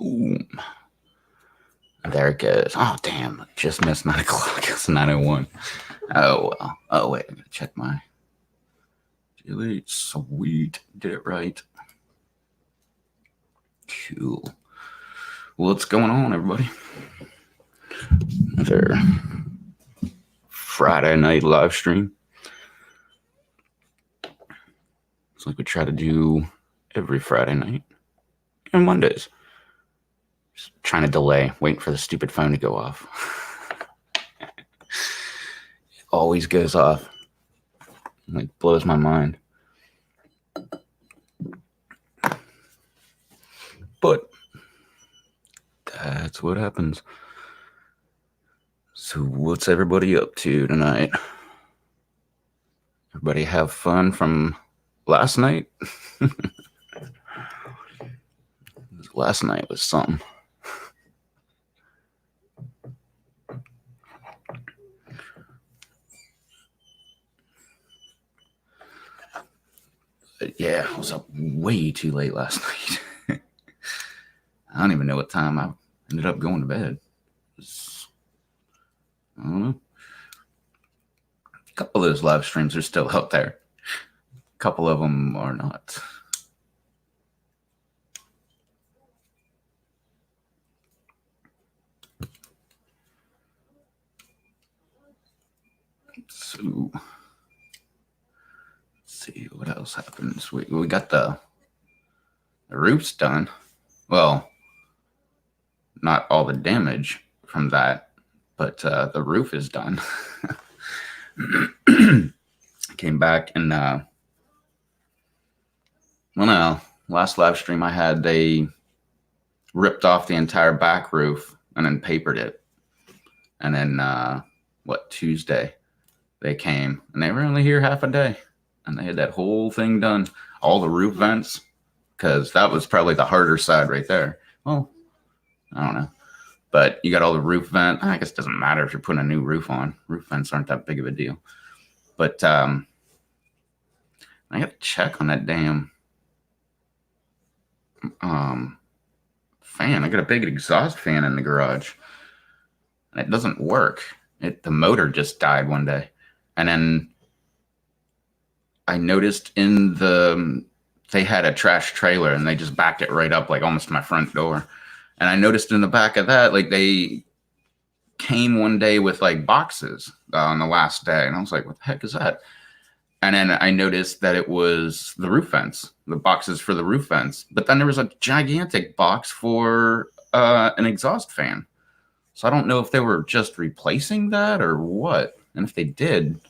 Boom. There it goes. Oh, damn. Just missed 9 o'clock. It's 9:01. Oh, well. Oh, wait. I'm going to check my delete. Sweet. Did it right. Cool. What's going on, everybody? Another Friday night live stream. It's like we try to do every Friday night and Mondays. Just trying to delay, waiting for the stupid phone to go off. It always goes off. It like blows my mind. But that's what happens. So what's everybody up to tonight? Everybody have fun from last night? Last night was something. But yeah, I was up way too late last night. I don't even know what time I ended up going to bed. I don't know. A couple of those live streams are still out there. A couple of them are not. So, let's see what else happens. We got the roof's done. Well, not all the damage from that, but the roof is done. Came back and well, no, last live stream I had, they ripped off the entire back roof and then papered it. And then Tuesday they came and they were only here half a day and they had that whole thing done, all the roof vents, because that was probably the harder side right there. Well, I don't know, but you got all the roof vent. I guess it doesn't matter if you're putting a new roof on. Roof vents aren't that big of a deal. But I got to check on that damn fan. I got a big exhaust fan in the garage and it doesn't work. The motor just died one day. And then I noticed they had a trash trailer and they just backed it right up like almost to my front door. And I noticed in the back of that, like they came one day with like boxes on the last day. And I was like, what the heck is that? And then I noticed that it was the roof vents, the boxes for the roof vents. But then there was a gigantic box for an exhaust fan. So I don't know if they were just replacing that or what. And if they did,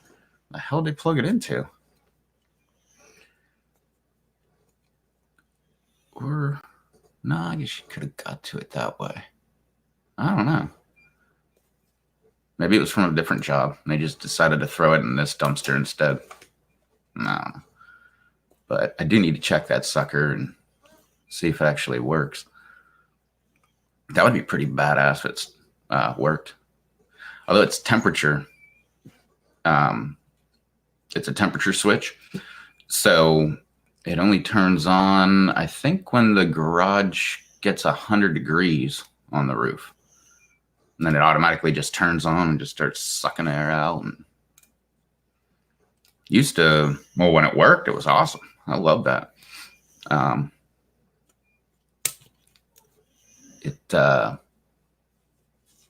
the hell did they plug it into? Or, no, I guess you could have got to it that way. I don't know. Maybe it was from a different job. And they just decided to throw it in this dumpster instead. No. But I do need to check that sucker and see if it actually works. That would be pretty badass if it's worked. Although it's temperature. It's a temperature switch. So it only turns on, I think, when the garage gets 100 degrees on the roof. And then it automatically just turns on and just starts sucking air out. And when it worked, it was awesome. I love that. It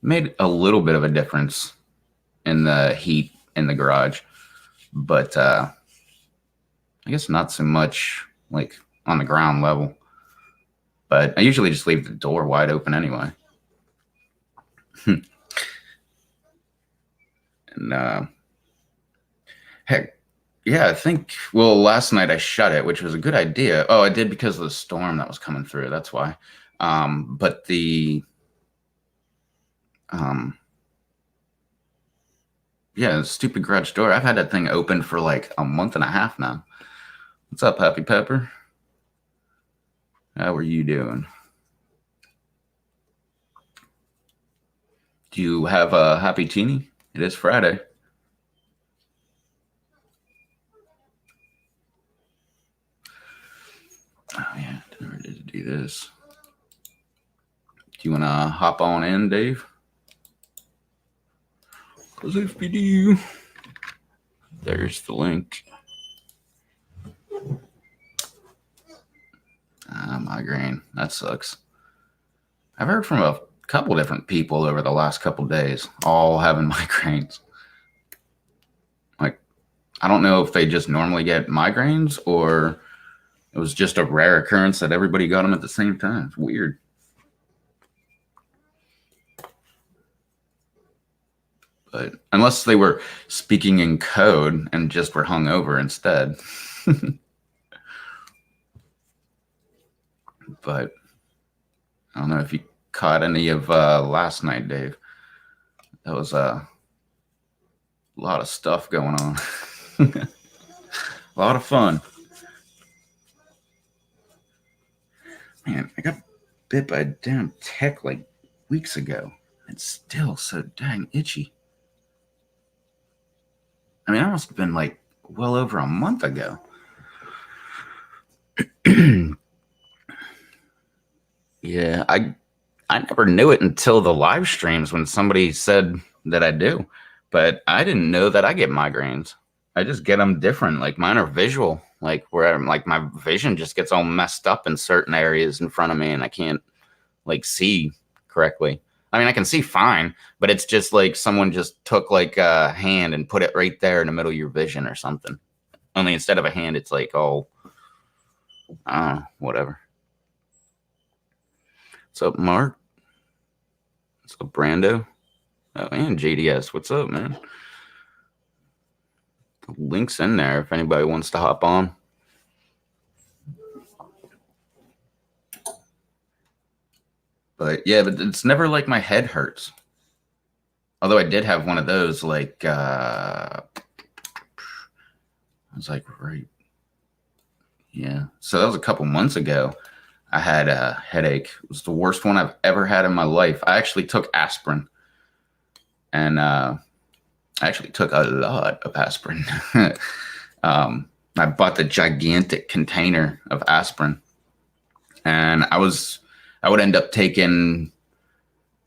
made a little bit of a difference in the heat in the garage, but I guess not so much like on the ground level. But I usually just leave the door wide open anyway. And heck, yeah, I think, well, last night I shut it, which was a good idea. Oh, I did because of the storm that was coming through. That's why. But the yeah, the stupid garage door, I've had that thing open for like a month and a half now. What's up, Happy Pepper? How are you doing? Do you have a happy teeny? It is Friday. Oh yeah, never did do this. you want to hop on in, Dave? Because if you do, there's the link. Migraine. That sucks. I've heard from a couple different people over the last couple days, all having migraines. Like, I don't know if they just normally get migraines or it was just a rare occurrence that everybody got them at the same time. It's weird. But unless they were speaking in code and just were hungover instead. But I don't know if you caught any of last night, Dave. That was a lot of stuff going on. A lot of fun. Man, I got bit by a damn tick like weeks ago. It's still so dang itchy. I mean, that must have been like well over a month ago. Yeah, I never knew it until the live streams when somebody said that I do. But I didn't know that I get migraines. I just get them different. Like mine are visual, like where I'm like my vision just gets all messed up in certain areas in front of me and I can't like see correctly. I mean, I can see fine, but it's just like someone just took like a hand and put it right there in the middle of your vision or something. Only instead of a hand, it's like all, I don't know, whatever. What's up, Mark? What's up, Brando? Oh, and JDS. What's up, man? The link's in there if anybody wants to hop on. But yeah, but it's never like my head hurts. Although I did have one of those, like, I was like, right. Yeah. So that was a couple months ago. I had a headache. It was the worst one I've ever had in my life. I actually took aspirin. And I actually took a lot of aspirin. I bought the gigantic container of aspirin. And I would end up taking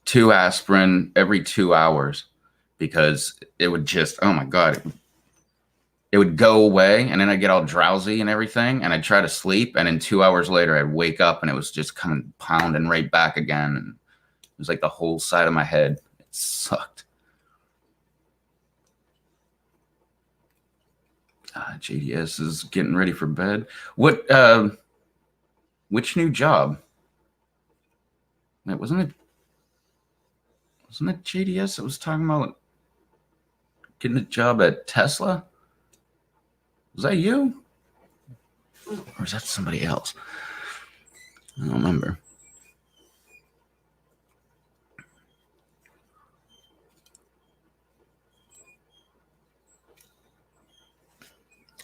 2 aspirin every 2 hours because it would just, oh my God, it would go away and then I'd get all drowsy and everything and I'd try to sleep and then 2 hours later I'd wake up and it was just coming pounding right back again. And it was like the whole side of my head. It sucked. JDS is getting ready for bed. Which new job? Wasn't it JDS that was talking about getting a job at Tesla? Was that you? Or is that somebody else? I don't remember.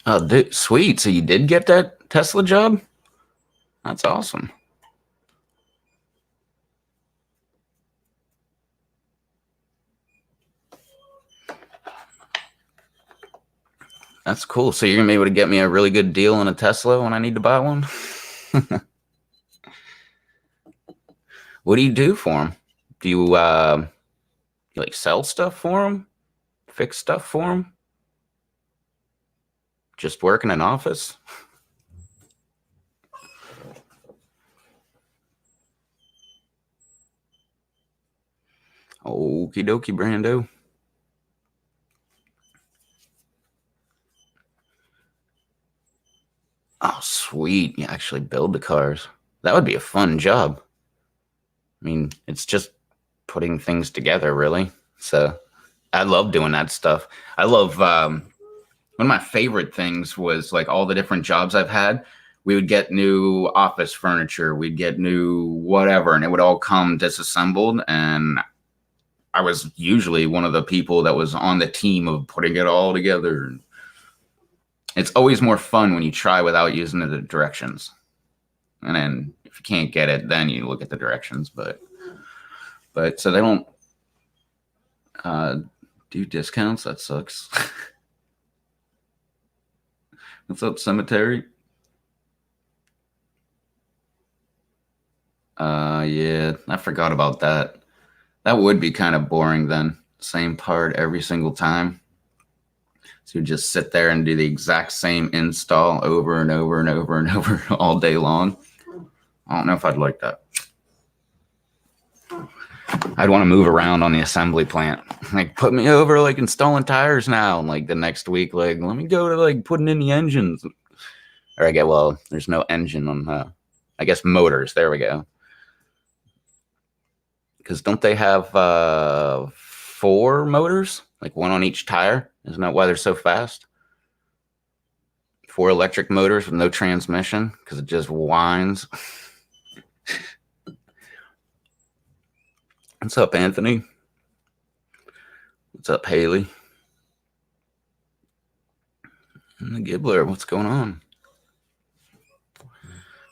Oh, sweet. So you did get that Tesla job? That's awesome. That's cool. So you're going to be able to get me a really good deal on a Tesla when I need to buy one? What do you do for them? Do you like sell stuff for them? Fix stuff for them? Just work in an office? Okie dokie, Brando. Oh, sweet. You actually build the cars. That would be a fun job. I mean, it's just putting things together, really. So I love doing that stuff. I love, one of my favorite things was like all the different jobs I've had. We would get new office furniture. We'd get new whatever, and it would all come disassembled. And I was usually one of the people that was on the team of putting it all together. It's always more fun when you try without using the directions. And then if you can't get it, then you look at the directions. But so they don't do discounts. That sucks. What's up, Cemetery? Yeah, I forgot about that. That would be kind of boring then. Same part every single time. So you just sit there and do the exact same install over and over and over and over all day long. I don't know if I'd like that. I'd want to move around on the assembly plant. Like, put me over like installing tires now. And like the next week, like, let me go to like putting in the engines. Or I get, well, there's no engine on, I guess motors. There we go. Because don't they have 4 motors? Like one on each tire? Isn't that why they're so fast? 4 electric motors with no transmission because it just whines. What's up, Anthony? What's up, Haley? And the Gibbler, what's going on?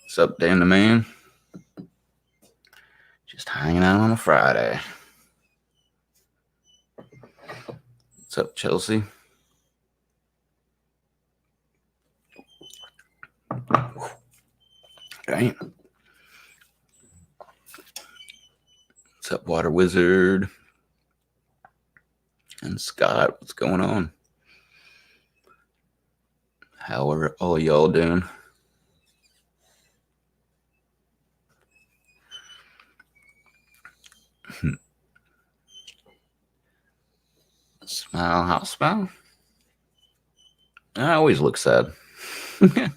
What's up, Dan the Man? Just hanging out on a Friday. What's up, Chelsea? Dang. What's up, Water Wizard? And Scott, what's going on? How are all y'all doing? Smile, how smile? I always look sad. You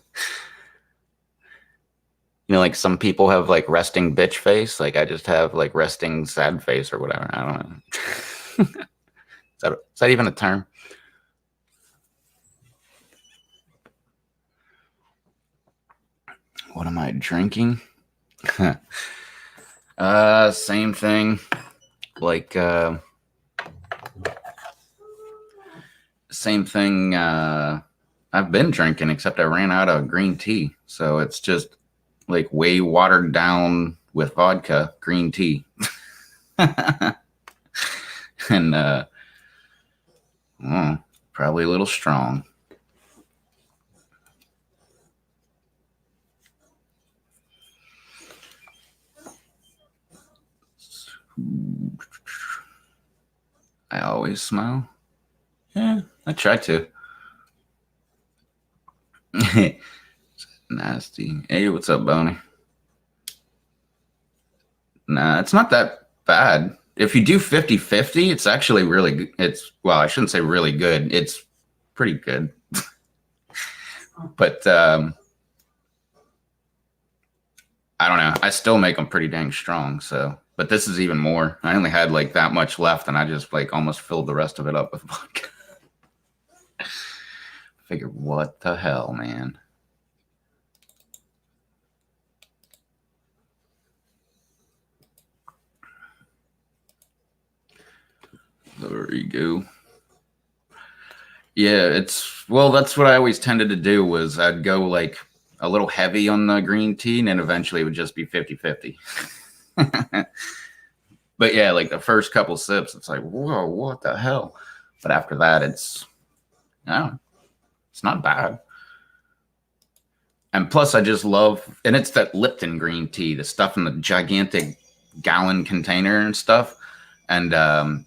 know, like some people have like resting bitch face. Like I just have like resting sad face or whatever. I don't know. Is that even a term? What am I drinking? Same thing. Like same thing I've been drinking, except I ran out of green tea. So it's just like way watered down with vodka, green tea. And probably a little strong. I always smile. Yeah, I try to. Nasty. Hey, what's up, Boney? Nah, it's not that bad. If you do 50-50, it's actually really good. It's, well, I shouldn't say really good. It's pretty good. But I don't know. I still make them pretty dang strong. So, but this is even more. I only had like that much left, and I just like almost filled the rest of it up with vodka. Figure, what the hell, man? There you go. Yeah, it's, well, that's what I always tended to do was I'd go like a little heavy on the green tea, and then eventually it would just be 50-50. But yeah, like the first couple sips, it's like, whoa, what the hell? But after that, it's, no, it's not bad. And plus, I just love, and it's that Lipton green tea, the stuff in the gigantic gallon container and stuff. And I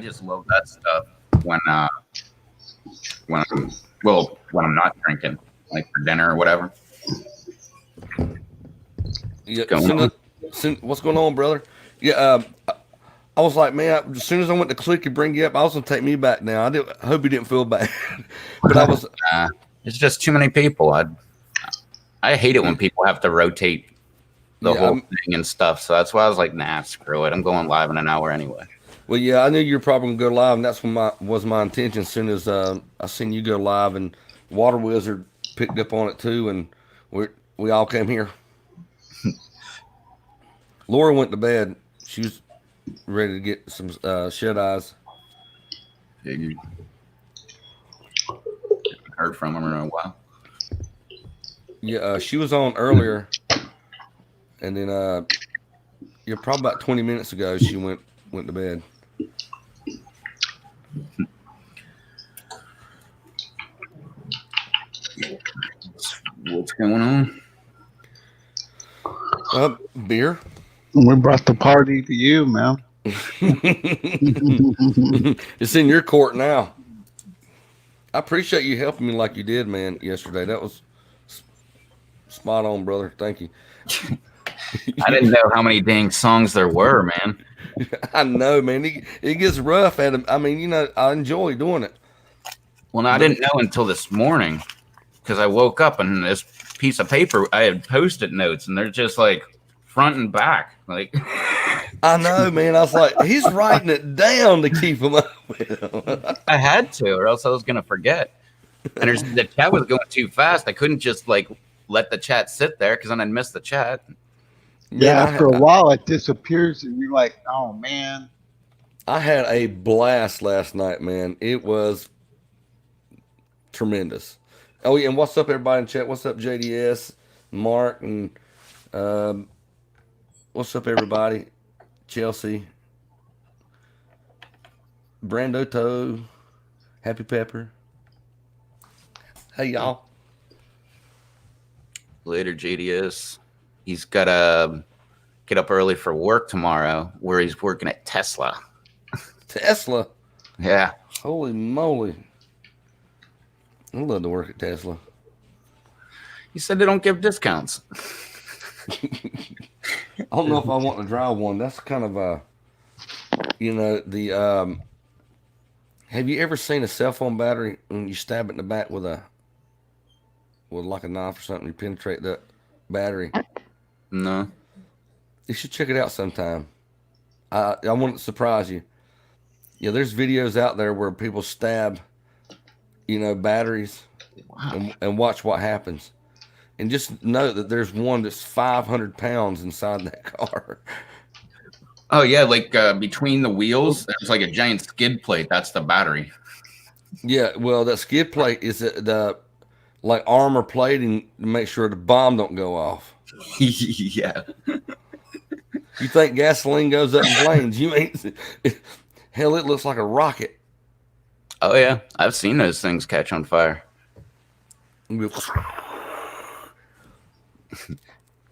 just love that stuff when I'm, well, when I'm not drinking, like for dinner or whatever. Yeah, what's going on, brother? Yeah, I was like, man, as soon as I went to click and bring you up, I was gonna take me back now. I hope you didn't feel bad, but I was. It's just too many people. I hate it when people have to rotate the whole thing and stuff. So that's why I was like, nah, screw it. I'm going live in an hour anyway. Well, yeah, I knew you were probably gonna go live, and that's what was my intention. As soon as I seen you go live, and Water Wizard picked up on it too, and we all came here. Laura went to bed. She was ready to get some shut eyes. Figured. Heard from her in a while. Yeah, she was on earlier, and then yeah, probably about 20 minutes ago she went to bed. What's going on? Beer. We brought the party to you, man. It's in your court now. I appreciate you helping me like you did, man, yesterday. That was spot on, brother. Thank you. I didn't know how many dang songs there were, man. I know, man. It gets rough at him. I mean, you know, I enjoy doing it. Well, no, I didn't know until this morning because I woke up and this piece of paper, I had Post-it notes, and they're just like front and back. Like, I know, man. I was like, he's writing it down to keep him up with him. I had to, or else I was going to forget. And the chat was going too fast. I couldn't just like let the chat sit there because then I'd miss the chat. Yeah, after a while it disappears and you're like, oh man. I had a blast last night, man. It was tremendous. Oh yeah, and what's up, everybody in chat? What's up, JDS, Mark, and what's up, everybody? Chelsea, Brando Toe, Happy Pepper. Hey y'all. Later, JDS. He's got to get up early for work tomorrow, where he's working at Tesla. Tesla? Yeah. Holy moly. I'd love to work at Tesla. He said they don't give discounts. I don't know if I want to drive one. That's kind of you know, the have you ever seen a cell phone battery when you stab it in the back with like a knife or something, you penetrate that battery? No. You should check it out sometime. I want to surprise you. Yeah, there's videos out there where people stab, you know, batteries. Wow. and watch what happens. And just know that there's one that's 500 pounds inside that car. Oh, yeah, like between the wheels, there's like a giant skid plate. That's the battery. Yeah, well, that skid plate is the like armor plating to make sure the bomb don't go off. Yeah. You think gasoline goes up in flames? You ain't. Hell, it looks like a rocket. Oh, yeah. I've seen those things catch on fire.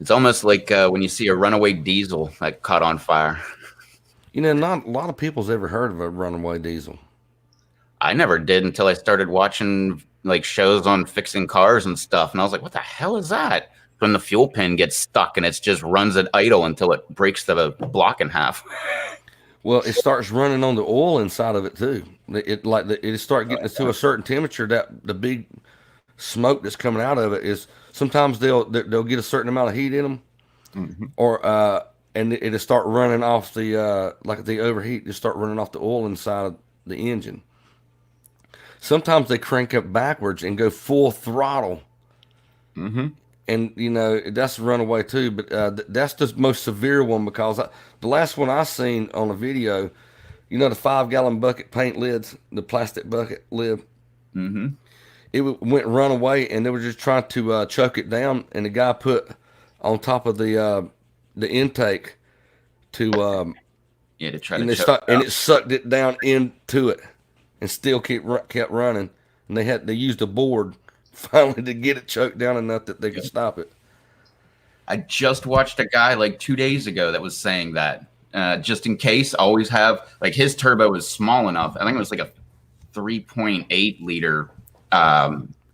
It's almost like when you see a runaway diesel that caught on fire. You know, not a lot of people's ever heard of a runaway diesel. I never did until I started watching like shows on fixing cars and stuff. And I was like, what the hell is that? When the fuel pin gets stuck and it just runs at idle until it breaks the block in half. Well, it starts running on the oil inside of it too. It start getting to a certain temperature that the big smoke that's coming out of it is sometimes they'll get a certain amount of heat in them, mm-hmm. or and it'll start running off the like the overheat, just start running off the oil inside of the engine. Sometimes they crank up backwards and go full throttle. Mm-hmm. And, you know, that's a runaway too, but that's the most severe one because the last one I seen on a video, you know, the 5-gallon bucket paint lids, the plastic bucket lid, mm-hmm. It went runaway and they were just trying to choke it down, and the guy put on top of the intake to try to choke it, and it sucked it down into it and still kept running, and they used a board finally to get it choked down enough that they could stop it. I just watched a guy like 2 days ago that was saying that just in case, always have like his turbo is small enough. I think it was like a 3.8 liter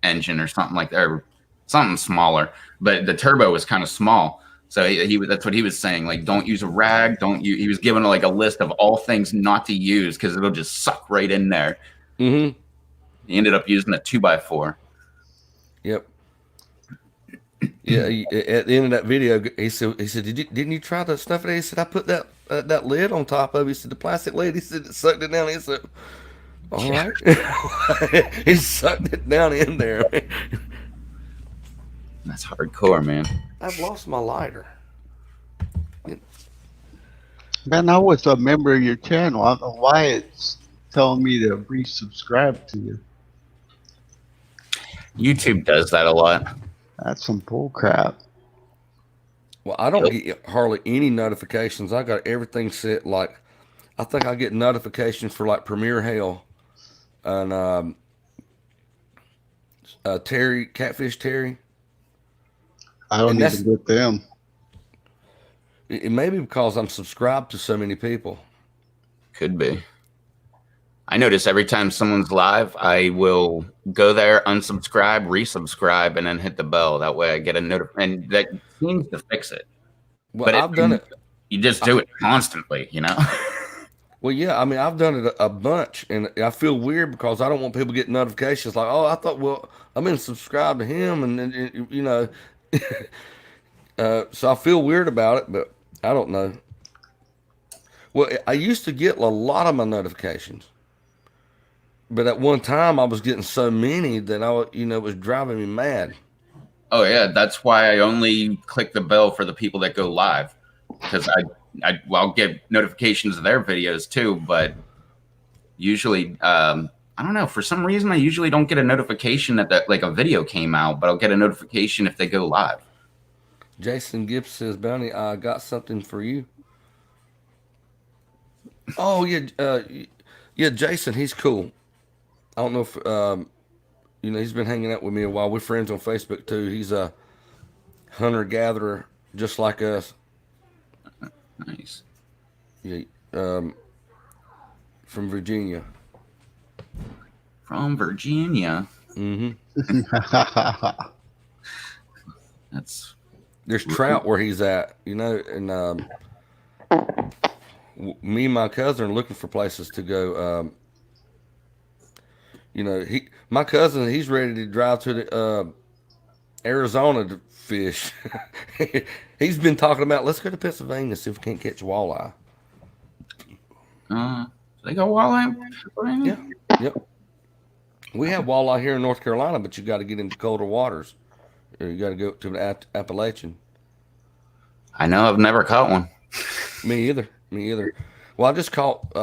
engine or something like that, or something smaller, but the turbo was kind of small. So that's what he was saying. Like, don't use a rag. He was giving like a list of all things not to use because it'll just suck right in there. Mm-hmm. He ended up using a 2x4. Yep. Yeah. At the end of that video, he said, didn't you try to stuff it? He said, I put that lid on top of it. He said, the plastic lid. He said, it sucked it down. He said, all right. He sucked it down in there. That's hardcore, man. I've lost my lighter. Man, I was a member of your channel. I don't know why it's telling me to resubscribe to you. YouTube does that a lot. That's some bull crap. Well, I don't get hardly any notifications. I got everything set. Like, I think I get notifications for like Premier Hell and Terry, Catfish Terry. I don't even get them. It may be because I'm subscribed to so many people. Could be. I notice every time someone's live, I will go there, unsubscribe, resubscribe, and then hit the bell. That way I get a notification. And that seems to fix it. Well, But I've done it. You just do it constantly, you know? Well, yeah, I mean, I've done it a bunch, and I feel weird because I don't want people getting notifications like, oh, I thought, well, I've been subscribed to him, and then, you know, so I feel weird about it, but I don't know. Well, I used to get a lot of my notifications, but at one time I was getting so many that it was driving me mad. Oh, yeah. That's why I only click the bell for the people that go live. Because I'll get notifications of their videos too, but usually, I don't know. For some reason, I usually don't get a notification that like a video came out, but I'll get a notification if they go live. Jason Gibbs says, Bounty, I got something for you. Oh, yeah, Jason, he's cool. I don't know if, he's been hanging out with me a while. We're friends on Facebook too. He's a hunter-gatherer just like us. Nice. Yeah, from Virginia. From Virginia. Mm-hmm. There's trout where he's at, and me and my cousin are looking for places to go. My cousin, he's ready to drive to the Arizona to fish. He's been talking about, let's go to Pennsylvania and see if we can't catch walleye. They go walleye in Pennsylvania? Yeah. Yep. We have walleye here in North Carolina, but you got to get into colder waters. You got to go to the Appalachian. I know. I've never caught one. Me either. Well, I just caught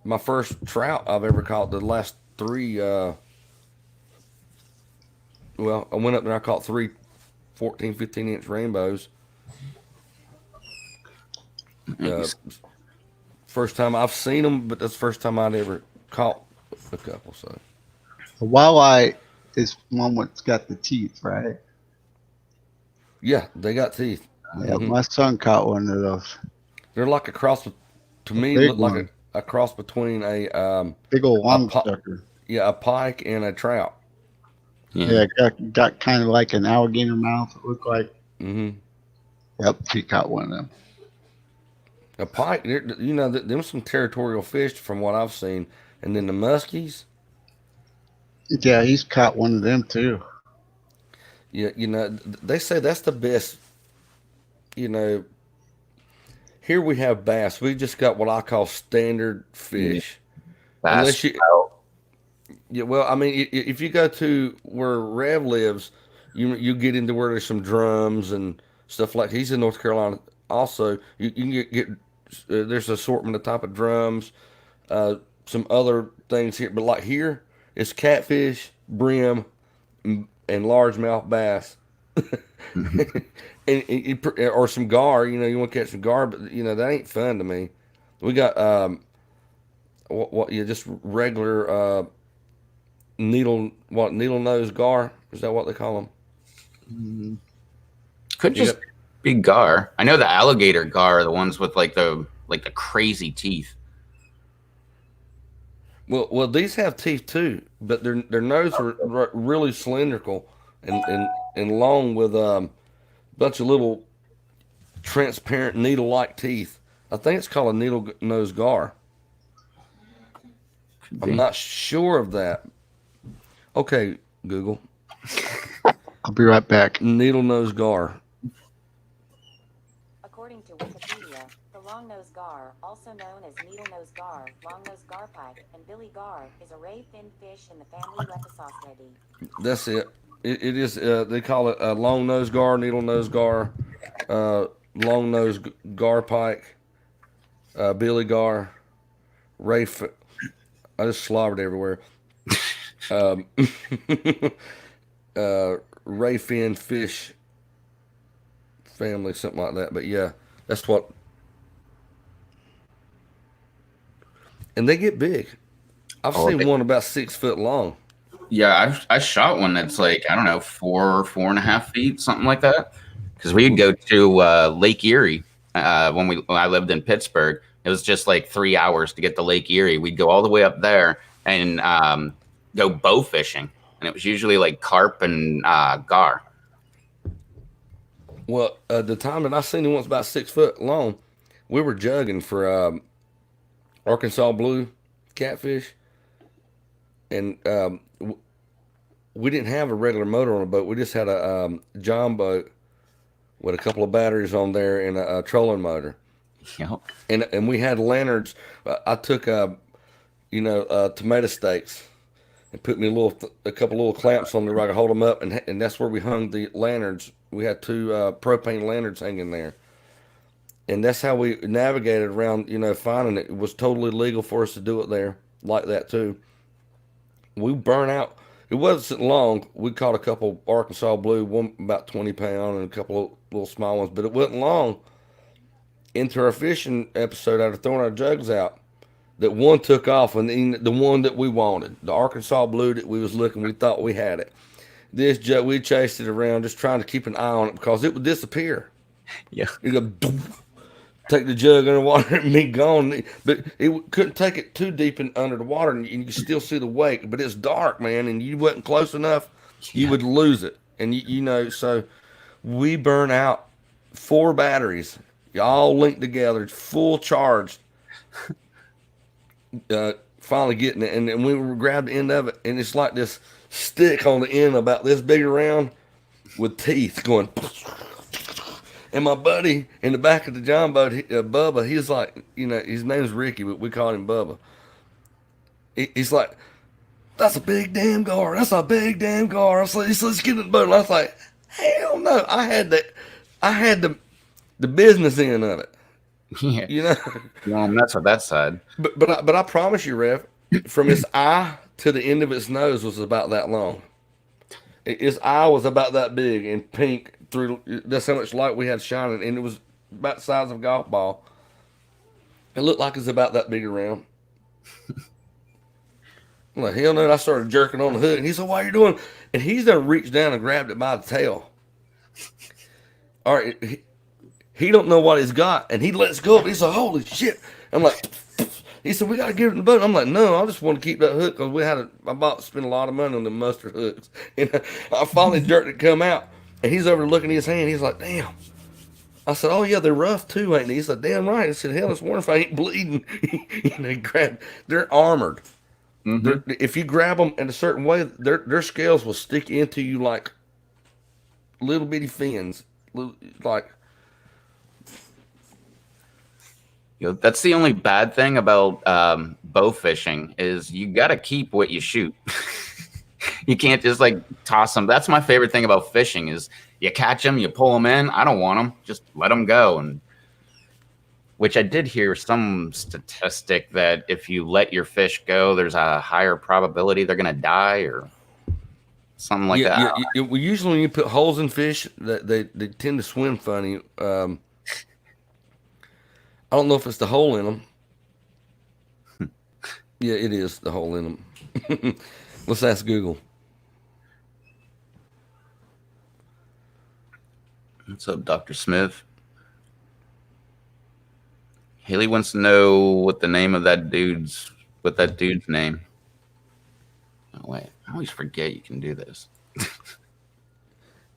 my first trout I've ever caught. The last three. I went up there. I caught 3 14, 15-inch rainbows. Nice. First time I've seen them, but that's the first time I'd ever caught a couple. So The walleye is one that's got the teeth, right? yeah, they got teeth. Yeah, my son caught one of those. They're like a cross. To me, big look like a cross between a Big old long po- sucker. a pike and a trout. Yeah, got kind of like an alligator mouth. It looked like. Mm-hmm. Yep, he caught one of them. A pike, them some territorial fish from what I've seen, and then the muskies. Yeah, he's caught one of them too. Yeah, they say that's the best. Here we have bass. We just got what I call standard fish. Bass. Yeah, well, I mean, if you go to where Rev lives, you get into where there's some drums and stuff like. He's in North Carolina. Also, you can get there's an assortment of type of drums, some other things here, but like here, it's catfish, brim, and largemouth bass, or some gar. You want to catch some gar, but that ain't fun to me. We got just regular needle nose gar. Is that what they call them? Could just be gar. I know the alligator gar are the ones with like the crazy teeth. Well, these have teeth too, but their nose are really cylindrical and long with a bunch of little transparent needle-like teeth. I think it's called a needle nose gar. I'm not sure of that. Okay, Google. I'll be right back. Needle nose gar. According to Wikipedia, the long-nosed gar, also known as needle-nosed gar, long-nosed garpike, and billy gar, is a ray fin fish in the family Leptosaucidae. That's it. It is. They call it a long-nosed gar, needle-nosed gar, long-nosed garpike, billy gar, ray. I just slobbered everywhere. Ray fin fish family, something like that. But yeah, that's what. And they get big. I've seen one about 6 foot long. Yeah, I shot one that's like, I don't know, 4.5 feet, something like that. Because we'd go to Lake Erie when I lived in Pittsburgh. It was just like 3 hours to get to Lake Erie. We'd go all the way up there and go bow fishing, and it was usually like carp and gar. Well, the time that I seen it once about 6 foot long, we were jugging for Arkansas blue catfish, and we didn't have a regular motor on the boat. We just had a John boat with a couple of batteries on there and a trolling motor. Yep. And we had lanterns. I took tomato stakes and put me a couple little clamps on there where I could hold them up, and that's where we hung the lanterns. We had two propane lanterns hanging there, and that's how we navigated around. Finding it. It was totally legal for us to do it there like that too. We burnt out. It wasn't long. We caught a couple Arkansas blue, one about 20 pound, and a couple of little small ones, but it wasn't long into our fishing episode after throwing our jugs out that one took off, and the one that we wanted, the Arkansas blue that we was looking, we thought we had it. This jug, we chased it around just trying to keep an eye on it because it would disappear. Yeah. It'd go, doof, take the jug underwater and be gone. But it couldn't take it too deep under the water, and you could still see the wake. But it's dark, man, and you wasn't close enough, you would lose it. And so we burn out 4 batteries, all linked together, full charged. Finally getting it, and we grabbed the end of it, and it's like this stick on the end about this big around with teeth going. And my buddy in the back of the John boat, Bubba, he's like, his name's Ricky, but we call him Bubba. He's like, that's a big damn gar. That's a big damn gar. I was like, let's get in the boat. And I was like, hell no. I had the business end of it. Yeah. Well, that's what that said. But I promise you, Rev, from its eye to the end of its nose was about that long. Its eye was about that big and pink through. That's how much light we had shining, and it was about the size of a golf ball. It looked like it was about that big around. I'm like, hell no! I started jerking on the hook, and he said, "What are you doing?" And he's done reached down and grabbed it by the tail. All right, he don't know what he's got, and he lets go of it. He said, "Holy shit!" I'm like, he said, "We got to get it in the boat." I'm like, "No, I just want to keep that hook because I spent a lot of money on the mustard hooks." And I finally jerked it come out, and he's over looking at his hand. He's like, "Damn." I said, "Oh yeah, they're rough too, ain't they?" He said, "Damn right." I said, "Hell, it's wonder if I ain't bleeding." They're armored. Mm-hmm. If you grab them in a certain way, their scales will stick into you like little bitty fins, like. That's the only bad thing about bow fishing is you got to keep what you shoot. You can't just like toss them. That's my favorite thing about fishing is you catch them, you pull them in. I don't want them. Just let them go. And which I did hear some statistic that if you let your fish go, there's a higher probability they're going to die or something like that. Yeah. Usually when you put holes in fish, they tend to swim funny. I don't know if it's the hole in them. Yeah, it is the hole in them. Let's ask Google. What's up, Dr. Smith? Haley wants to know what the name of that dude's name. Oh, wait, I always forget you can do this.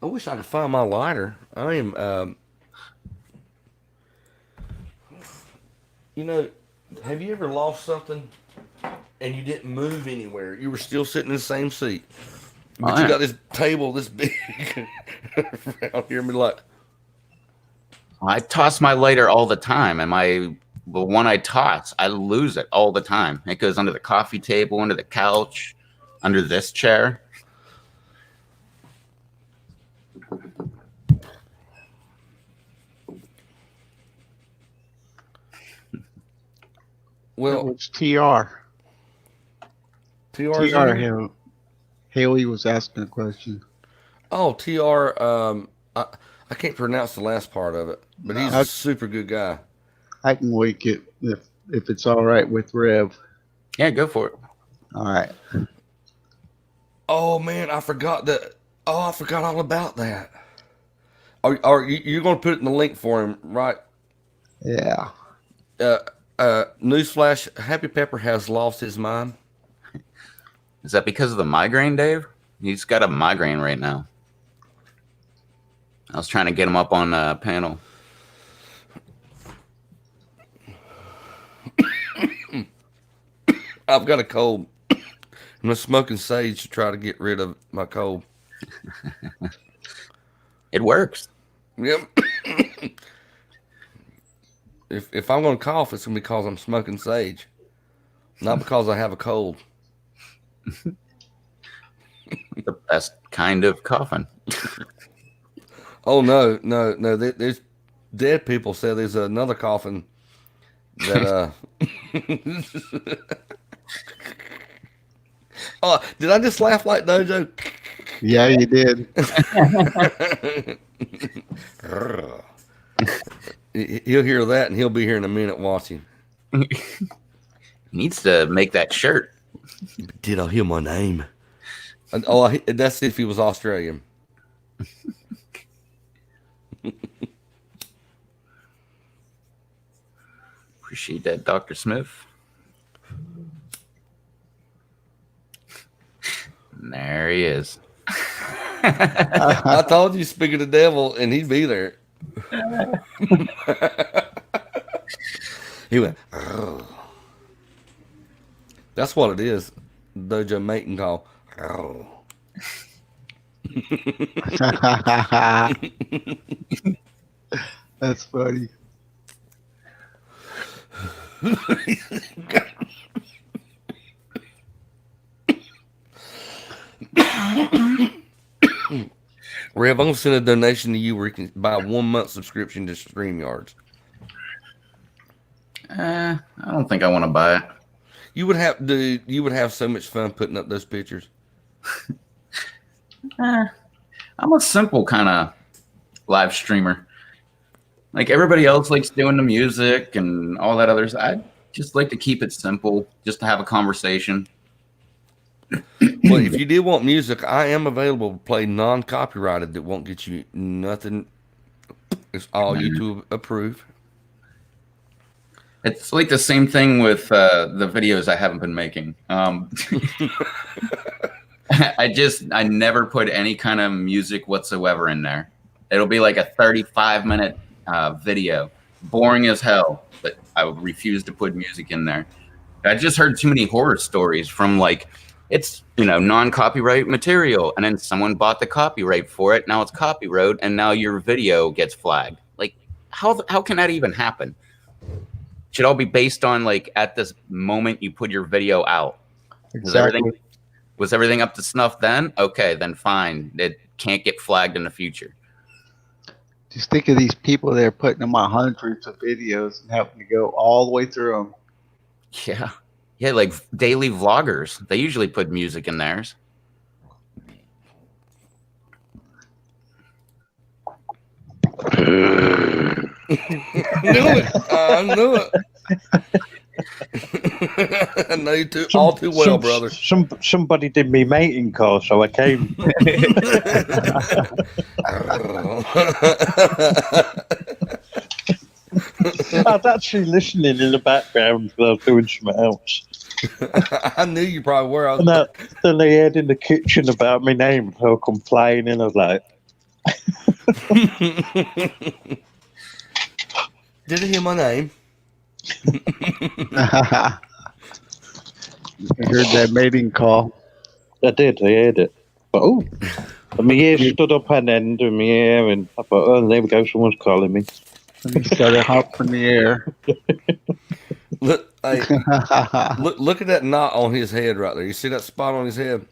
I wish I could find my lighter. I am, have you ever lost something and you didn't move anywhere? You were still sitting in the same seat. But you got this table this big around here and be like, I toss my lighter all the time, and the one I toss, I lose it all the time. It goes under the coffee table, under the couch, under this chair. Well, it's TR. TR. Haley was asking a question. Oh, TR. I can't pronounce the last part of it, but he's a super good guy. I can wake it if it's all right with Rev. Yeah, go for it. All right. Oh man, I forgot that. Oh, I forgot all about that. Are you going to put it in the link for him, right? Yeah. Newsflash: Happy Pepper has lost his mind. Is that because of the migraine, Dave? He's got a migraine right now. I was trying to get him up on a panel. I've got a cold. I'm smoking sage to try to get rid of my cold. It works. Yep. If I'm going to cough, it's going to be because I'm smoking sage, not because I have a cold. The best kind of coughing. Oh no. There's dead people say there's another coffin that Oh, did I just laugh like Dojo? Yeah, you did. He'll hear that and he'll be here in a minute watching. He needs to make that shirt. Did I hear my name? Oh, that's if he was Australian. Appreciate that, Dr. Smith. And there he is. I told you, speak of the devil, and he'd be there. He went, "Oh." That's what it is. Dojo mating call. Oh. That's funny. Rev, I'm gonna send a donation to you where you can buy a 1 month subscription to StreamYards. I don't think I want to buy it. You would have so much fun putting up those pictures. I'm a simple kind of live streamer. Like everybody else likes doing the music and all that others. I just like to keep it simple, just to have a conversation. Well, if you did want music, I am available to play non-copyrighted that won't get you nothing. It's all YouTube approved. It's like the same thing with the videos I haven't been making. I never put any kind of music whatsoever in there. It'll be like a 35-minute video, boring as hell, but I refuse to put music in there. I just heard too many horror stories from like, it's, non-copyright material, and then someone bought the copyright for it. Now it's copyright, and now your video gets flagged. Like, how can that even happen? Should all be based on like at this moment you put your video out. Exactly. Was everything up to snuff then? Okay, then fine. It can't get flagged in the future. Just think of these people that are putting them on hundreds of videos and having to go all the way through them. Yeah, like daily vloggers. They usually put music in theirs. I knew it. I know you all too well, brother. Somebody did me mating call, so I came. I was actually listening in the background while I was doing something else. I knew you probably were. And then they heard in the kitchen about my name, so I complaining. I was like, did he hear my name? I heard that mating call. I did, I heard it. But my ear stood up and then to my ear, and I thought, oh, there we go, someone's calling me. And he started hopping in the air. Look at that knot on his head right there. You see that spot on his head?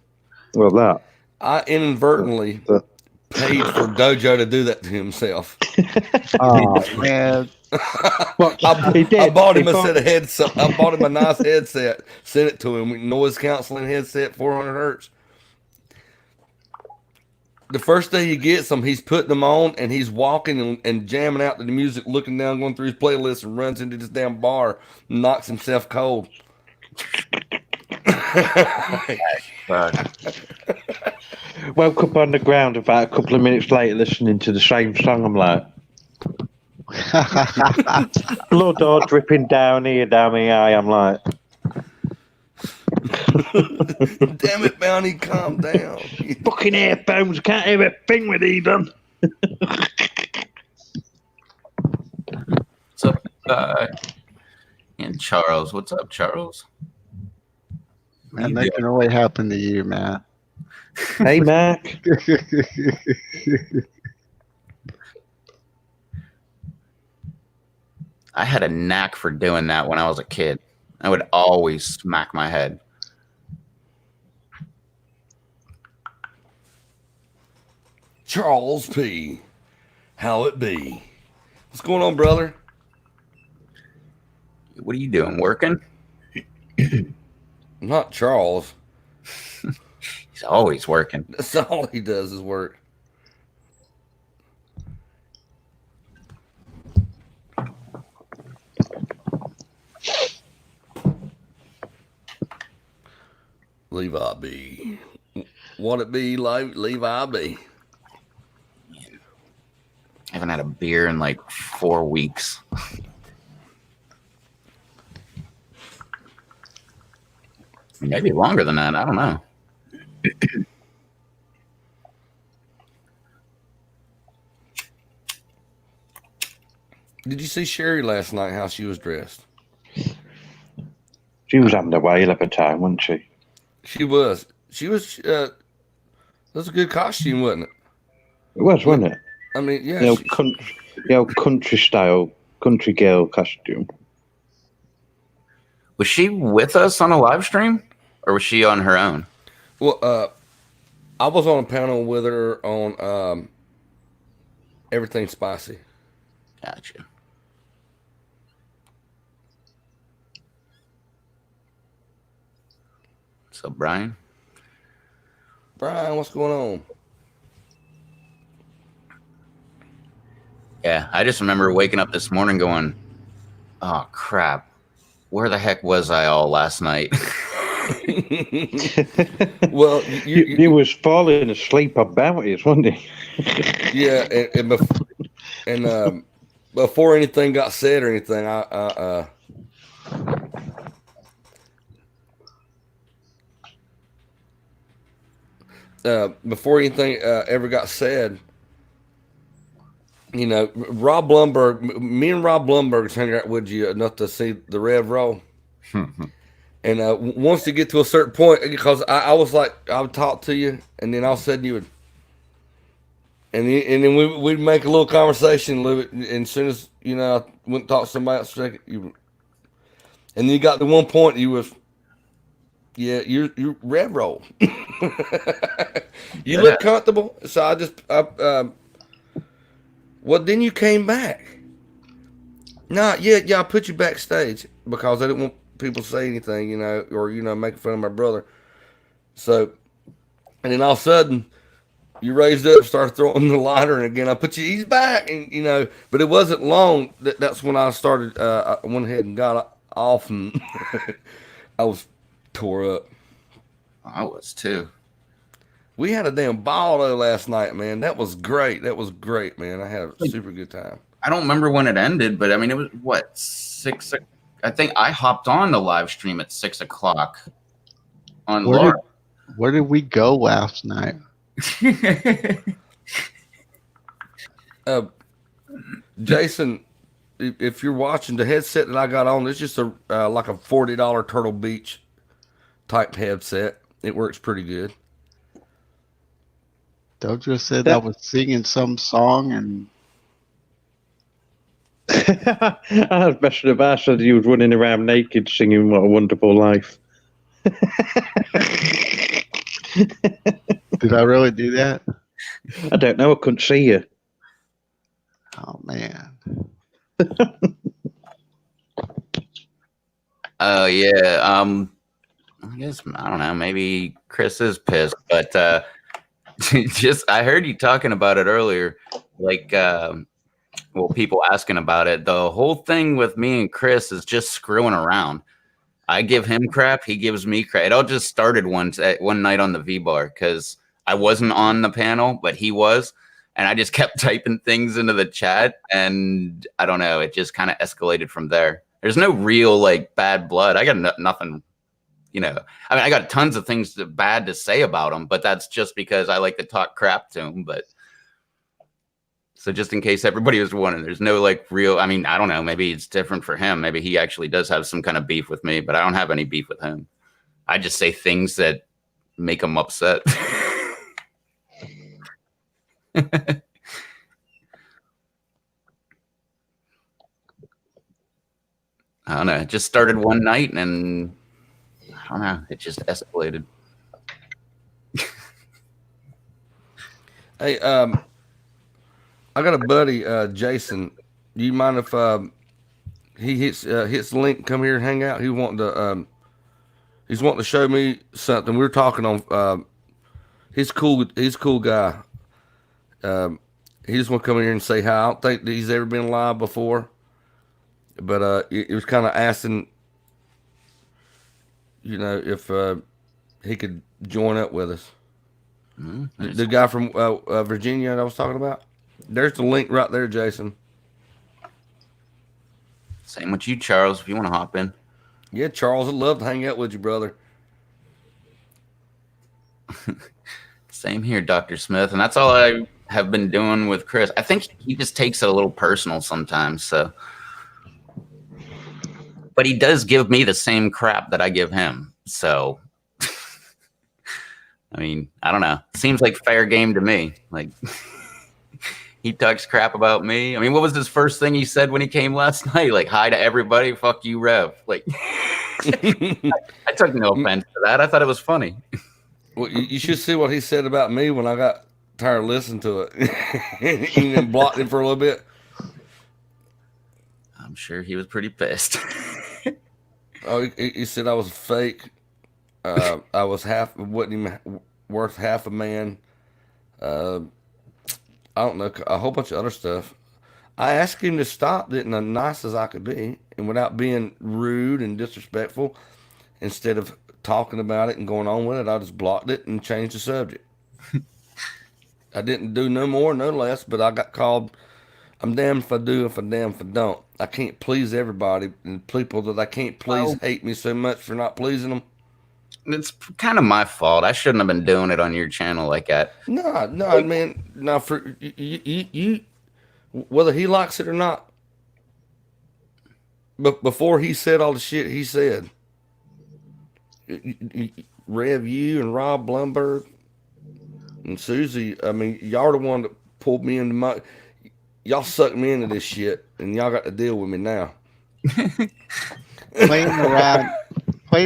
Well, that. I inadvertently paid for Dojo to do that to himself. Oh, man. I bought him a set of headset. I bought him a nice headset. Sent it to him. Noise canceling headset, 400 hertz. The first day he gets them, he's putting them on and he's walking and jamming out to the music, looking down, going through his playlist, and runs into this damn bar, and knocks himself cold. Woke up on the ground about a couple of minutes later listening to the same song. I'm like, Blood all dripping down here, down my eye. I'm like, Damn it, Bounty, calm down. fucking earphones, can't hear a thing with Eden. What's up, and Charles? What's up, Charles? Man, You that can only happen to you, man. Hey, Mark. I had a knack for doing that when I was a kid. I would always smack my head. Charles P. How it be? What's going on, brother? What are you doing? Working? Not Charles. He's always working. That's all he does is work. Levi B. What it be, Levi B? I haven't had a beer in like 4 weeks. Maybe longer than that. I don't know. Did you see Sherry last night, how she was dressed? She was having a whale of a time, wasn't she? She was. That was a good costume, wasn't it? It was, wasn't it? I mean, yeah. Country style, country girl costume. Was she with us on a live stream, or was she on her own? Well, I was on a panel with her on Everything Spicy. Gotcha. So, Brian? Brian, what's going on? Yeah, I just remember waking up this morning going, oh, crap. Where the heck was I all last night? Well, you was falling asleep about it, wasn't he? Yeah, and before anything got said or anything, before anything ever got said, you know, Rob Blumberg, me and Rob Blumberg's hanging out with you enough to see the Rev roll. And once you get to a certain point, because I was like, I would talk to you, and then all of a sudden you would, and then we'd make a little conversation, and as soon as, you know, I went and talked to somebody else, and then you got to one point, you was, yeah, you're Rev roll. You look comfortable, so well, then you came back. Nah, yeah, I put you backstage because I didn't want people to say anything, you know, or, you know, making fun of my brother. So, and then all of a sudden, you raised up, started throwing the lighter, and again, I put you, he's back, and, you know, but it wasn't long. That's when I started, I went ahead and got off, and I was tore up. I was too. We had a damn ball though last night, man. That was great. Man. I had a super good time. I don't remember when it ended, but I mean, it was what, 6? I think I hopped on the live stream at 6 o'clock on Laura. Where did we go last night? Jason, if you're watching, the headset that I got on, it's just a like a $40 Turtle Beach type headset. It works pretty good. Doja said I was singing some song, and I was messing about. I said you was running around naked singing "What a Wonderful Life." did I really do that? I don't know. I couldn't see you. Oh man. Oh yeah. I guess I don't know. Maybe Chris is pissed, but just I heard you talking about it earlier. Like, well, people asking about it. The whole thing with me and Chris is just screwing around. I give him crap, he gives me crap. It all just started one night on the V Bar because I wasn't on the panel, but he was, And I just kept typing things into the chat, and I don't know, it just kind of escalated from there. There's no real like bad blood. I got nothing, you know. I mean, I got tons of things bad to say about him, but that's just because I like to talk crap to him. But so just in case everybody was wondering, there's no like real. I mean, I don't know. Maybe it's different for him. Maybe he actually does have some kind of beef with me, but I don't have any beef with him. I just say things that make him upset. I don't know. It just started one night, and I don't know. It just escalated. Hey, I got a buddy, Jason. Do you mind if he hits the link, come here and hang out? He's wanting to show me something. We were talking on. He's cool. He's a cool guy. He just want to come in here and say hi. I don't think that he's ever been live before, but he was kind of asking, you know, if he could join up with us. The guy from Virginia that I was talking about. There's the link right there, Jason. Same with you, Charles, if you want to hop in. Yeah, Charles, I'd love to hang out with you, brother. Same here, Dr. Smith. And that's all I have been doing with Chris. I think he just takes it a little personal sometimes. So, but he does give me the same crap that I give him. So, I mean, I don't know. Seems like fair game to me. Like, he talks crap about me. I mean, what was his first thing he said when he came last night? Like, hi to everybody. Fuck you, Rev. Like, I took no offense to that. I thought it was funny. Well, you should see what he said about me when I got tired of listening to it. He then blocked him for a little bit. I'm sure he was pretty pissed. Oh, he said I was fake. I was wasn't even worth half a man. I don't know, a whole bunch of other stuff. I asked him to stop, didn't I? Nice as I could be, and without being rude and disrespectful. Instead of talking about it and going on with it, I just blocked it and changed the subject. I didn't do no more, no less, but I got called. I'm damned if I do, if I'm damned if I don't. I can't please everybody, and people that I can't please hate me so much for not pleasing them. It's kind of my fault. I shouldn't have been doing it on your channel like that. No, man. No, for you, whether he likes it or not. But before he said all the shit he said, Rev, you and Rob Blumberg and Susie, I mean, y'all are the one that pulled me into my. Y'all sucked me into this shit, and y'all got to deal with me now. Playing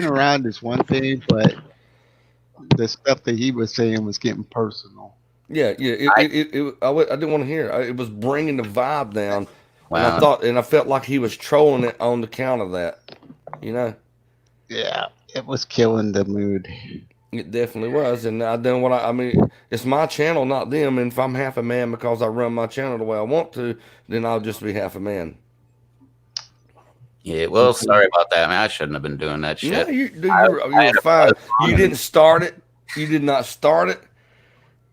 around is one thing, but the stuff that he was saying was getting personal. Yeah. I didn't want to hear it. It was bringing the vibe down. Wow. And I felt like he was trolling it on the count of that. You know. Yeah, it was killing the mood. It definitely was, and I done what I mean. It's my channel, not them. And if I'm half a man because I run my channel the way I want to, then I'll just be half a man. Yeah, well, sorry about that, man. I shouldn't have been doing that shit. No, you're fine. You didn't start it. You did not start it.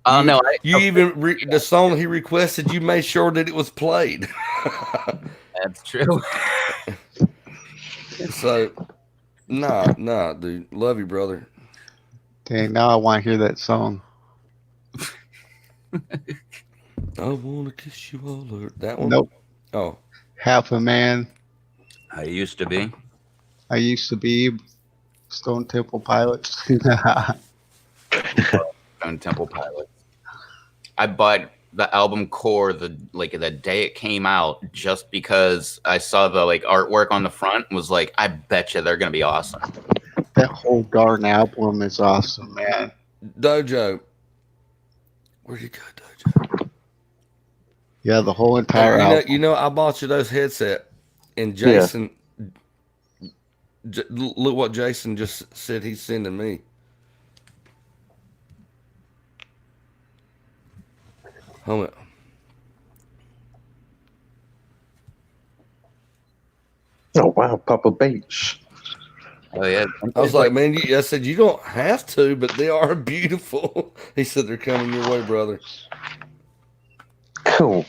Oh no! The song he requested, you made sure that it was played. That's true. So, nah, dude. Love you, brother. Dang, now I want to hear that song. I wanna kiss you all over. That one? Nope. Oh, Half a Man. I used to be. I used to be Stone Temple Pilots. Stone Temple Pilots. I bought the album Core the day it came out just because I saw the like artwork on the front and was like, I bet you they're gonna be awesome. That whole darn album is awesome, man. Dojo. Where'd you go, Dojo? Yeah, the whole entire album. You know, I bought you those headset, and Jason. Look what Jason just said he's sending me. Hold on. Oh wow, Papa Beach. Oh yeah. I was like, man, I said you don't have to, but they are beautiful. He said they're coming your way, brother. Cool.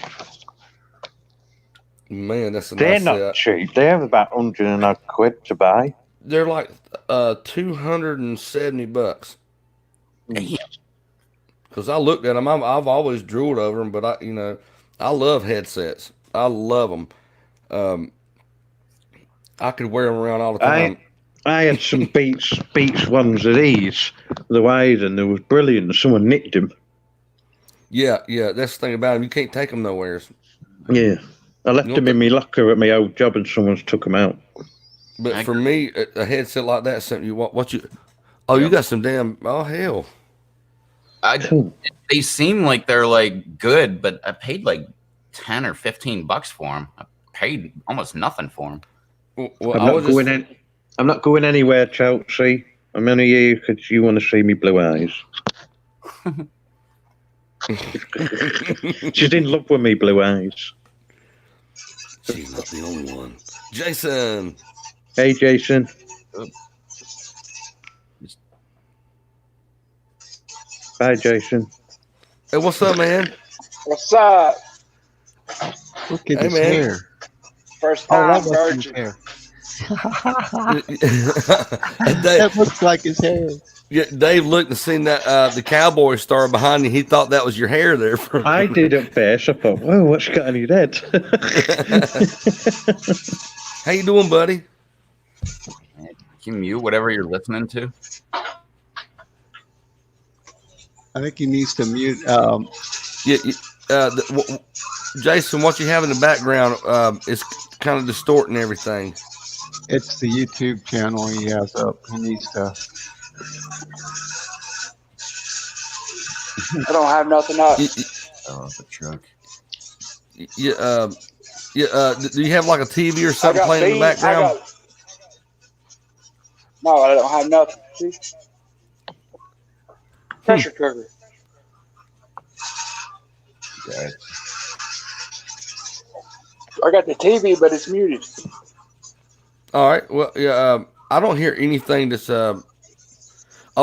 Man, that's a They're nice not set. cheap. They're about 100 and odd quid to buy. They're like $270. Because I looked at them, I've always drooled over them, but I love headsets. I love them. I could wear them around all the time. I had some Beats ones of these, the wide, and they was brilliant. Someone nicked them. Yeah. That's the thing about them. You can't take them nowheres. Yeah. I left You them know in my locker at my old job, and someone's took them out. But for me, a headset like that is something you want. Oh, you got some damn. Oh hell. They seem like they're like good, but I paid like $10 or $15 for them. I paid almost nothing for them. Well, I'm not going anywhere, Chelsea. I'm only here because you want to see me blue eyes. She's in love with me blue eyes. She's not the only one. Jason. Hey, Jason. Bye, Jason. Hey, what's up, man? What's up? Look at Hey, his man. hair. First Oh, time that must be his virgin. hair. Dave, That looks like his hair. yeah, Dave looked and seen that the cowboy star behind you. He thought that was your hair there. I did at first. I thought, whoa, what's got on your head? How you doing, buddy? Can you mute whatever you're listening to? I think he needs to mute. Jason, what you have in the background is kind of distorting everything. It's the YouTube channel he has up. He needs to. I don't have nothing up. Oh, the truck. Do you have like a TV or something playing in the background? No, I don't have nothing. See? Pressure cooker. Okay. I got the TV, but it's muted. All right. Well, yeah. I don't hear anything that's. Oh,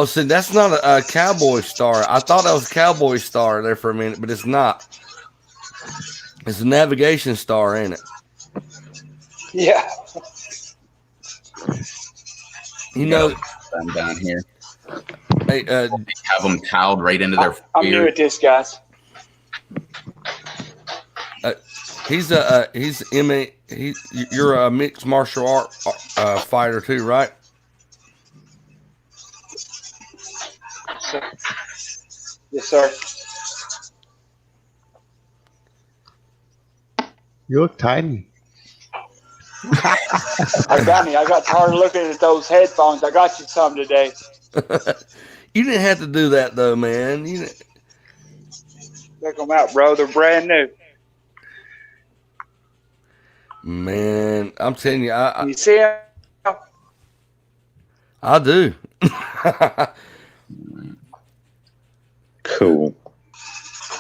see, that's not a cowboy star. I thought that was a cowboy star there for a minute, but it's not. It's a navigation star, ain't it? Yeah. You know, I'm down here. hey, Have them towed right into their I'm new at this, guys. you're a mixed martial art fighter too, right? Yes, sir. You look tiny. I got tired of looking at those headphones. I got you some today. You didn't have to do that though, man. Check them out, bro. They're brand new. Man, I'm telling you, You see them? I do. Cool.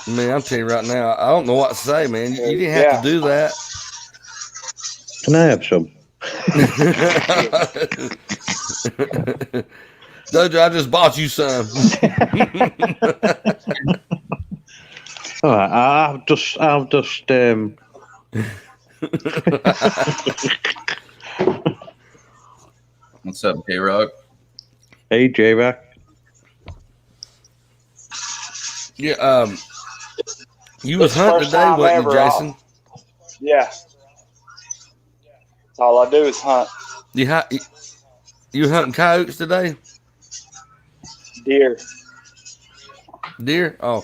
Man, I'm telling you right now, I don't know what to say, man. You didn't have to do that. Can I have some? Dojo, I just bought you some. All right, I'll just. What's up, J-Rock? Hey, J-Rock. Yeah, you was It's the hunting first today, time wasn't you, ever Jason? Yeah. All I do is hunt You hunting coyotes today? deer. Deer? Oh,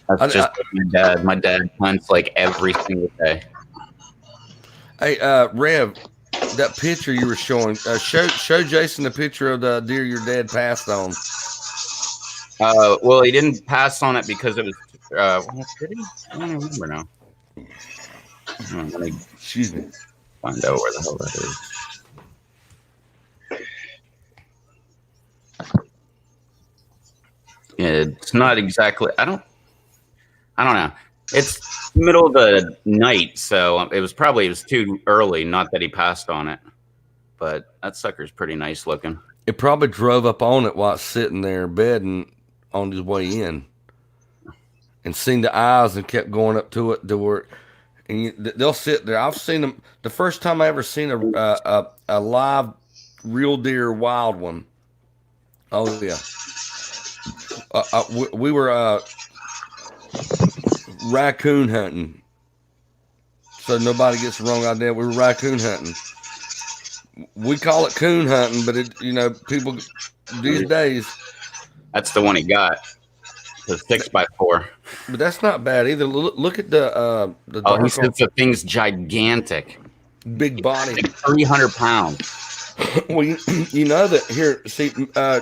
That's just my dad. My dad hunts like every single day. hey, Rev, that picture you were showing, show Jason the picture of the deer your dad passed on. Well, he didn't pass on it because it was. Did he? I don't remember now. Let me Excuse me. find out where the hell that is. It's not exactly. I don't know. It's middle of the night, so it was too early. Not that he passed on it, but that sucker's pretty nice looking. It probably drove up on it while it's sitting there bedding on his way in. and seen the eyes and kept going up to it to where, and they'll sit there. I've seen them. The first time I ever seen a live real deer, wild one. Oh yeah. We were raccoon hunting, so nobody gets the wrong idea. We were raccoon hunting. We call it coon hunting, but people these days. That's the one he got. The 6x4. But that's not bad either. Look at the Oh, dark he says the thing's gigantic. big body. Like 300 pounds. Well, you know that here. See,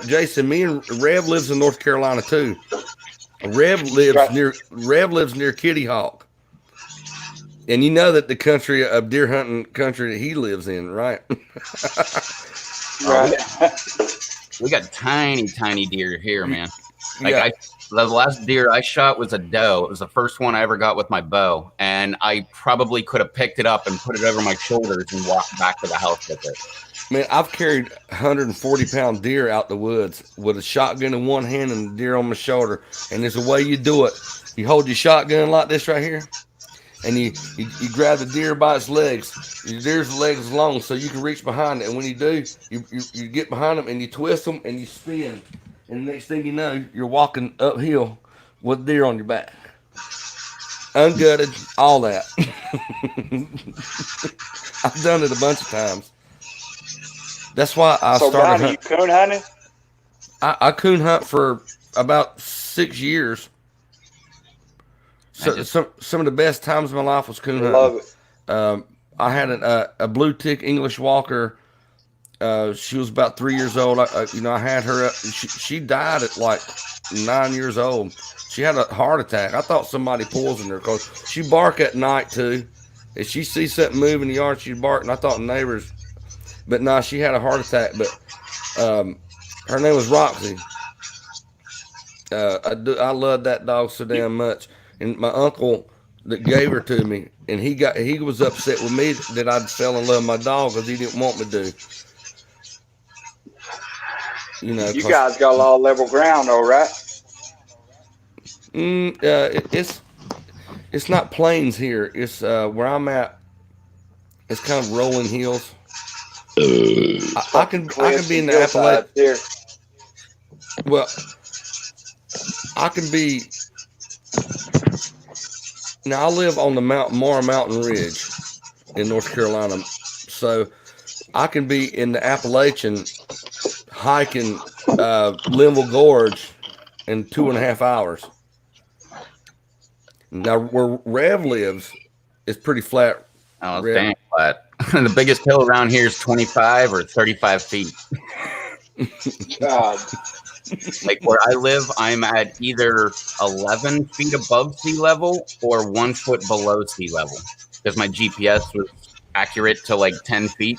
Jason, me and Rev lives in North Carolina too. Rev lives near Kitty Hawk, and you know that the country of deer hunting country that he lives in, right? Right. We got tiny deer here, man. Like Yeah. the last deer I shot was a doe. It was the first one I ever got with my bow, and I probably could have picked it up and put it over my shoulders and walked back to the house with it. Man, I've carried 140-pound deer out the woods with a shotgun in one hand and a deer on my shoulder. And there's a way you do it. You hold your shotgun like this right here, and you grab the deer by its legs. Your deer's legs long, so you can reach behind it. And when you do, you get behind them and you twist them and you spin. And the next thing you know, you're walking uphill with deer on your back. Ungutted, all that. I've done it a bunch of times. That's why I So, started Brian, you coon hunting? I coon hunt for about 6 years. So some of the best times of my life was coon Love hunting. it. I had a blue tick English Walker. She was about 3 years old. I had her. She died at like 9 years old. She had a heart attack. I thought somebody poisoned her because she bark at night too. If she sees something move in the yard, she'd bark, and I thought neighbors. But nah, she had a heart attack. But her name was Roxy. I love that dog so damn much. And my uncle that gave her to me, and he was upset with me that I'd fell in love with my dog because he didn't want me to. You guys got a lot of level ground, though, right? It's not plains here. It's where I'm at. It's kind of rolling hills. I can be in the Appalachian. Well, I can be. Now I live on the Mara Mountain Ridge in North Carolina, so I can be in the Appalachian hiking Linville Gorge in 2.5 hours. Now where Rev lives is pretty flat. Oh, it's dang flat. The biggest hill around here is 25 or 35 feet. God. Like where I live, I'm at either 11 feet above sea level or 1 foot below sea level because my GPS was accurate to like 10 feet.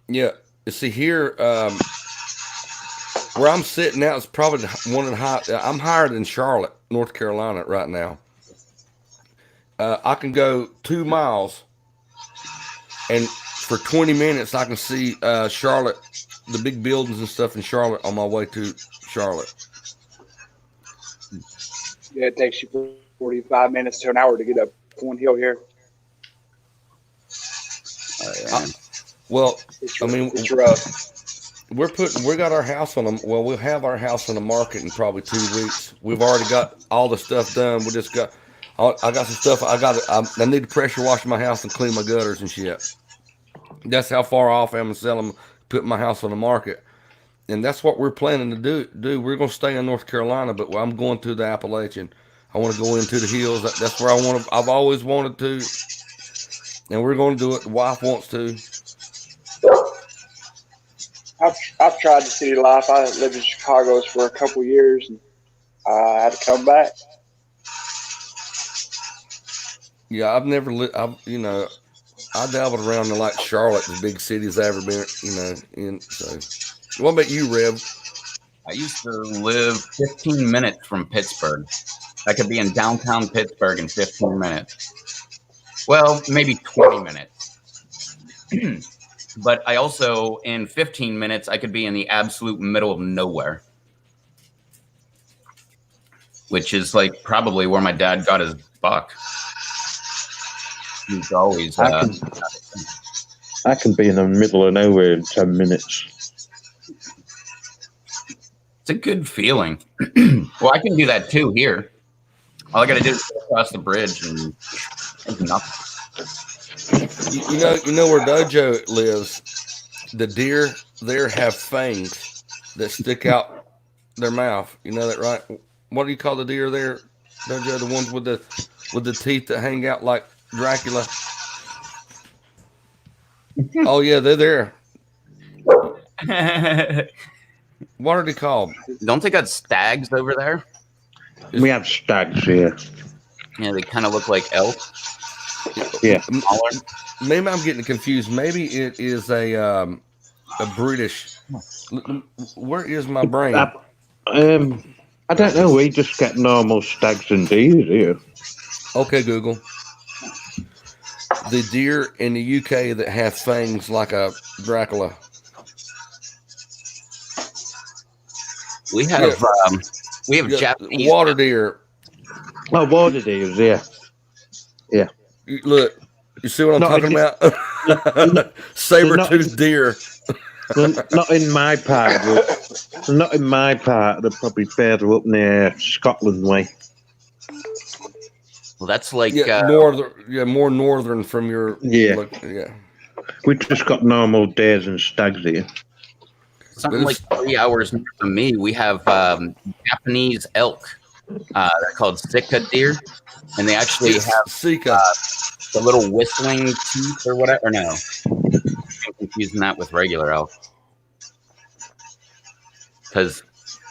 Yeah. See here, where I'm sitting now is probably one of the high. I'm higher than Charlotte, North Carolina right now. I can go 2 miles, and for 20 minutes I can see Charlotte, the big buildings and stuff in Charlotte on my way to Charlotte. Yeah, it takes you 45 minutes to an hour to get up one hill here. Well, It's I mean, it's rough. we got our house on them. Well, we'll have our house on the market in probably 2 weeks. We've already got all the stuff done. We just got. I got some stuff. I need to pressure wash my house and clean my gutters and shit. That's how far off I am to sell them, put my house on the market. And that's what we're planning to do. We're going to stay in North Carolina, but I'm going to the Appalachian. I want to go into the hills. That's where I want to. I've always wanted to. And we're going to do it. The wife wants to. I've tried the city life. I lived in Chicago for a couple years, and I had to come back. Yeah, I've never lived. I dabbled around in like Charlotte, the big cities I've ever been, in. So, what about you, Rev? I used to live 15 minutes from Pittsburgh. I could be in downtown Pittsburgh in 15 minutes. Well, maybe 20 minutes. But I also, in 15 minutes, I could be in the absolute middle of nowhere. which is like probably where my dad got his buck. He's always I can be in the middle of nowhere in 10 minutes. it's a good feeling. Well, I can do that too here. All I got to do is go across the bridge and it's nothing. You know where Dojo lives. The deer there have fangs that stick out their mouth. You know that, right? What do you call the deer there, Dojo? The ones with the teeth that hang out like Dracula. Oh yeah, they're there. What are they called? Don't they got stags over there? We have stags here. Yeah, they kind of look like elk. Yeah. Smaller. Maybe I'm getting confused. Maybe it is a British. Where is my brain? I don't know. We just get normal stags and deer here. Okay, Google. The deer in the UK that have fangs like a Dracula. We have Yeah, Japanese water deer. Oh, water deers, yeah. Look, you see what I'm No, talking about? Saber-toothed deer. Not in my part. Not in my part. They're probably further up near Scotland way. Well, that's like More northern from your. Yeah. Yeah. We just got normal deers and stags here. something like 3 hours north of me. We have Japanese elk. They're called Sika deer, and they actually have Sika. the little whistling teeth or whatever. No, I'm confusing that with regular elk. Because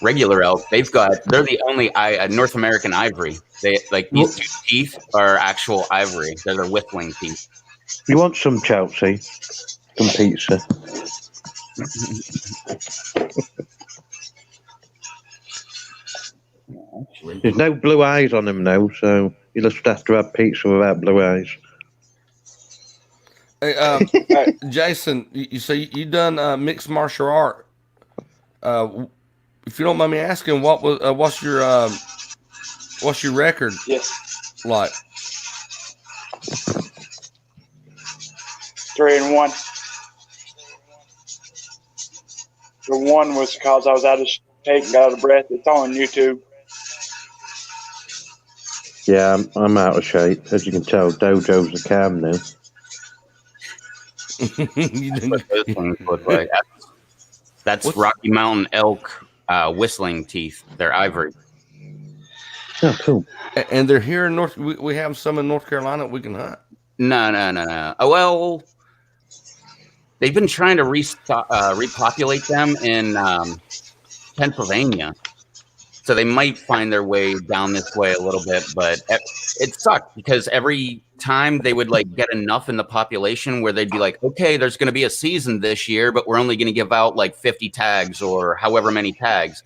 regular elk, they're the only North American ivory. They like these two teeth are actual ivory. They're their whistling teeth. You want some Chelsea? Some pizza? There's no blue eyes on them now, so you just have to have pizza without blue eyes. Hey, Jason, you say you done mixed martial art. If you don't mind me asking, what's your record Yes, like? 3-1. The one was because I was out of shape and got out of breath. It's on YouTube. Yeah, I'm out of shape. As you can tell, Dojo's a cam now. What those things look like. That's Rocky Mountain elk whistling teeth. They're ivory. Oh, cool. And they're here in North. We have some in North Carolina we can hunt. No. Oh, well, they've been trying to repopulate them in Pennsylvania. So they might find their way down this way a little bit, but it sucked because every time they would like get enough in the population where they'd be like, okay, there's going to be a season this year, but we're only going to give out like 50 tags or however many tags.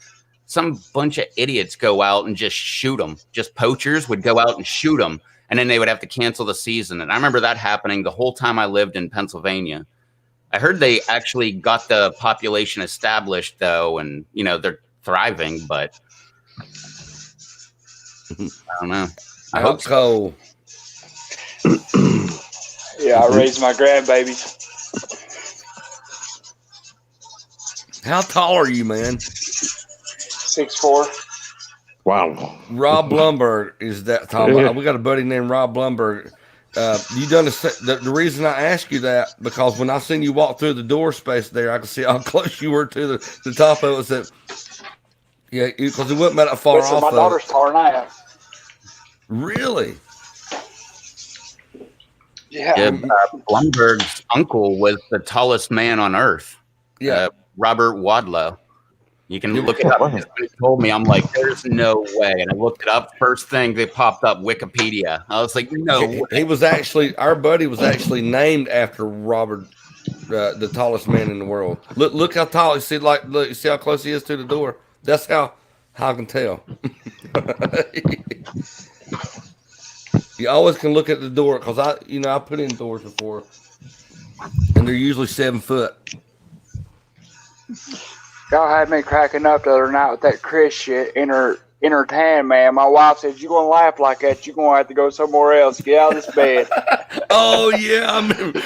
Some bunch of idiots go out and just shoot them. Just poachers would go out and shoot them, and then they would have to cancel the season. And I remember that happening the whole time I lived in Pennsylvania. I heard they actually got the population established though, and they're thriving, but I don't know. I hope so. Yeah, I raised my grandbabies. How tall are you, man? 6'4". Wow. Rob Blumberg is that tall. We got a buddy named Rob Blumberg. You done the reason I ask you that because when I seen you walk through the door space there, I could see how close you were to the top of it. Yeah, because it wasn't that far Listen, off. my daughter's taller than I am. Really? Yeah. Blumberg's uncle was the tallest man on earth. Yeah. Robert Wadlow. You can look it up. When he told me, I'm like, there's no way. And I looked it up. First thing that popped up, Wikipedia. I was like, no way. He was actually, our buddy was actually named after Robert, the tallest man in the world. Look how tall. You see how close he is to the door. That's how I can tell. You always can look at the door because I put in doors before, and they're usually 7 foot. Y'all had me cracking up the other night with that Chris shit. entertained, man. My wife said, "You're gonna laugh like that. You're gonna have to go somewhere else. Get out of this bed." Oh yeah, I remember.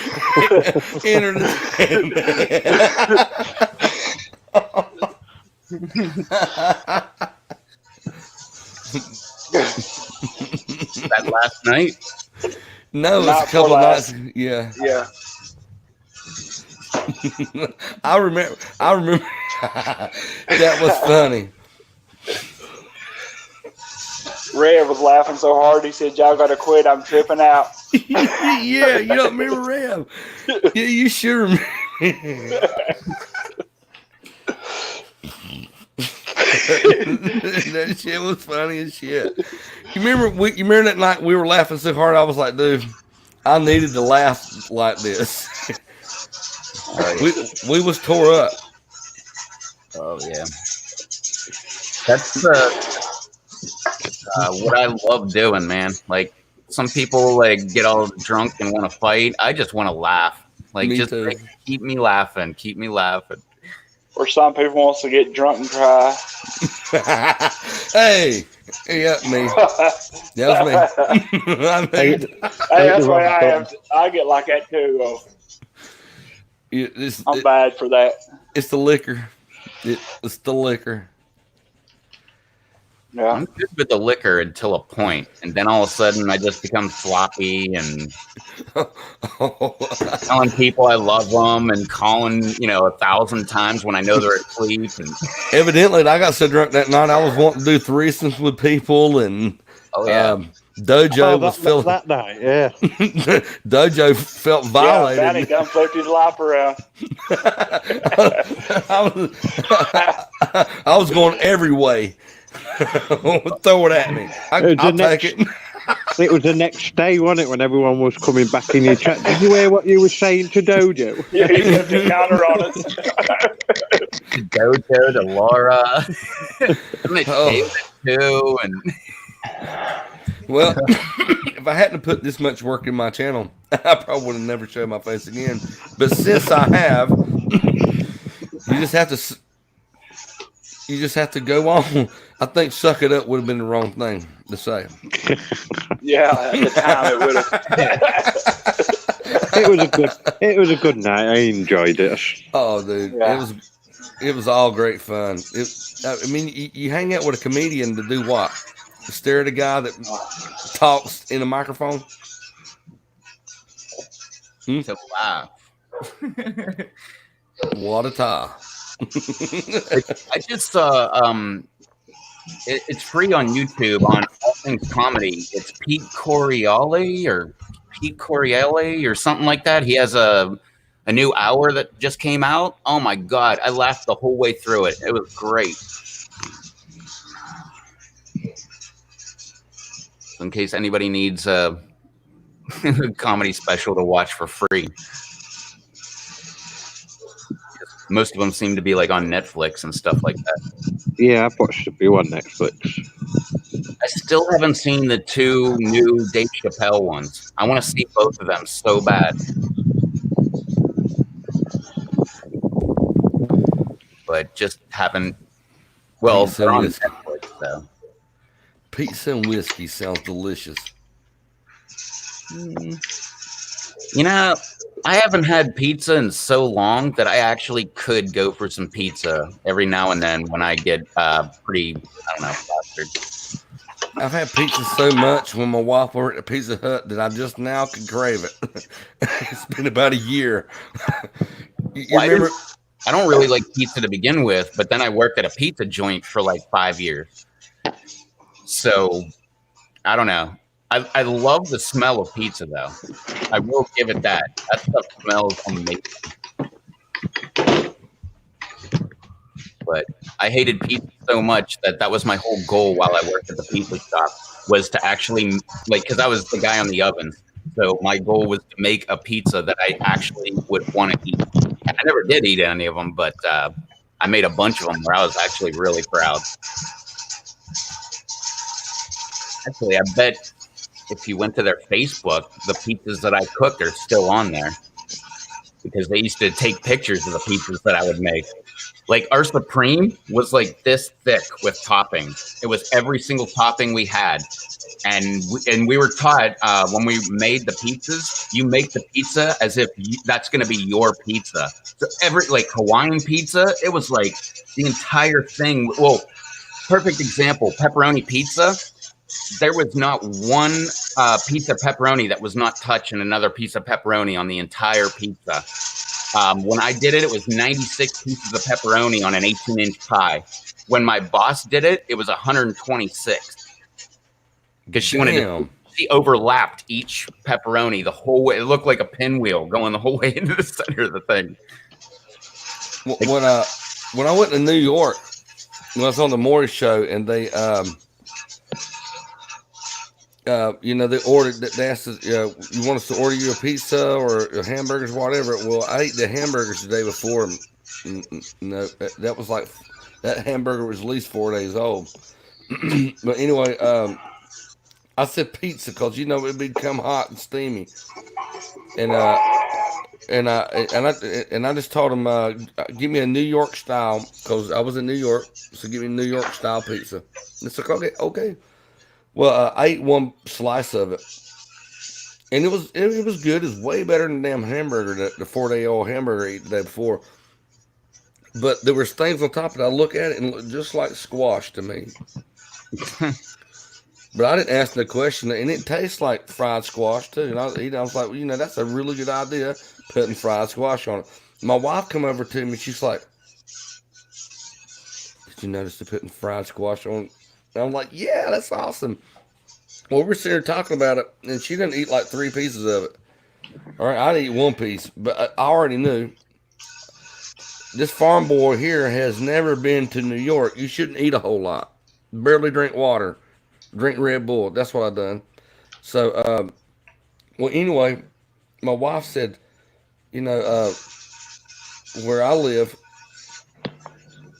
That last night. No, it's Not a couple for of last. nights. Yeah. Yeah. I remember that was funny. Red was laughing so hard he said, "Y'all gotta quit. I'm tripping out." Yeah, you don't remember Rev. Yeah, you sure remember. That shit was funny as shit. You remember that night we were laughing so hard I was like, dude, I needed to laugh like this. We was tore up. Oh yeah. That's what I love doing, man. Like some people like get all drunk and want to fight. I just want to laugh. Like Me just too. like, keep me laughing. Keep me laughing. Or some people wants to get drunk and cry. Hey, yeah, me. That was me. I mean, Hey, that's why I am. I get like that too. Though. I'm bad for that. It's the liquor. It's the liquor. Yeah. I'm good with the liquor until a point, and then all of a sudden I just become sloppy and telling people I love them and calling 1,000 times when I know they're asleep. And Evidently, I got so drunk that night I was wanting to do threesomes with people, and Dojo was feeling that night. Yeah. Dojo felt Yeah, violated. Danny done flipped his life around. I was going every way. Throw it at me. I'll take it. It was the next day, wasn't it, when everyone was coming back in your chat? Did you hear what you were saying to Dojo? Yeah, he flipped the counter on us. Dojo to Laura, and Oh. David too, and Well, if I hadn't put this much work in my channel, I probably would have never showed my face again. But since I have, you just have to go on. I think "suck it up" would have been the wrong thing to say. Yeah, at the time it would have. It was a good night. I enjoyed it. Oh, dude, Yeah. it was all great fun. You hang out with a comedian to do what? To stare at a guy that talks in a microphone. to laugh. What a tie. I just saw it's free on YouTube on All Things Comedy. It's Pete Corielli or something like that. He has a new hour that just came out. Oh my god, I laughed the whole way through it. It was great. In case anybody needs a comedy special to watch for free. Most of them seem to be like on Netflix and stuff like that. Yeah, I've watched a few on Netflix. I still haven't seen the two new Dave Chappelle ones. I want to see both of them so bad. But just haven't. Well, Pizza they're on with- Netflix, so. Pizza and whiskey sounds delicious. You know, I haven't had pizza in so long that I actually could go for some pizza every now and then when I get pretty, I don't know, flustered. I've had pizza so much when my wife worked at Pizza Hut that I just now can crave it. It's been about a year. You Well, remember? I don't really like pizza to begin with, but then I worked at a pizza joint for like 5 years. So, I don't know. I love the smell of pizza, though. I will give it that. That stuff smells amazing. But I hated pizza so much that was my whole goal while I worked at the pizza shop, was to actually, like, because I was the guy on the oven. So my goal was to make a pizza that I actually would want to eat. I never did eat any of them, but I made a bunch of them where I was actually really proud. Actually, I bet if you went to their Facebook, the pizzas that I cooked are still on there because they used to take pictures of the pizzas that I would make. Like our Supreme was like this thick with topping. It was every single topping we had. And we were taught when we made the pizzas, you make the pizza as if that's going to be your pizza. So every like Hawaiian pizza, it was like the entire thing. Well, perfect example, pepperoni pizza. There was not one piece of pepperoni that was not touching another piece of pepperoni on the entire pizza. When I did it, it was 96 pieces of pepperoni on an 18-inch pie. When my boss did it, it was 126. Because she wanted to, she overlapped each pepperoni the whole way. It looked like a pinwheel going the whole way into the center of the thing. When I went to New York, when I was on the Maury show, and they they ordered, they asked us, you want us to order you a pizza or hamburgers, whatever. Well, I ate the hamburgers the day before. No, that was like, that hamburger was at least 4 days old. But anyway, I said pizza because it'd become hot and steamy, and I just told him, give me a New York style, because I was in New York, so give me a New York style pizza. It's like, okay. Well, I ate one slice of it, and it was good. It was way better than the damn hamburger, the 4-day-old hamburger I ate the day before. But there was things on top of it. I look at it and it looked just like squash to me. But I didn't ask the question, and it tastes like fried squash too. And I was like, well, that's a really good idea, putting fried squash on it. My wife come over to me, she's like, did you notice they're putting fried squash on? And I'm like, yeah, that's awesome. Well, we're sitting here talking about it, and she didn't eat like 3 pieces of it. All right, I'd eat 1 piece, but I already knew. This farm boy here has never been to New York. You shouldn't eat a whole lot. Barely drink water. Drink Red Bull. That's what I done. So, well, anyway, my wife said, where I live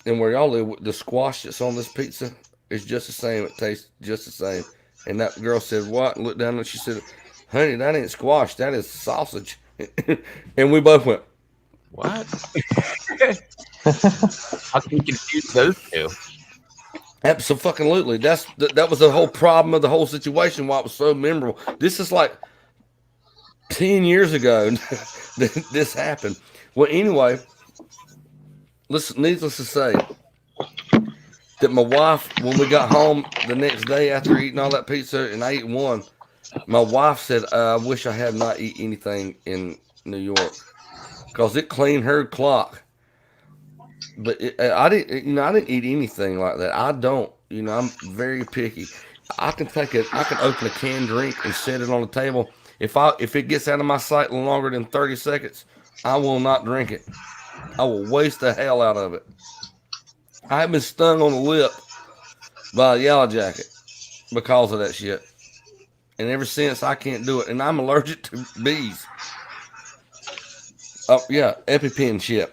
and where y'all live, the squash that's on this pizza is just the same. It tastes just the same. And that girl said, what? And looked down and she said, honey, that ain't squash. That is sausage. And we both went, what? How can you confuse those two? Absolutely. That was the whole problem of the whole situation, why it was so memorable. This is like 10 years ago this happened. Well, anyway, needless to say that my wife, when we got home the next day after eating all that pizza, and I ate one, my wife said, I wish I had not eaten anything in New York, because it cleaned her clock. But I didn't eat anything like that. I don't, I'm very picky. I can open a canned drink and set it on the table. If it gets out of my sight longer than 30 seconds, I will not drink it. I will waste the hell out of it. I have been stung on the lip by a yellow jacket because of that shit. And ever since, I can't do it. And I'm allergic to bees. Oh, yeah, EpiPen shit.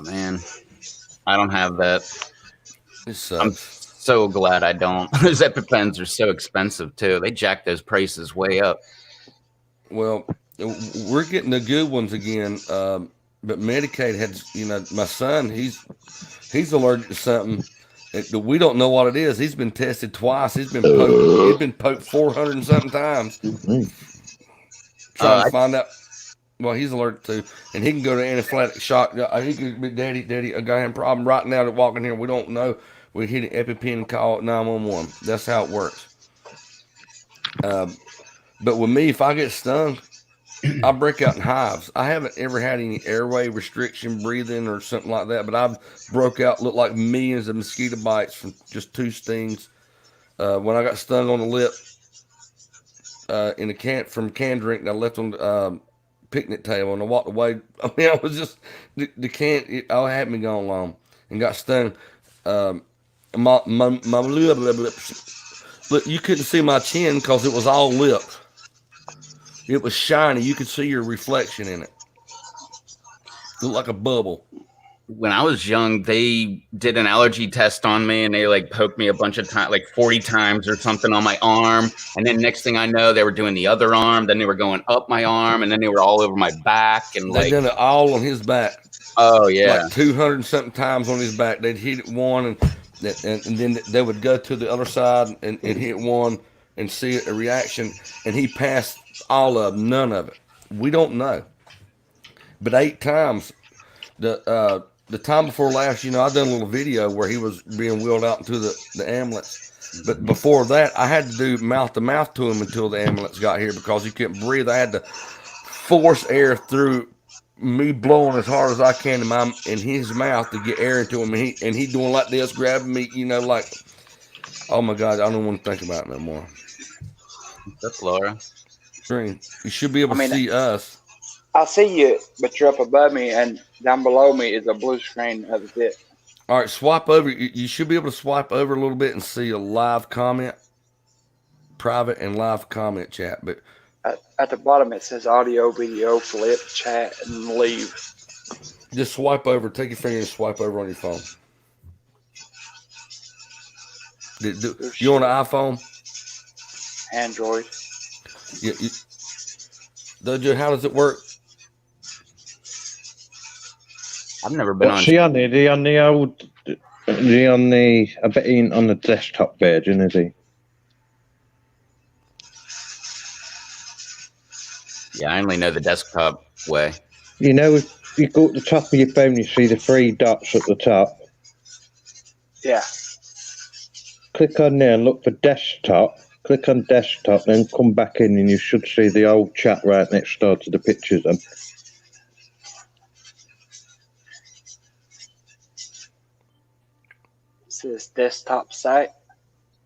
Man, I don't have that. I'm sucks. So glad I don't. Those EpiPens are so expensive too. They jack those prices way up. Well, we're getting the good ones again. But Medicaid had, my son, he's allergic to something that we don't know what it is. He's been tested twice. He's been poked 400 and something times. Trying to find out what he's allergic to, and he can go to anaphylactic shock. He could be, daddy, I got a problem right now. That walking here, we don't know. We hit an EpiPen and call 911. That's how it works. But with me, if I get stung, I break out in hives. I haven't ever had any airway restriction, breathing, or something like that. But I've broke out, looked like millions of mosquito bites from just 2 stings. When I got stung on the lip in a canned drink that I left on the picnic table, and I walked away. I mean, I was just the can. I had me gone long and got stung. My lip. Look, you couldn't see my chin because it was all lip. It was shiny. You could see your reflection in it. It looked like a bubble. When I was young, they did an allergy test on me, and they like poked me a bunch of times, like 40 times or something on my arm. And then next thing I know, they were doing the other arm. Then they were going up my arm, and then they were all over my back. And they done it all on his back. Oh yeah. like 200 and something times on his back. They'd hit it one, and then they would go to the other side and hit one and see a reaction. And he passed all of them, none of it. We don't know. But 8 times, the time before last, I done a little video where he was being wheeled out into the ambulance. But before that, I had to do mouth to mouth to him until the ambulance got here because he couldn't breathe. I had to force air through me blowing as hard as I can in his mouth to get air into him, and he doing like this, grabbing me, like, oh my God, I don't want to think about it no more. That's Laura. Green, you should be able to see us. I see you, but you're up above me, and down below me is a blue screen of it. All right, swipe over. You should be able to swipe over a little bit and see a live comment, private and live comment chat. But at the bottom it says audio, video, flip, chat, and leave. just swipe over. Take your finger and swipe over on your phone. You on an iPhone? Android. Dojo, how does it work? I've never been What's he on? Is he on the old? Is he on the? I bet he ain't on the desktop version, is he? Yeah, I only know the desktop way. If you go at the top of your phone, you see the 3 dots at the top. Yeah. Click on there and look for desktop. Click on desktop, then come back in, and you should see the old chat right next door to the pictures. Then. It says desktop site.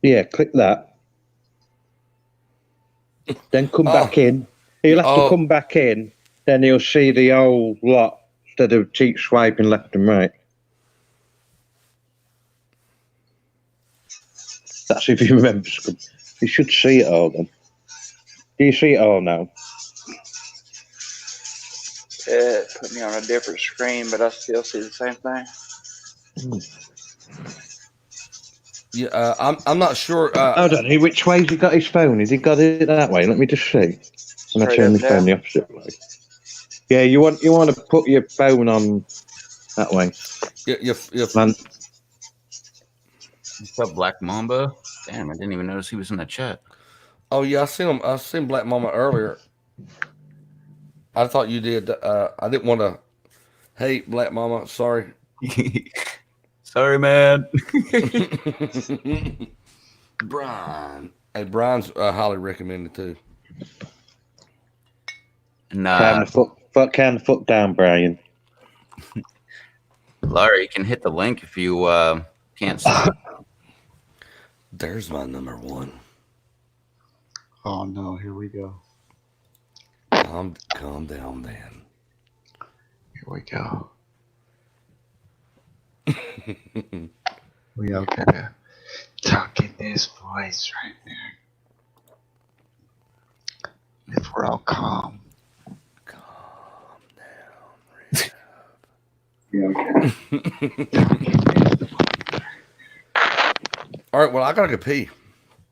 Yeah, click that. Then come back in. He'll have to come back in. Then he'll see the old lot instead of keep swiping left and right. That's if you remember. You should see it all then. Do you see it all now? It put me on a different screen, but I still see the same thing. Yeah, I'm not sure. Hold on. Which way has he got his phone? Has he got it that way? Let me just see. And I turn my phone the opposite way. Yeah, you want to put your phone on that way. Man. What's up, Black Mamba? Damn, I didn't even notice he was in the chat. Oh yeah, I seen Black Mama earlier. I thought you did. I didn't want to hate Black Mama. Sorry. Sorry, man. Brian. Hey, Brian's highly recommended too. Nah. Calm the fuck down, Brian. Laura, you can hit the link if you can't see. There's my number 1. Oh no, here we go. Calm down, Dan. Here we go. We are gonna talk in this voice right now. If we're all calm. Calm down. All right, well, I gotta go pee.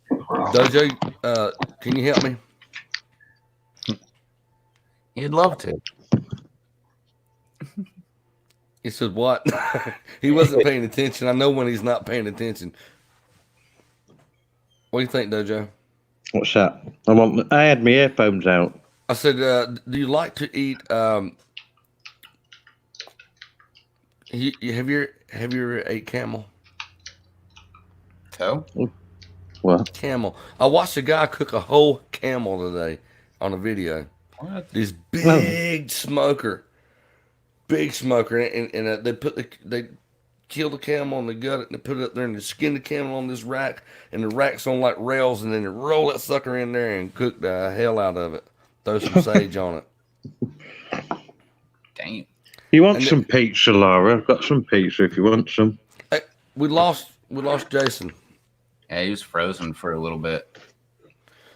Dojo, can you help me? He'd love to. He said, what? He wasn't paying attention. I know when he's not paying attention. What do you think, Dojo? What's that? I had my earphones out. I said, do you like to eat, have you ever ate camel? Toe? What? Camel. I watched a guy cook a whole camel today on a video. What? This big smoker. Big smoker, and they kill the camel and they gut it and they put it up there and they skin the camel on this rack, and the rack's on like rails, and then they roll that sucker in there and cook the hell out of it. Throw some sage on it. Damn. You want some pizza, Laura? I've got some pizza if you want some. Hey, we lost Jason. Yeah, he was frozen for a little bit.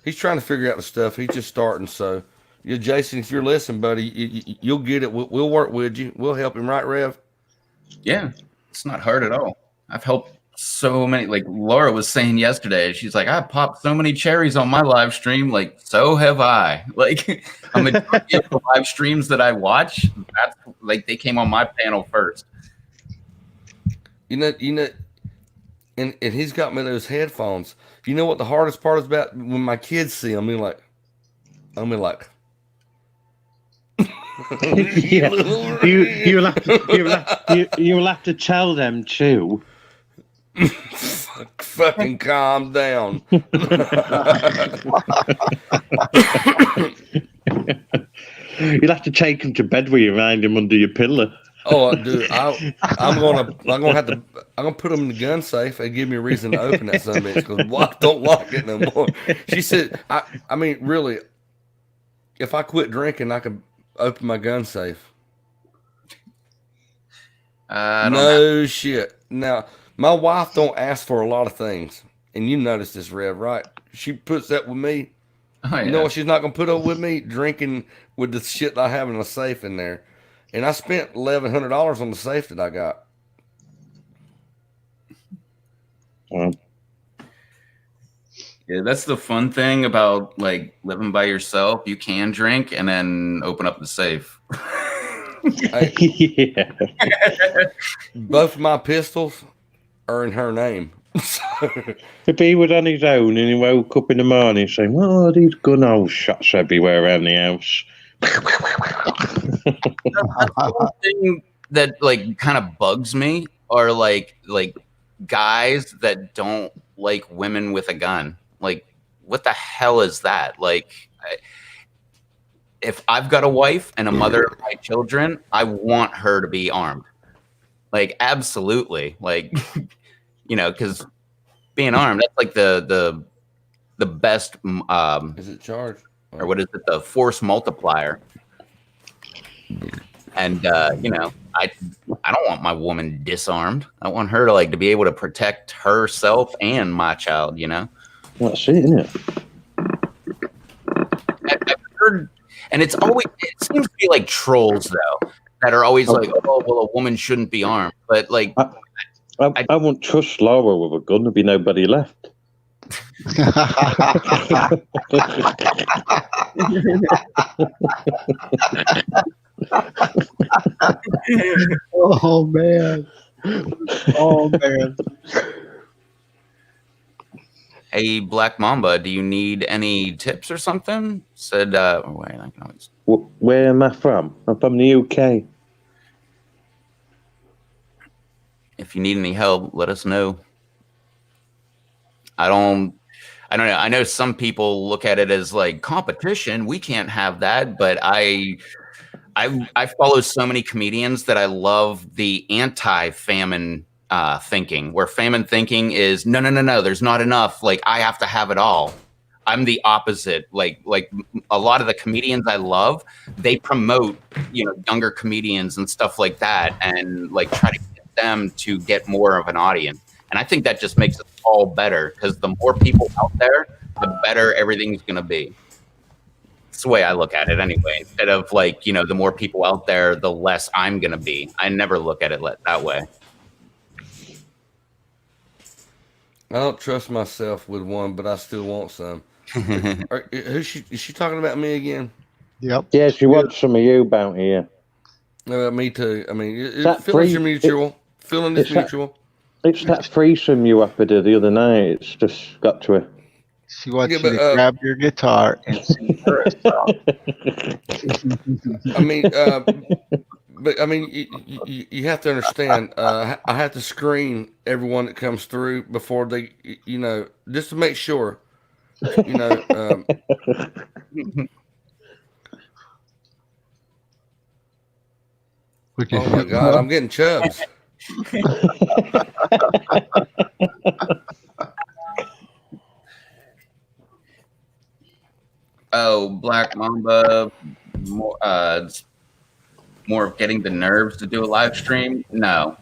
He's trying to figure out the stuff. He's just starting, so. Yeah, Jason, if you're listening, buddy, you'll get it. We'll work with you. We'll help him, right, Rev? Yeah, it's not hard at all. I've helped so many, like Laura was saying yesterday, she's like, I popped so many cherries on my live stream. Like, so have I. Like, a majority of the live streams that I watch, that's like they came on my panel first. You know, and he's got me those headphones. You know what the hardest part is about when my kids see them? I'm like, Yeah, you'll have to tell them too. fucking calm down. You'll have to take them to bed with you, mind them under your pillow. Oh, dude, I'm gonna put them in the gun safe and give me a reason to open that son of a bitch because I don't like it no more. She said, I mean, really, if I quit drinking, I could open my gun safe. No shit. Now, my wife don't ask for a lot of things, and you notice this, Rev, right? She puts that with me. Oh, yeah. You know what she's not gonna put up with me? Drinking with the shit I have in a safe in there. And I spent $1,100 on the safe that I got. Yeah, that's the fun thing about like living by yourself. You can drink and then open up the safe. Yeah. Both of my pistols are in her name. If he was on his own and he woke up in the morning saying, "Oh, these gun hole shots everywhere around the house." That's the one thing that like kind of bugs me are like guys that don't like women with a gun. Like, what the hell is that? Like, if I've got a wife and a mother of my children, I want her to be armed. Like, absolutely. Like, you know, because being armed, that's like the best Is it charged? or what is it, the force multiplier. And you know, I don't want my woman disarmed. I want her to be able to protect herself and my child, you know. That's it, isn't it? I've heard, and it seems to be like trolls though, that are always like, oh well, a woman shouldn't be armed. But like I wouldn't trust Laura with a gun. There'd be nobody left. Oh man. Oh man. Hey, Black Mamba, do you need any tips or something? Said, wait, I can always. Where am I from? I'm from the UK. If you need any help, let us know. I don't know. I know some people look at it as like competition. We can't have that, but I follow so many comedians that I love the anti-famine thinking, where famine thinking is no, there's not enough. Like, I have to have it all. I'm the opposite. Like a lot of the comedians I love, they promote, you know, younger comedians and stuff like that, and like try to get them to get more of an audience. And I think that just makes us all better, because the more people out there, the better everything's going to be. It's the way I look at it anyway. Instead of like, you know, the more people out there, the less I'm going to be. I never look at it that way. I don't trust myself with one, but I still want some. Is she talking about me again? Yep. Yeah, she wants some of you, Bounty. Yeah. Me too. I mean, That feelings free- are mutual. Feeling is it's that- mutual. It's that threesome you offered her the other night. It's just got to her. She wants Yeah, you but, to grab your guitar and sing her a song. I mean, but I mean, you have to understand. I have to screen everyone that comes through before they, you know, just to make sure, you know. Oh my God, I'm getting chubs. Oh, Black Mamba, more of getting the nerves to do a live stream. No,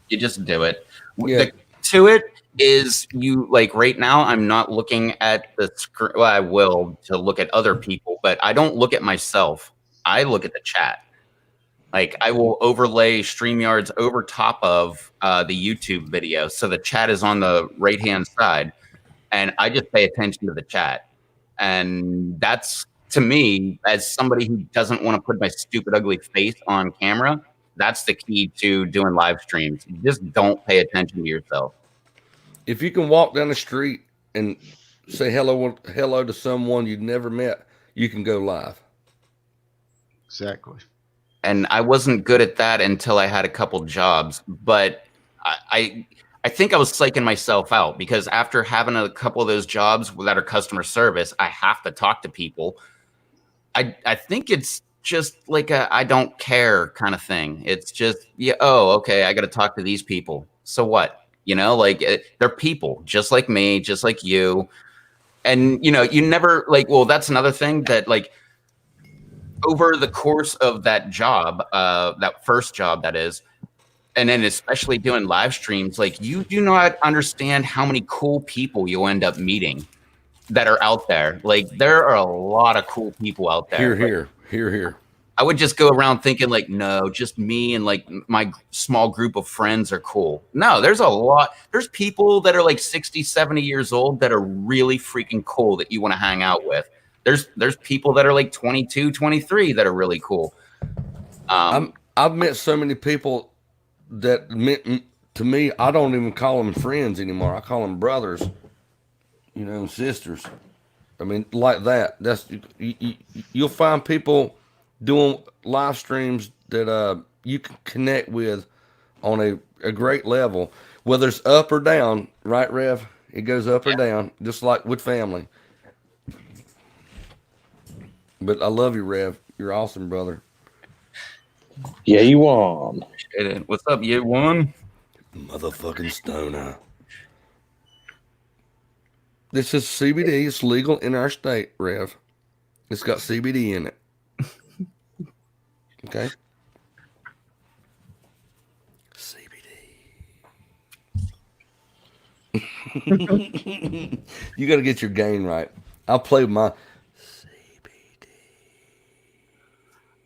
you just do it. Yeah. The key to it is you, like, right now I'm not looking at the screen. Well, I will to look at other people, but I don't look at myself. I look at the chat. Like I will overlay StreamYards over top of the YouTube video, so the chat is on the right hand side, and I just pay attention to the chat. And that's, to me, as somebody who doesn't want to put my stupid, ugly face on camera, that's the key to doing live streams. You just don't pay attention to yourself. If you can walk down the street and say hello to someone you've never met, you can go live. Exactly. And I wasn't good at that until I had a couple jobs, but I think I was psyching myself out, because after having a couple of those jobs that are customer service, I have to talk to people. I think it's just like a I don't care kind of thing. It's just, yeah, oh, okay, I got to talk to these people. So what? You know, like they're people just like me, just like you. And, you know, you never like, well, that's another thing that like over the course of that job, that first job that is, and then especially doing live streams, like you do not understand how many cool people you'll end up meeting that are out there. Like there are a lot of cool people out there. Here. I would just go around thinking like, no, just me and like my small group of friends are cool. No, there's a lot. There's people that are like 60, 70 years old that are really freaking cool that you want to hang out with. There's people that are like 22, 23 that are really cool. I've met so many people that meant to me, I don't even call them friends anymore. I call them brothers, you know, sisters. I mean, like that. That's you'll find people doing live streams that you can connect with on a great level, whether it's up or down, right, Rev? It goes up or down, just like with family. But I love you, Rev. You're awesome, brother. Yeah, you on. What's up, you one? Motherfucking stoner. This is CBD. It's legal in our state, Rev. It's got CBD in it. Okay? CBD. You got to get your gain right. I'll play with my CBD.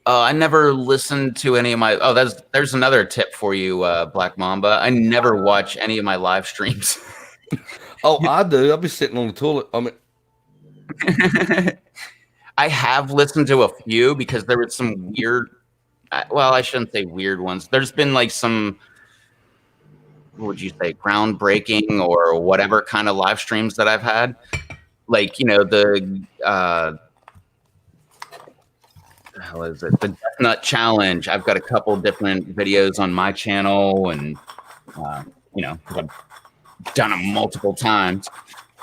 I never listened to any of my. Oh, there's another tip for you, Black Mamba. I never watch any of my live streams. Oh, I do. I'll be sitting on the toilet. I mean, I have listened to a few because there was some weird. Well, I shouldn't say weird ones. There's been like some. What would you say? Groundbreaking or whatever kind of live streams that I've had. Like, you know, the hell is it? The Death Nut Challenge. I've got a couple different videos on my channel, and you know, I've done them multiple times.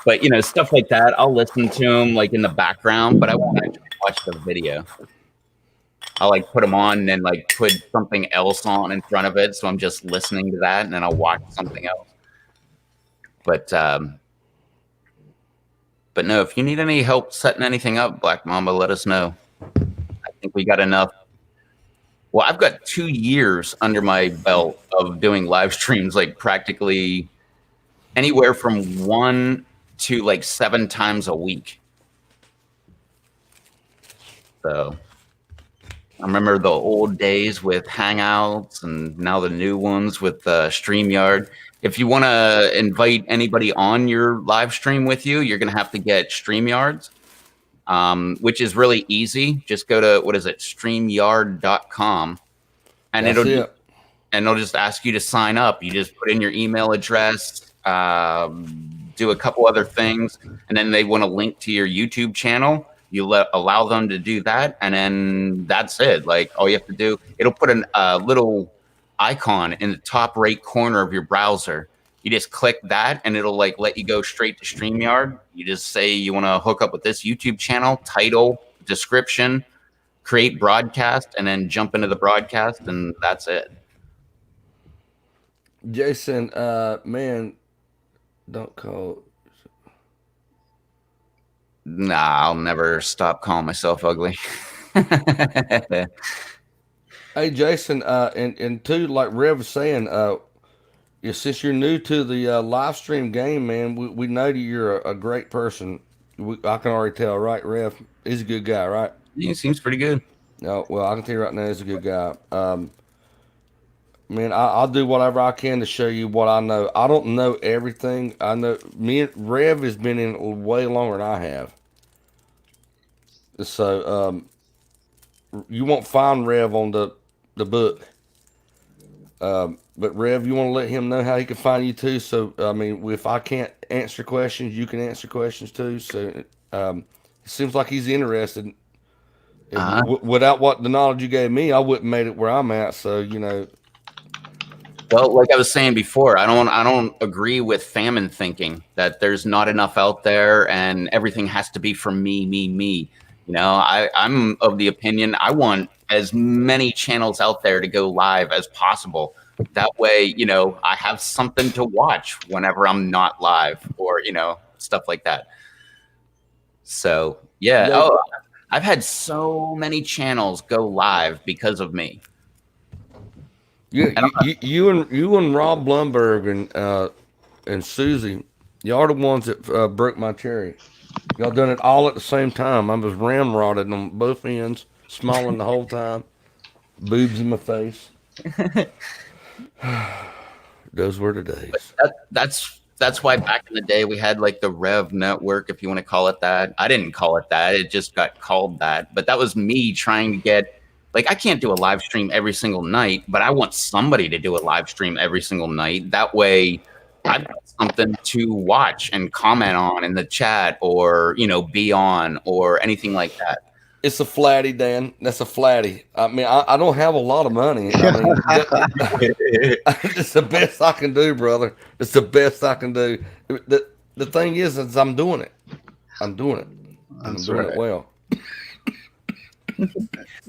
But you know, stuff like that, I'll listen to them like in the background, but I won't actually watch the video. I'll like put them on and then like put something else on in front of it, so I'm just listening to that, and then I'll watch something else. But no, if you need any help setting anything up, Black Mamba, let us know. I think we got enough. Well, I've got 2 years under my belt of doing live streams, like practically anywhere from 1 to like 7 times a week. So I remember the old days with Hangouts, and now the new ones with StreamYard. If you want to invite anybody on your live stream with you, you're going to have to get StreamYards, which is really easy. Just go to, what is it, StreamYard.com, and it'll just ask you to sign up. You just put in your email address, do a couple other things, and then they want to link to your YouTube channel. You allow them to do that, and then that's it. Like, all you have to do, it'll put a little icon in the top right corner of your browser. You just click that, and it'll like let you go straight to StreamYard. You just say you want to hook up with this YouTube channel, title, description, create broadcast, and then jump into the broadcast, and that's it. Jason, man, don't call. Nah, I'll never stop calling myself ugly. Hey, Jason, and too, like Rev was saying, since you're new to the live stream game, man, we know that you're a great person. I can already tell, right, Rev? He's a good guy, right? He seems pretty good. No, well, I can tell you right now, he's a good guy. Man, I'll do whatever I can to show you what I know. I don't know everything. I know me and Rev has been in way longer than I have. So you won't find Rev on the book. But Rev, you want to let him know how he can find you too. So I mean, if I can't answer questions, you can answer questions too. So it seems like he's interested. Without what the knowledge you gave me, I wouldn't made it where I'm at. So Well, like I was saying before, I don't agree with famine thinking that there's not enough out there and everything has to be for me, me, me. I'm of the opinion I want as many channels out there to go live as possible. That way, I have something to watch whenever I'm not live or, stuff like that. So, yeah. Oh, I've had so many channels go live because of me. yeah, you and Rob Blumberg and Susie, y'all are the ones that broke my cherry. Y'all done it all at the same time. I was ramrodded on both ends, smiling the whole time, boobs in my face. Those were the days. That's why back in the day we had like the Rev Network, if you want to call it that. I didn't call it that. It just got called that. But that was me trying to get, like, I can't do a live stream every single night, but I want somebody to do a live stream every single night. That way I've got something to watch and comment on in the chat or, be on or anything like that. It's a flatty, Dan. That's a flatty. I mean, I don't have a lot of money. I mean, it's the best I can do, brother. It's the best I can do. The thing is I'm doing it. I'm doing it. I'm doing it well.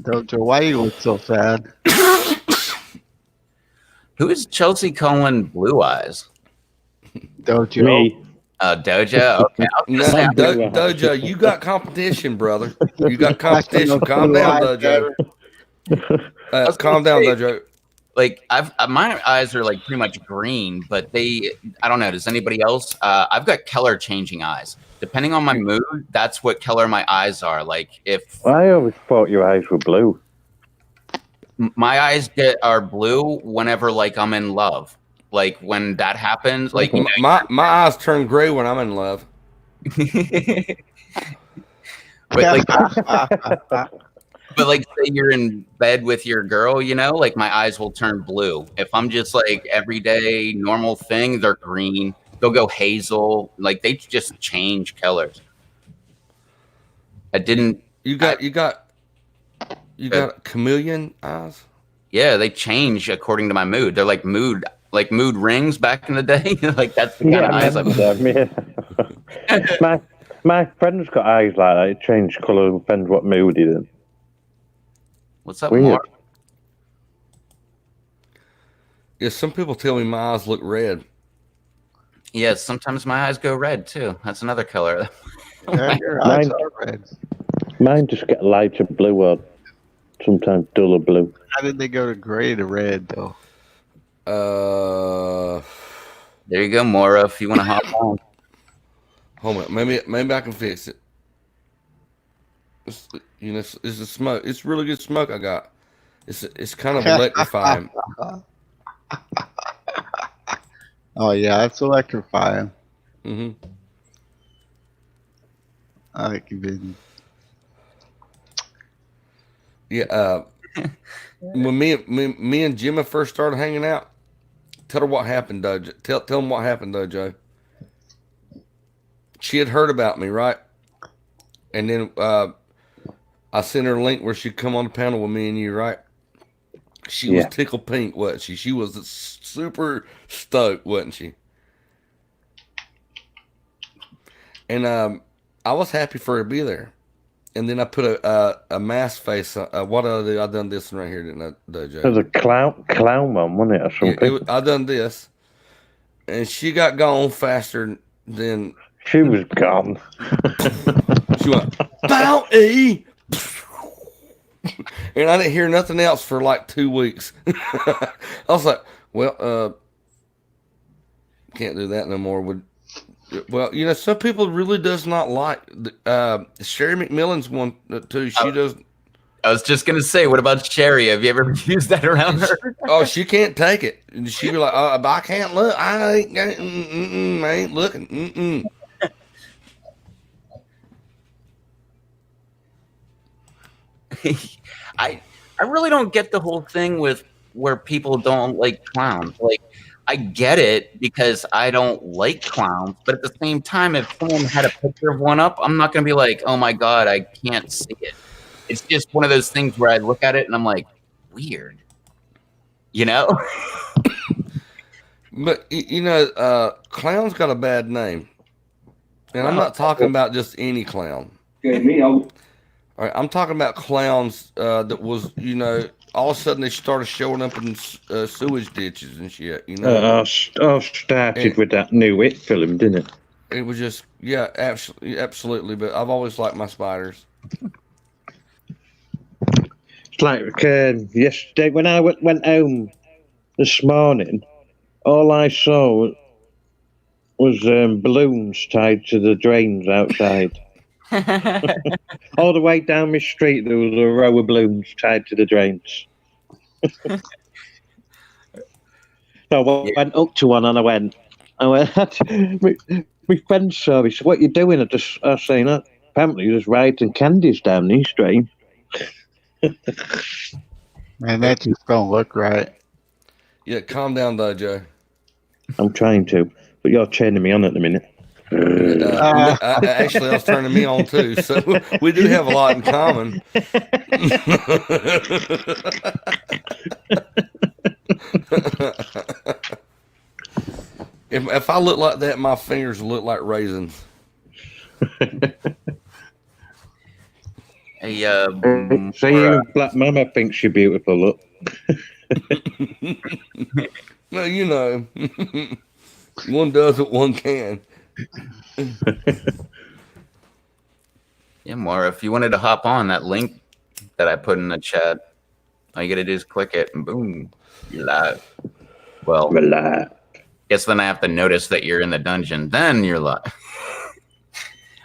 Dojo, why you look so sad? Who is Chelsea calling Blue Eyes? Dojo. Me. Doja? Okay. No, Dojo, you got competition, brother. You got competition. Calm down, Dojo. Calm down, Dojo. Like my eyes are like pretty much green, but I don't know. Does anybody else? I've got color changing eyes. Depending on my mood, that's what color my eyes are. Like if I always thought your eyes were blue. my eyes are blue whenever like I'm in love. Like when that happens, like my eyes turn gray when I'm in love. But like say you're in bed with your girl, like my eyes will turn blue. If I'm just like everyday normal thing, they're green. They'll go hazel. Like they just change colors. You got chameleon eyes? Yeah, they change according to my mood. They're like mood rings back in the day. Like that's the kind of eyes I've got. My friend's got eyes like that. It changes colour and depends what mood he's in. What's up, Weird. Mark? Yeah, some people tell me my eyes look red. Yeah, sometimes my eyes go red too. That's another color. Yeah, your eyes are red. Mine just get lighter blue or sometimes duller blue. How did they go to gray to red though? There you go, Mora. If you want to hop on. Hold on, maybe I can fix it. It's the smoke. It's really good smoke I got. It's kind of electrifying. Oh yeah, it's electrifying. Mm-hmm. I can be. Yeah. When me and Jimmy first started hanging out, tell her what happened, Dojo. Tell them what happened, Dojo. She had heard about me, right? And then I sent her a link where she'd come on the panel with me and you, right? She was tickled pink, wasn't she? She was super stoked, wasn't she? And I was happy for her to be there. And then I put a mask face. What did I do? I done this one right here, didn't I, Dojo? It was a clown one, wasn't it, or something? I done this. And she got gone faster than... She was gone. She went, Bounty! And I didn't hear nothing else for like 2 weeks. I was like, well, can't do that no more. Well, some people really does not like Sherry McMillan's one too. She does. I was just gonna say, what about Sherry? Have you ever used that around her? Oh, she can't take it. She'd be like, but I can't look. I ain't looking. I really don't get the whole thing with where people don't like clowns. Like, I get it because I don't like clowns, but at the same time, if someone had a picture of one up, I'm not gonna be like, oh my god, I can't see it. It's just one of those things where I look at it and I'm like, weird, you know? But clown's got a bad name, and I'm not talking about just any clown. All right, I'm talking about clowns that was, all of a sudden they started showing up in sewage ditches and shit. I started with that new It film, didn't it? It was just, yeah, absolutely. But I've always liked my spiders. It's like yesterday when I went home this morning, all I saw was balloons tied to the drains outside. All the way down my street, there was a row of balloons tied to the drains. So I went up to one and I went, my friend saw me, said, what you doing? I was saying, apparently just riding candies down these drains. Man, that just don't look right. Yeah, calm down, though, Joe. I'm trying to, but you're turning me on at the minute. Actually, I was turning me on too, so we do have a lot in common. If I look like that, my fingers look like raisins. Hey, So you black mama thinks you're beautiful, look. Well, one does what one can. yeah, Maura, if you wanted to hop on that link that I put in the chat, all you gotta do is click it and boom, you're live. Well, guess then I have to notice that you're in the dungeon, then you're live.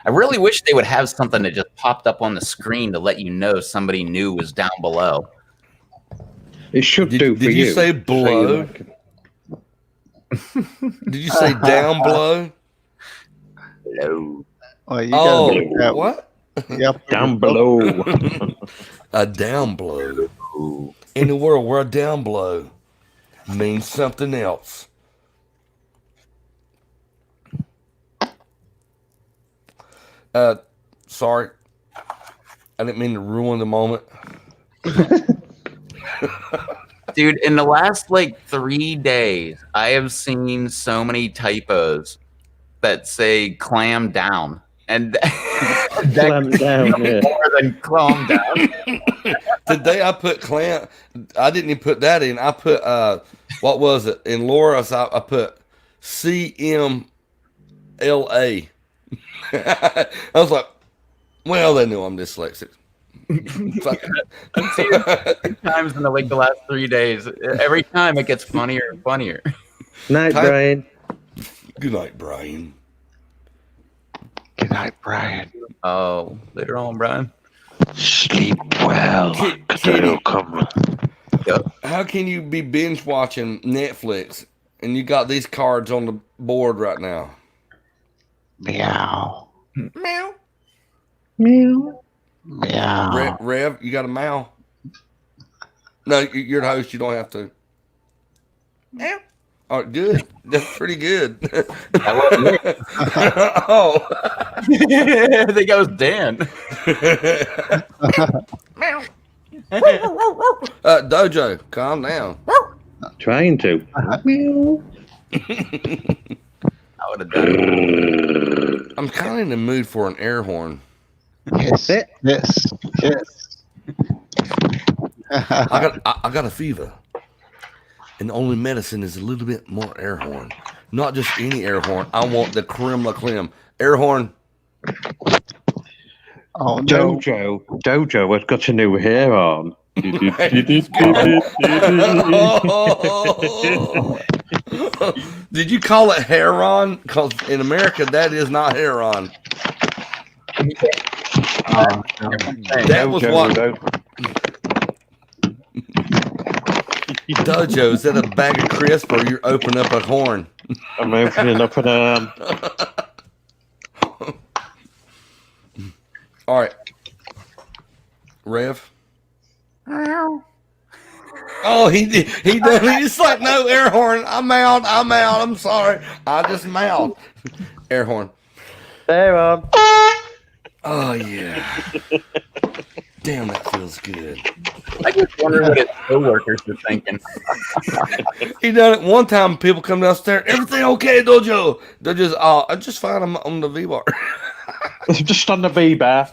I really wish they would have something that just popped up on the screen to let you know somebody new was down below. It should do for you. Did you say below? Did you say down below? Hello. Well, you gotta look that what? Yep. Down below. A down blow. In the world where a down blow means something else. Sorry. I didn't mean to ruin the moment. Dude, in the last 3 days, I have seen so many typos that say clam down. And Clam down, yeah. more than clam down. Today I put clam. I didn't even put that in. I put, what was it? In Laura's, I put CMLA. I was like, well, they knew I'm dyslexic. I've seen it 2 times in the last 3 days. Every time it gets funnier and funnier. Night, Brian. Good night, Brian. Good night, Brian. Oh, later on, Brian. Sleep well. It'll come. Yep. How can you be binge watching Netflix and you got these cards on the board right now? Meow. Meow. Meow. Meow. Rev, you got a meow? No, you're the host. You don't have to. Meow. Oh, good. That's pretty good. Oh. I think that was Dan. Meow. Dojo, calm down. Trying to. I would have done it. I'm kind of in the mood for an air horn. Yes. Yes. Yes. I got a fever. And the only medicine is a little bit more air horn. Not just any air horn. I want the creme la creme. Air horn. Oh, no. Dojo has got a new hair on. Did you call it Heron? Because in America, that is not Heron. That was what. Dojo, is that a bag of crisp or you're opening up a horn? I'm opening up an arm. All right. Rev. Oh, he did. He did. He's like, no, air horn. I'm out. I'm sorry. I just mouthed. Air horn. There on. Oh, yeah. Damn, that feels good. I just wonder what his coworkers are thinking. He done it one time. People come downstairs. Everything okay, Dojo? Dojo's, I just find him on the V-bar. Just on the V-bar.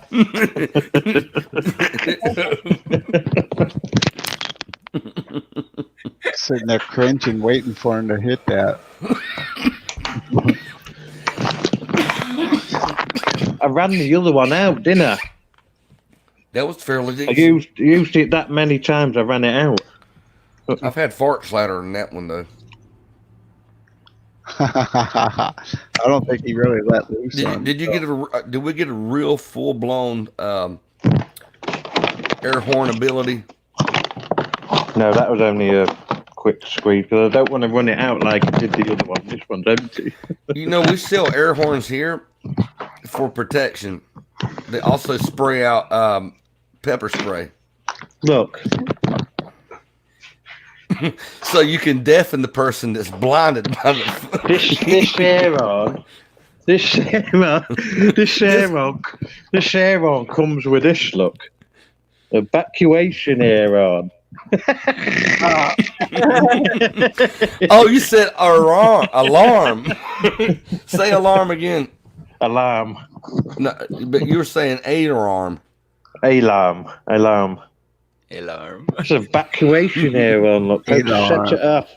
Sitting there cringing, waiting for him to hit that. I ran the other one out, didn't I? That was fairly I decent. used it that many times I ran it out. I've had farts louder than that one, though. I don't think he really let loose on Did you get a? Did we get a real full blown air horn ability? No, that was only a quick squeeze because I don't want to run it out like I did the other one. This one's empty. You know, we sell air horns here for protection. They also spray out pepper spray, Look, so you can deafen the person that's blinded by the. this Sharon comes with this look. Evacuation air on. Oh, you said alarm. Alarm. Say alarm again. Alarm. No, but you were saying alarm. Alarm. Alarm. It's evacuation air on. Look, supposed to Alarm. set it off.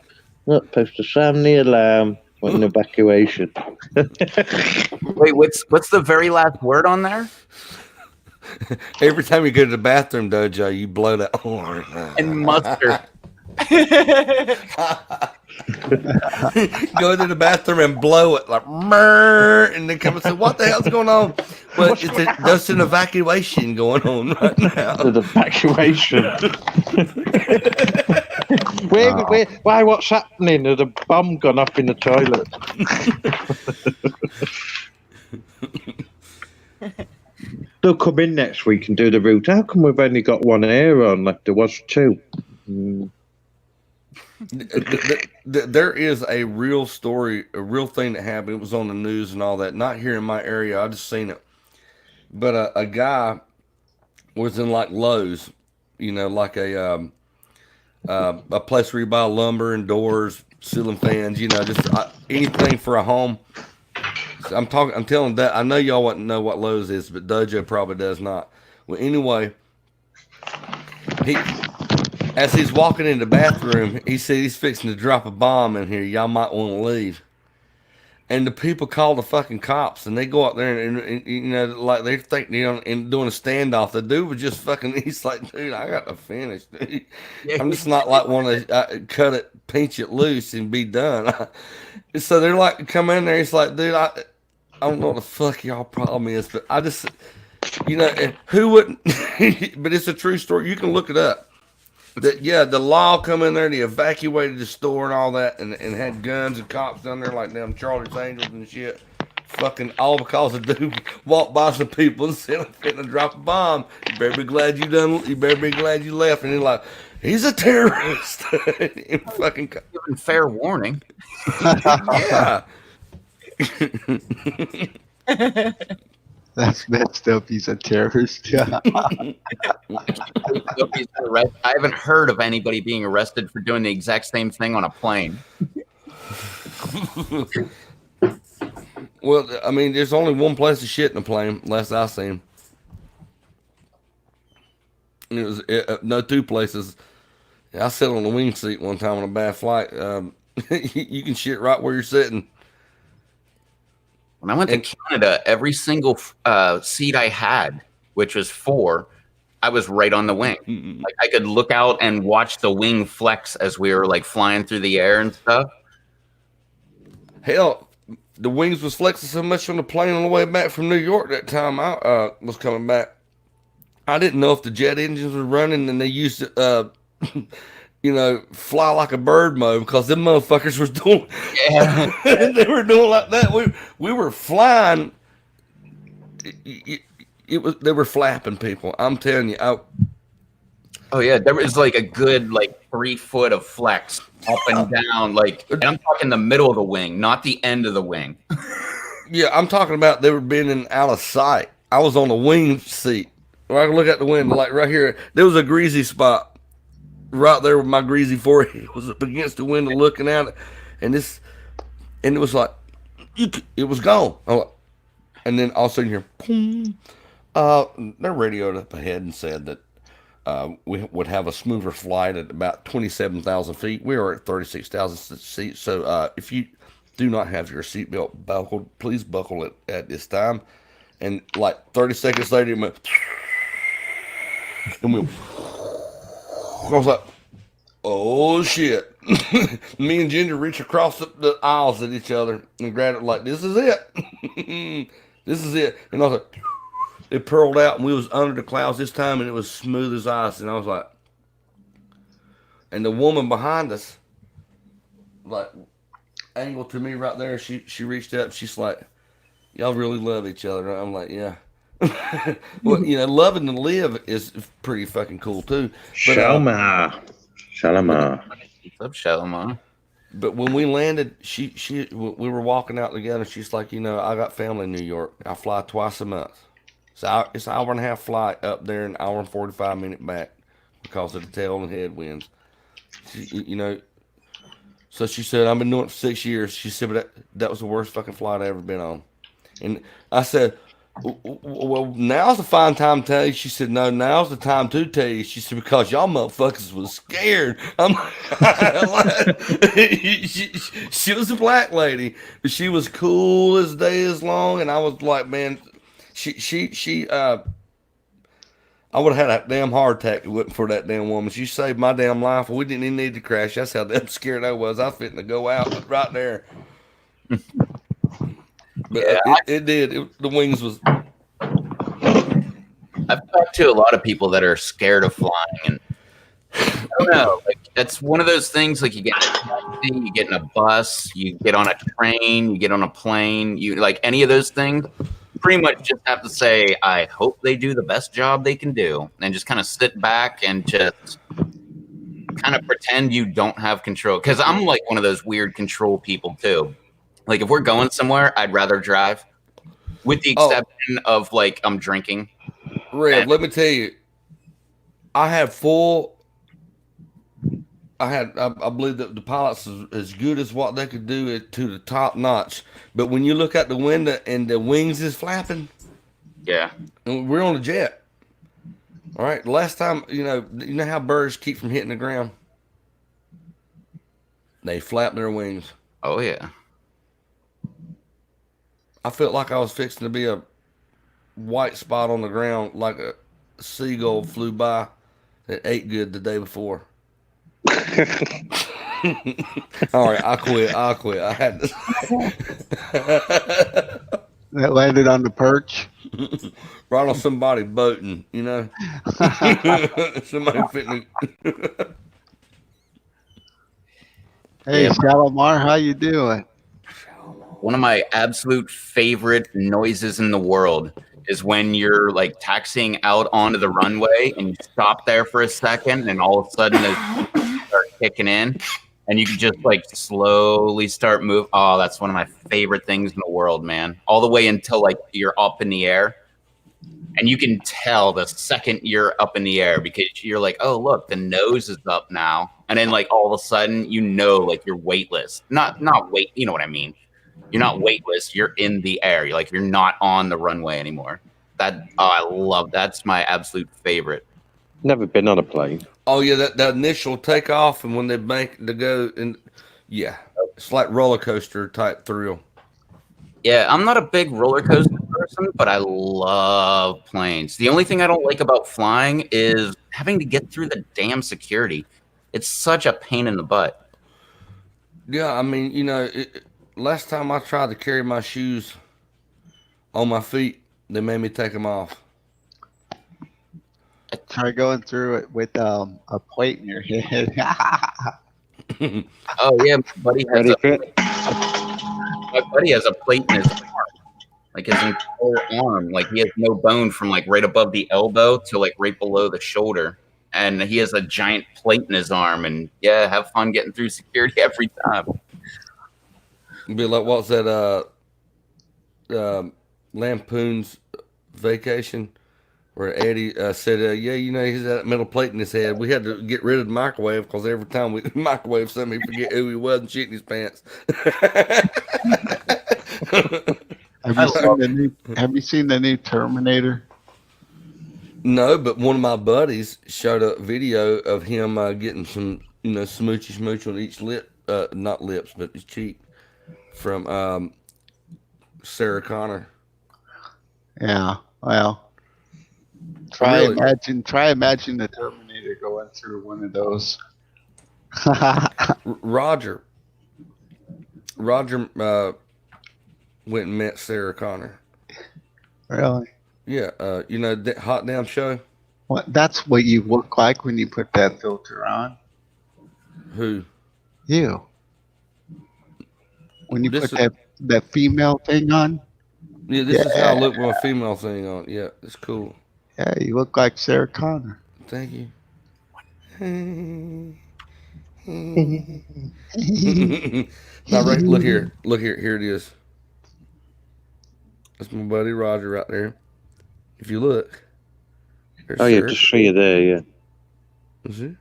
Look, supposed to sound the alarm when evacuation. Wait, what's the very last word on there? Every time you go to the bathroom, Dojo, you blow that horn. And mustard. Go to the bathroom and blow it like "Mrrr," and then come and say, "What the hell's going on?" Well, there's an evacuation going on right now. The evacuation. Why? What's happening? There's a bomb gone off in the toilet. They'll come in next week and do the route. How come we've only got one air on left? There was two. There is a real story, a real thing that happened. It was on the news and all that. Not here in my area. I just seen it. But a guy was in like Lowe's, you know, like a place where you buy lumber and doors, ceiling fans, you know, just anything for a home. So I'm telling that. I know y'all wouldn't know what Lowe's is, but Dojo probably does not. Well, anyway, as he's walking in the bathroom, he said he's fixing to drop a bomb in here. Y'all might want to leave. And the people call the fucking cops, and they go out there and you know, like they think, you know, and doing a standoff. The dude was just fucking. He's like, dude, I got to finish. Dude. I'm just not like want to cut it, pinch it loose, and be done. So they're like, come in there. He's like, dude, I don't know what the fuck y'all problem is, but I just, you know, who wouldn't? But it's a true story. You can look it up. That the law come in there, they evacuated the store and all that, and had guns and cops down there like them Charlie's Angels and shit. Fucking all because a dude walked by some people and said, "I'm finna drop a bomb. You better be glad you done. You better be glad you left." And he's like, "He's a terrorist." And fucking Given fair warning. yeah. That's messed up. He's a terrorist. Yeah. I haven't heard of anybody being arrested for doing the exact same thing on a plane. Well, I mean, there's only one place to shit in a plane, last I seen. It was no two places. I sat on the wing seat one time on a bad flight. You can shit right where you're sitting. When I went to Canada, every single seat I had, which was 4, I was right on the wing. Like I could look out and watch the wing flex as we were like flying through the air and stuff. Hell, the wings was flexing so much on the plane on the way back from New York that time I was coming back. I didn't know if the jet engines were running and they used to, fly like a bird mode because them motherfuckers was doing. Yeah. They were doing like that. We were flying. They were flapping people. I'm telling you. Oh yeah, there was like a good 3 foot of flex up and down, and I'm talking the middle of the wing, not the end of the wing. Yeah, I'm talking about they were being out of sight. I was on the wing seat. I can look out the window, like right here. There was a greasy spot right there with my greasy forehead was up against the window looking at it, and it was like it was gone. And then all of a sudden here, boom. They radioed up ahead and said that we would have a smoother flight at about 27,000 feet. We are at 36,000 feet. So if you do not have your seatbelt buckled, please buckle it at this time. And like 30 seconds later, and we I was like, oh shit. Me and Ginger reach across the aisles at each other and grabbed it like, this is it. This is it. And I was like, it pearled out and we was under the clouds this time and it was smooth as ice. And I was like, and the woman behind us, like, angled to me right there. She reached up. She's like, y'all really love each other. I'm like, yeah. Well, loving to live is pretty fucking cool too. But, Shalomar. What's up, Shalimar? But when we landed, we were walking out together. She's like, I got family in New York. I fly twice a month. So it's an hour and a half flight up there, and an hour and 45 minutes back because of the tail and headwinds. So she said, I've been doing it for 6 years. She said, but that was the worst fucking flight I ever been on. And I said, well, now's the fine time to tell you. She said, no, now's the time to tell you. She said, because y'all motherfuckers was scared. I'm like, she was a black lady, but she was cool as day is long. And I was like, man, I would have had a damn heart attack if it wasn't for that damn woman. She saved my damn life. We didn't even need to crash. That's how damn scared I was. I was fitting to go out right there. But Yeah, it did. The wings was. I've talked to a lot of people that are scared of flying, and I don't know. That's one of those things. Like you get in a taxi, you get in a bus, you get on a train, you get on a plane. You any of those things. Pretty much just have to say, I hope they do the best job they can do, and just kind of sit back and just kind of pretend you don't have control. Because I'm like one of those weird control people too. Like if we're going somewhere, I'd rather drive, with the exception of I'm drinking. Rev, let me tell you, I believe that the pilots is as good as what they could do it to the top notch. But when you look out the window and the wings is flapping, Yeah. and we're on a jet. All right, last time, you know how birds keep from hitting the ground? They flap their wings. Oh yeah. I felt like I was fixing to be a white spot on the ground, like a seagull flew by that ate good the day before. All right, I quit. I had to. That landed on the perch. Right on somebody boating, Somebody fitting. Hey, Yeah. Shalimar, how you doing? One of my absolute favorite noises in the world is when you're taxiing out onto the runway and you stop there for a second, and all of a sudden those start kicking in, and you can just slowly start moving. Oh, that's one of my favorite things in the world, man. All the way until you're up in the air, and you can tell the second you're up in the air because you're like, oh look, the nose is up now, and then all of a sudden you're weightless. Not weight. You know what I mean? You're not weightless. You're in the air. You're not on the runway anymore. I love. That's my absolute favorite. Never been on a plane. Oh yeah, that initial takeoff and when they make the go and yeah, it's like roller coaster type thrill. Yeah, I'm not a big roller coaster person, but I love planes. The only thing I don't like about flying is having to get through the damn security. It's such a pain in the butt. Yeah, I mean, last time I tried to carry my shoes on my feet, they made me take them off. Try going through it with a plate in your head. Oh yeah, Ready for it? my buddy has a plate in his arm, like his entire arm. Like he has no bone from like right above the elbow to like right below the shoulder, and he has a giant plate in his arm. And yeah, have fun getting through security every time. Be like, what's that? Lampoon's Vacation, where Eddie said, "Yeah, you know, he's that metal plate in his head. We had to get rid of the microwave because every time we microwave something, he forget who he was and shit in his pants." Have you seen the new Terminator? No, but one of my buddies showed a video of him getting some, you know, smoochy smooch on each lip, not lips, but his cheek, from Sarah Connor. Yeah. Well, try Really? imagine the Terminator going through one of those. Roger went and met Sarah Connor. Really? Yeah, you know that Hot Damn Show. What? That's what you look like when you put that filter on. Who? You. When you This put that female thing on. Yeah, this is how I look with my female thing on. Yeah, it's cool. Yeah, you look like Sarah Connor. Thank you. Now, right, look here. Here it is. That's my buddy Roger right there. If you look. There's Oh, yeah, Sarah. just see you there, yeah. Is it?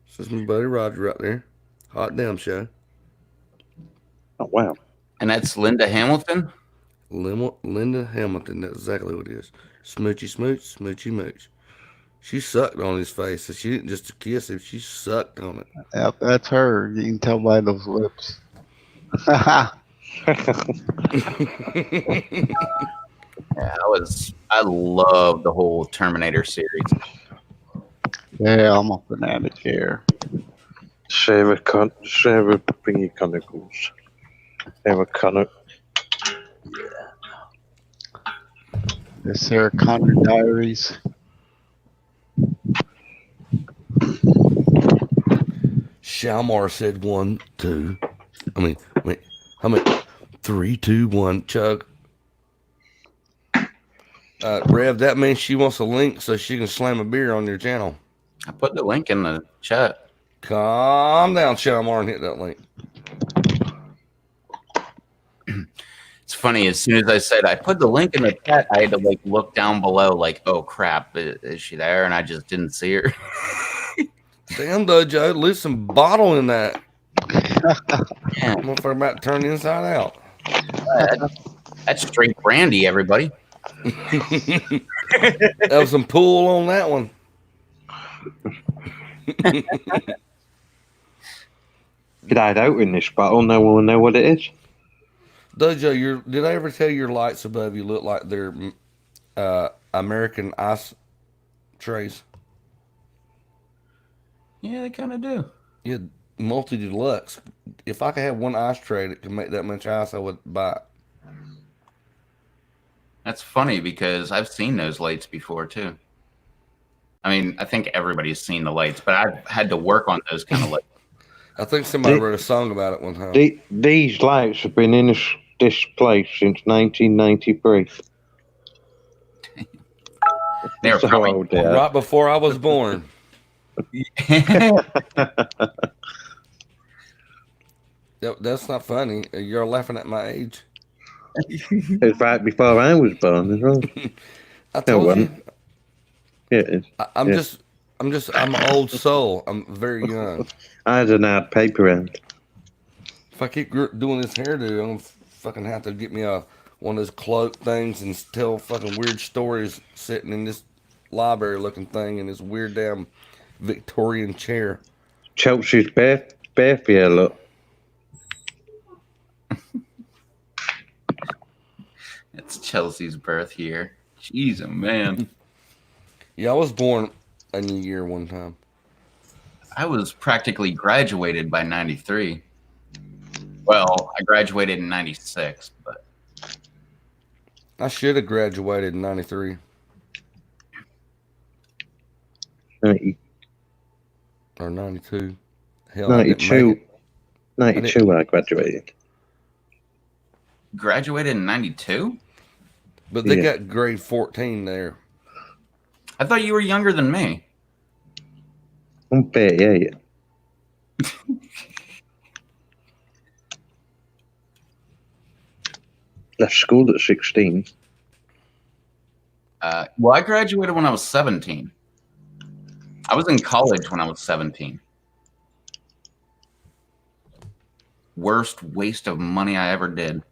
This is my buddy Roger right there. Hot Damn Show. Oh, wow. And that's Linda Hamilton. Linda Hamilton. That's exactly what it is. Smoochy smooch, smoochy mooch. She sucked on his face. So she didn't just kiss him. She sucked on it. Yep, that's her. You can tell by those lips. Yeah, I love the whole Terminator series. Yeah, I'm a fanatic here. Sarah Thingy Chronicles. Sarah Connor. The Sarah Connor Diaries. Shalmar said 1, 2. How many? 3, 2, 1. Chug. Rev, that means she wants a link so she can slam a beer on your channel. I put the link in the chat. Calm down, Shalmar, and hit that link. It's funny. As soon as I said I put the link in the chat, I had to like look down below, like, oh crap, is she there? And I just didn't see her. Damn, though, Joe, leave some bottle in that. Yeah, Motherfucker about to turn inside out. that's straight brandy, everybody. That was some pool on that one. It died out in this bottle. No one will know what it is. Dojo, did I ever tell you your lights above you look like they're American ice trays? Yeah, they kind of do. Yeah, multi deluxe. If I could have one ice tray that could make that much ice, I would buy it. That's funny because I've seen those lights before too. I mean, I think everybody's seen the lights, but I've had to work on those kind of lights. I think somebody wrote a song about it one time. These lights have been in this place since 1993. They were So probably old, yeah. Right before I was born. That's not funny. You're laughing at my age. It was right before I was born as well. I told well. you. Yeah, it is. I'm an old soul. I'm very young. I had an hard paper round. If I keep doing this hairdo, I'm gonna fucking have to get me one of those cloak things and tell fucking weird stories sitting in this library looking thing in this weird damn Victorian chair. Chelsea's bare for you, look. It's Chelsea's birth year. Jeez, oh man. Yeah, I was born a new year one time. I was practically graduated by 93. Well, I graduated in 96, but I should have graduated in 93. 90, or 92. Hell, I didn't make 92, it. 92 I graduated. Graduated in 92? But they Yeah. got grade 14 there. I thought you were younger than me. I'm 38. Left school at 16. Well, I graduated when I was 17. I was in college when I was 17. Worst waste of money I ever did.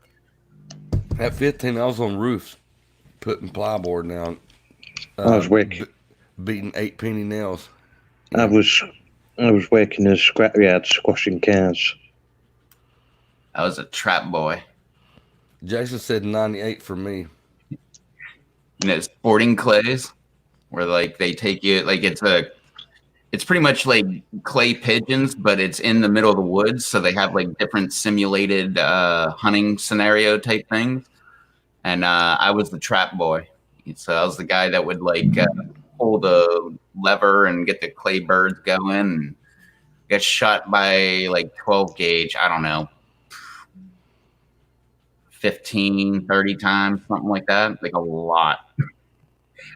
At 15, I was on roofs putting plyboard down. I was working. Beating 8-penny nails. I was working in a scrapyard squashing cars. I was a trap boy. Jason said 98 for me. You know, sporting clays, where like they take you like it's pretty much like clay pigeons, but it's in the middle of the woods, so they have like different simulated hunting scenario type things. And I was the trap boy, so I was the guy that would like pull the lever and get the clay birds going, and get shot by like 12 gauge. I don't know. 15, 30 times, something like that, like a lot.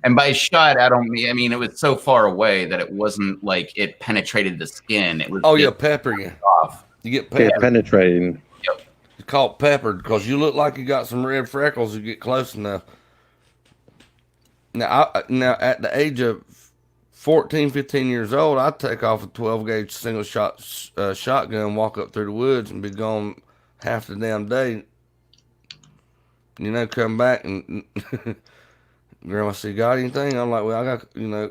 And by shot, I mean it was so far away that it wasn't like it penetrated the skin. It was Pepper you. off. You get Yeah, peppered. penetrating. It's called peppered because you look like you got some red freckles. You get close enough. Now, at the age of 14, 15 years old, I'd take off a 12 gauge single shot shotgun, walk up through the woods, and be gone half the damn day. You know, come back and Grandma said, "Got anything?" I'm like, "Well, I got a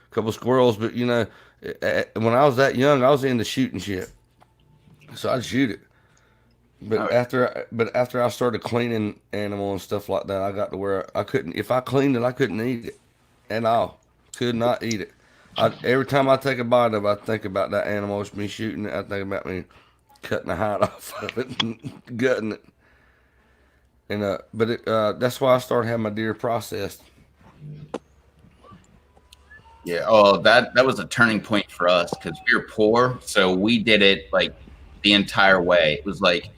couple squirrels, but when I was that young, I was into shooting shit, so I'd shoot it." But after I started cleaning animal and stuff like that, I got to where I couldn't. If I cleaned it, I couldn't eat it at all. Could not eat it. Every time I take a bite of it, I think about that animal. It's me shooting it. I think about me cutting the hide off of it and gutting it. And that's why I started having my deer processed. Yeah. Oh, that was a turning point for us because we were poor, so we did it like the entire way. It was like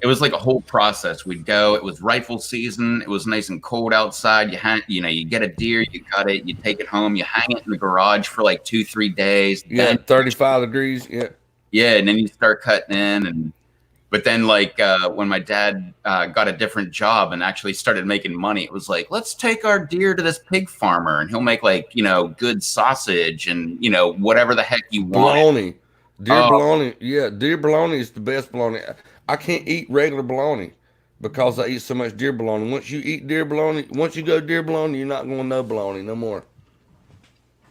a whole process. We'd go. It was rifle season. It was nice and cold outside. You get a deer, you cut it, you take it home, you hang it in the garage for like 2-3 days. Yeah, Then, 35 degrees. Yeah. yeah, and then you start cutting in, but then like when my dad got a different job and actually started making money, it was like, let's take our deer to this pig farmer and he'll make like good sausage and whatever the heck you want. Bologna. Deer bologna. Yeah, deer bologna is the best bologna. I can't eat regular bologna because I eat so much deer bologna. Once you go deer bologna, you're not going to know bologna no more.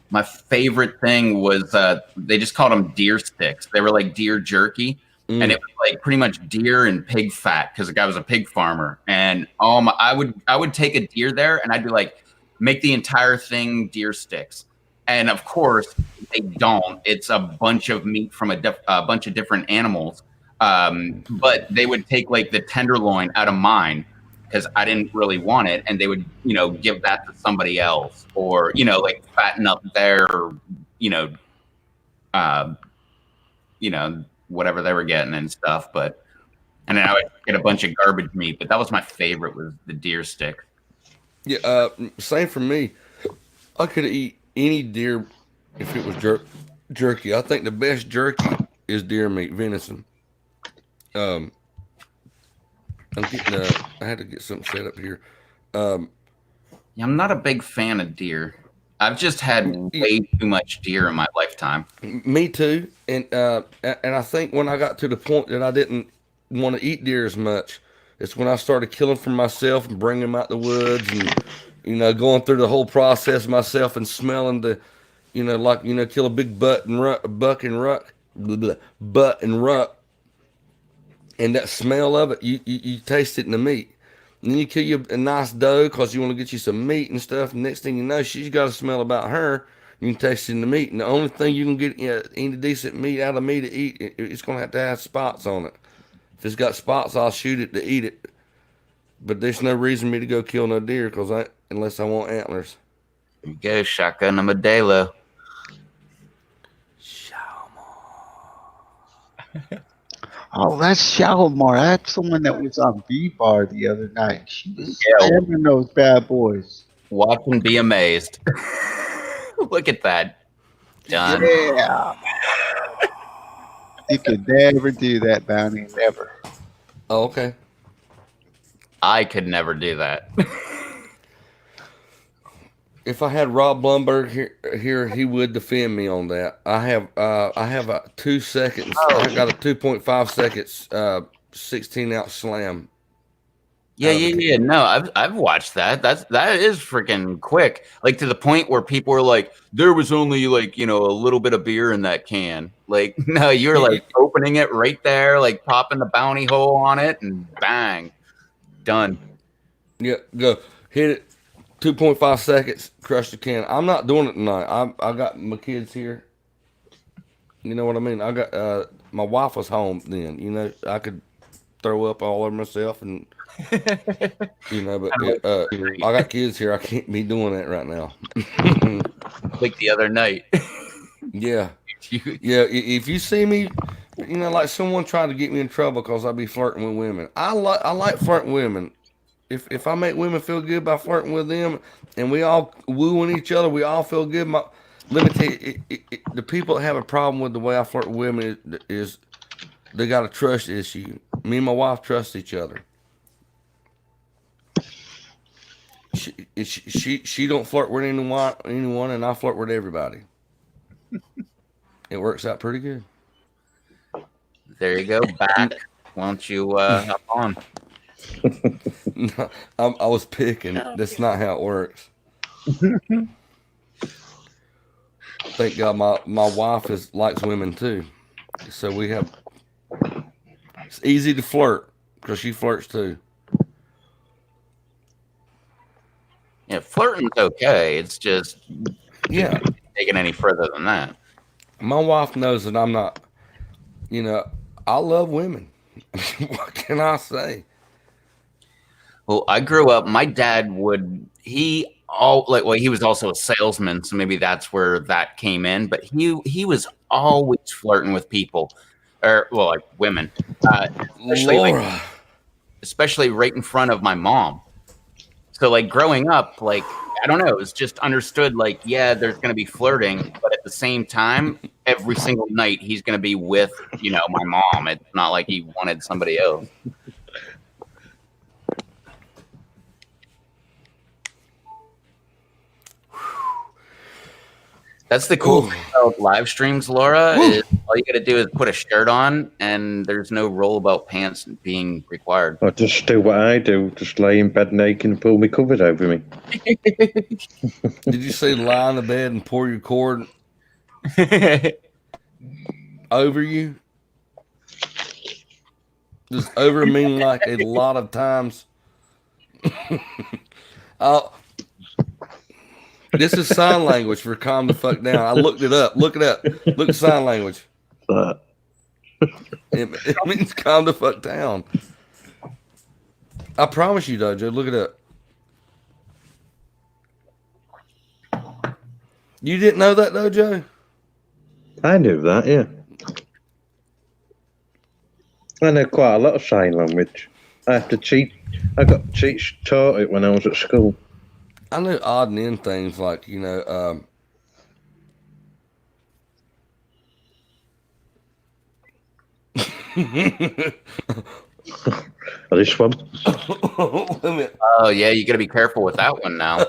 My favorite thing was they just called them deer sticks. They were like deer jerky. And it was like pretty much deer and pig fat because the guy was a pig farmer. And I would take a deer there and I'd be like, make the entire thing deer sticks. And of course they don't. It's a bunch of meat from a bunch of different animals. But they would take like the tenderloin out of mine because I didn't really want it, and they would give that to somebody else, or like fatten up their whatever they were getting and stuff. And then I would get a bunch of garbage meat, but that was my favorite, was the deer stick. Yeah, same for me. I could eat any deer if it was jerky. I think the best jerky is deer meat, venison. I had to get something set up here. Yeah, I'm not a big fan of deer. I've just had way too much deer in my lifetime. Me too, and I think when I got to the point that I didn't want to eat deer as much, it's when I started killing for myself and bringing them out the woods and going through the whole process myself and smelling the, kill a big butt and ruck, and that smell of it, you taste it in the meat. And then you kill you a nice doe because you want to get you some meat and stuff. And next thing you know, she's got a smell about her. You can taste it in the meat. And the only thing you can get any decent meat out of me to eat, it's going to have spots on it. If it's got spots, I'll shoot it to eat it. But there's no reason for me to go kill no deer unless I want antlers. There you go, shotgun a Modelo. Oh, that's Shalimar. That's someone that was on B-Bar the other night. She was Yeah. spamming those bad boys. Watch and be amazed. Look at that. Done. Yeah. You could never do that, Bounty. Never. Oh, okay. I could never do that. If I had Rob Blumberg here, he would defend me on that. I have a 2 seconds. I got a 2.5 seconds 16-ounce slam. Yeah. No, I've watched that. That is freaking quick. Like to the point where people are like, there was only like, a little bit of beer in that can. Like, no, you're like opening it right there, like popping the bounty hole on it, and bang, done. Yeah, go hit it. 2.5 seconds, crush the can. I'm not doing it tonight. I got my kids here. You know what I mean? I got my wife was home then. I could throw up all over myself and but I got kids here. I can't be doing that right now. Like the other night. Yeah. Yeah, if you see me, like someone trying to get me in trouble because I be flirting with women. I like flirting with women. If I make women feel good by flirting with them, and we all wooing each other, we all feel good. Let me tell you, the people that have a problem with the way I flirt with women is they got a trust issue. Me and my wife trust each other. She don't flirt with anyone, and I flirt with everybody. It works out pretty good. There you go. Back. Why don't you hop on? No, I was picking. That's not how it works. Thank God my wife likes women too. So it's easy to flirt because she flirts too. Yeah, flirting's okay. It's just taking any further than that. My wife knows that I'm not. I love women. What can I say? Well, I grew up. My dad he was also a salesman, so maybe that's where that came in. But he was always flirting with people, or like women, especially right in front of my mom. So like growing up, like I don't know, it was just understood. Like there's gonna be flirting, but at the same time, every single night he's gonna be with my mom. It's not like he wanted somebody else. That's the cool thing about live streams, Laura. Is all you got to do is put a shirt on, and there's no roll about pants being required. I just do what I do, just lay in bed naked and pull my covers over me. Did you say lie on the bed and pour your cord over you? Does over mean like a lot of times? This is sign language for calm the fuck down. I looked it up. Look it up. Look at sign language. It means calm the fuck down. I promise you, Dojo. Look it up. You didn't know that, Dojo? I knew that, yeah. I know quite a lot of sign language. I have to cheat. I got taught it when I was at school. I knew odd and end things like, This one. Oh yeah, you got to be careful with that one now.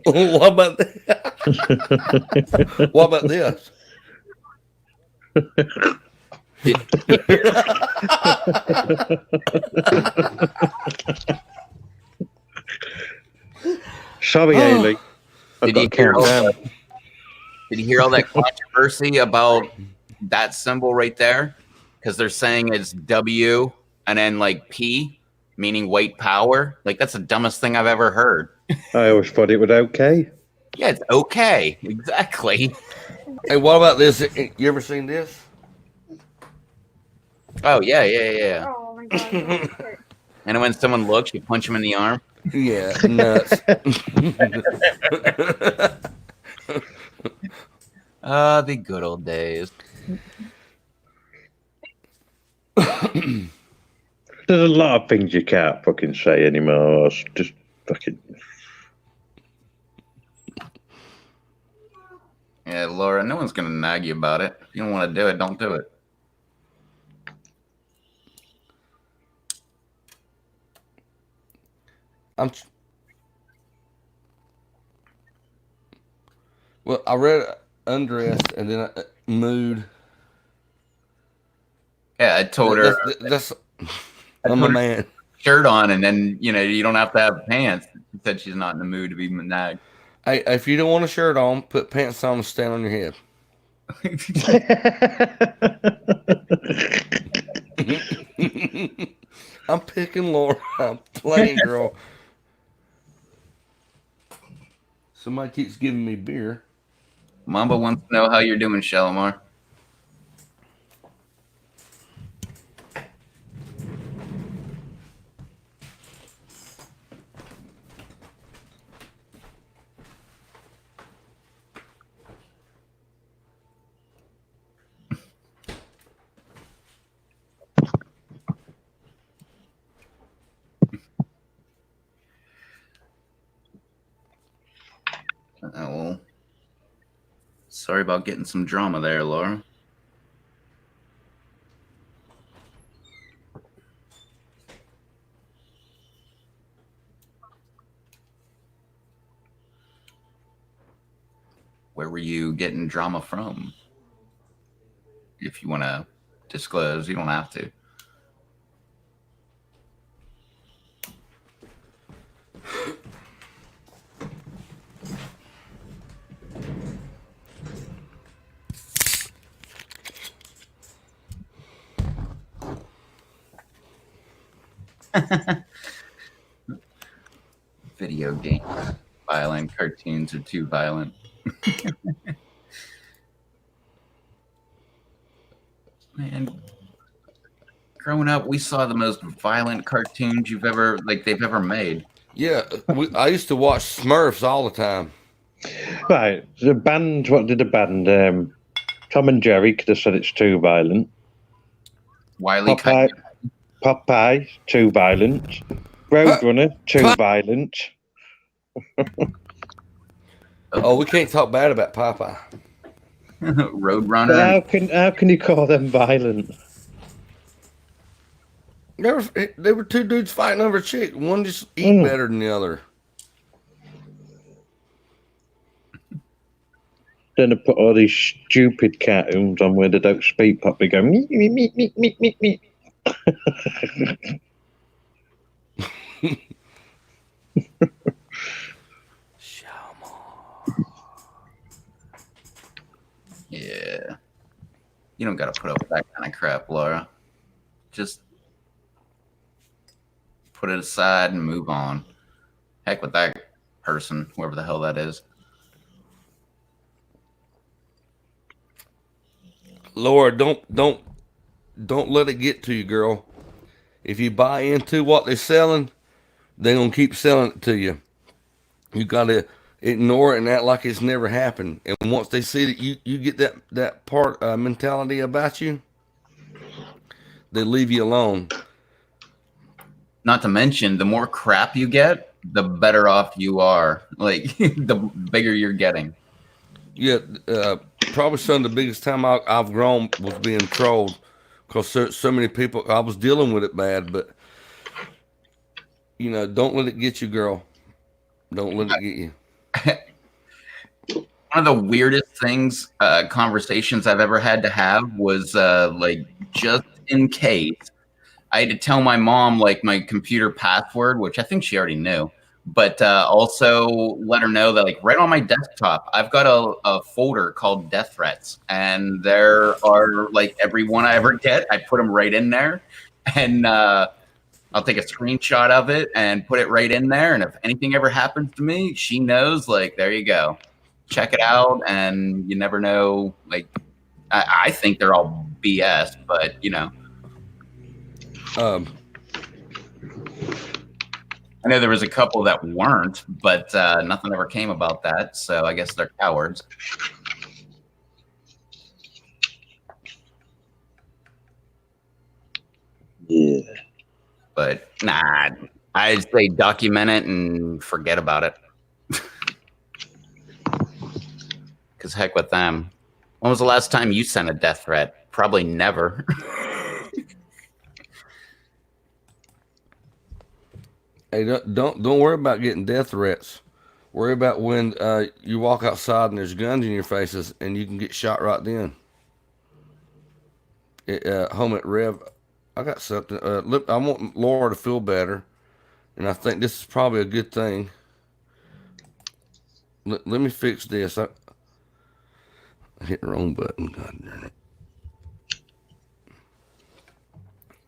What about that? What about this? Sorry, Ailey. Did you hear all that controversy about that symbol right there? Because they're saying it's W and then like P, meaning white power. Like that's the dumbest thing I've ever heard. I always thought it was okay. Yeah, it's okay. Exactly. Hey, what about this? You ever seen this? Oh yeah. Oh my god. And when someone looks, you punch them in the arm. Yeah, nuts. The good old days. There's a lot of things you can't fucking say anymore. It's just fucking. Yeah, Laura, no one's gonna nag you about it. If you don't want to do it, don't do it. Well, I read undressed and then mood. Yeah, I told her That's I'm a man. shirt on, and then you don't have to have pants. She said she's not in the mood to be nagged. Hey, if you don't want a shirt on, put pants on and stand on your head. I'm picking Laura. I'm playing, girl. Somebody keeps giving me beer. Mamba wants to know how you're doing, Shalimar. Well, sorry about getting some drama there, Laura. Where were you getting drama from? If you want to disclose, you don't have to. Video games, violent. Cartoons are too violent. Man, growing up, we saw the most violent cartoons they've ever made. Yeah, I used to watch Smurfs all the time. Right, the band. What did the band? Tom and Jerry could have said it's too violent. Wiley Popeye, Coyote. Popeye, too violent. Roadrunner, too violent. Oh, we can't talk bad about Popeye. Roadrunner. How can you call them violent? There were two dudes fighting over a chick. One just eat better than the other. Then they put all these stupid cartoons on where they don't speak properly. Go me me me me me me me. Yeah. You don't got to put up with that kind of crap, Laura. Just put it aside and move on. Heck with that person, whoever the hell that is. Laura, don't let it get to you, girl. If you buy into what they're selling, they're gonna keep selling it to you. You gotta ignore it and act like it's never happened. And once they see that you get that part mentality about you, they leave you alone. Not to mention, the more crap you get, the better off you are. Like, the bigger you're getting. Yeah, probably some of the biggest time I've grown was being trolled because so many people. I was dealing with it bad, but don't let it get you, girl. Don't let it get you. One of the weirdest things, conversations I've ever had to have was just in case, I had to tell my mom my computer password, which I think she already knew, but also let her know that right on my desktop, I've got a folder called death threats, and there are every one I ever get, I put them right in there, and I'll take a screenshot of it and put it right in there. And if anything ever happens to me, she knows, there you go. Check it out. And you never know. I think they're all BS, but I know there was a couple that weren't, but nothing ever came about that. So I guess they're cowards. But nah, I'd say document it and forget about it. Because heck with them. When was the last time you sent a death threat? Probably never. Hey, don't worry about getting death threats. Worry about when you walk outside and there's guns in your faces and you can get shot right then. Home at Rev, I got something. Look, I want Laura to feel better, and I think this is probably a good thing. Let me fix this. I hit the wrong button. God damn it.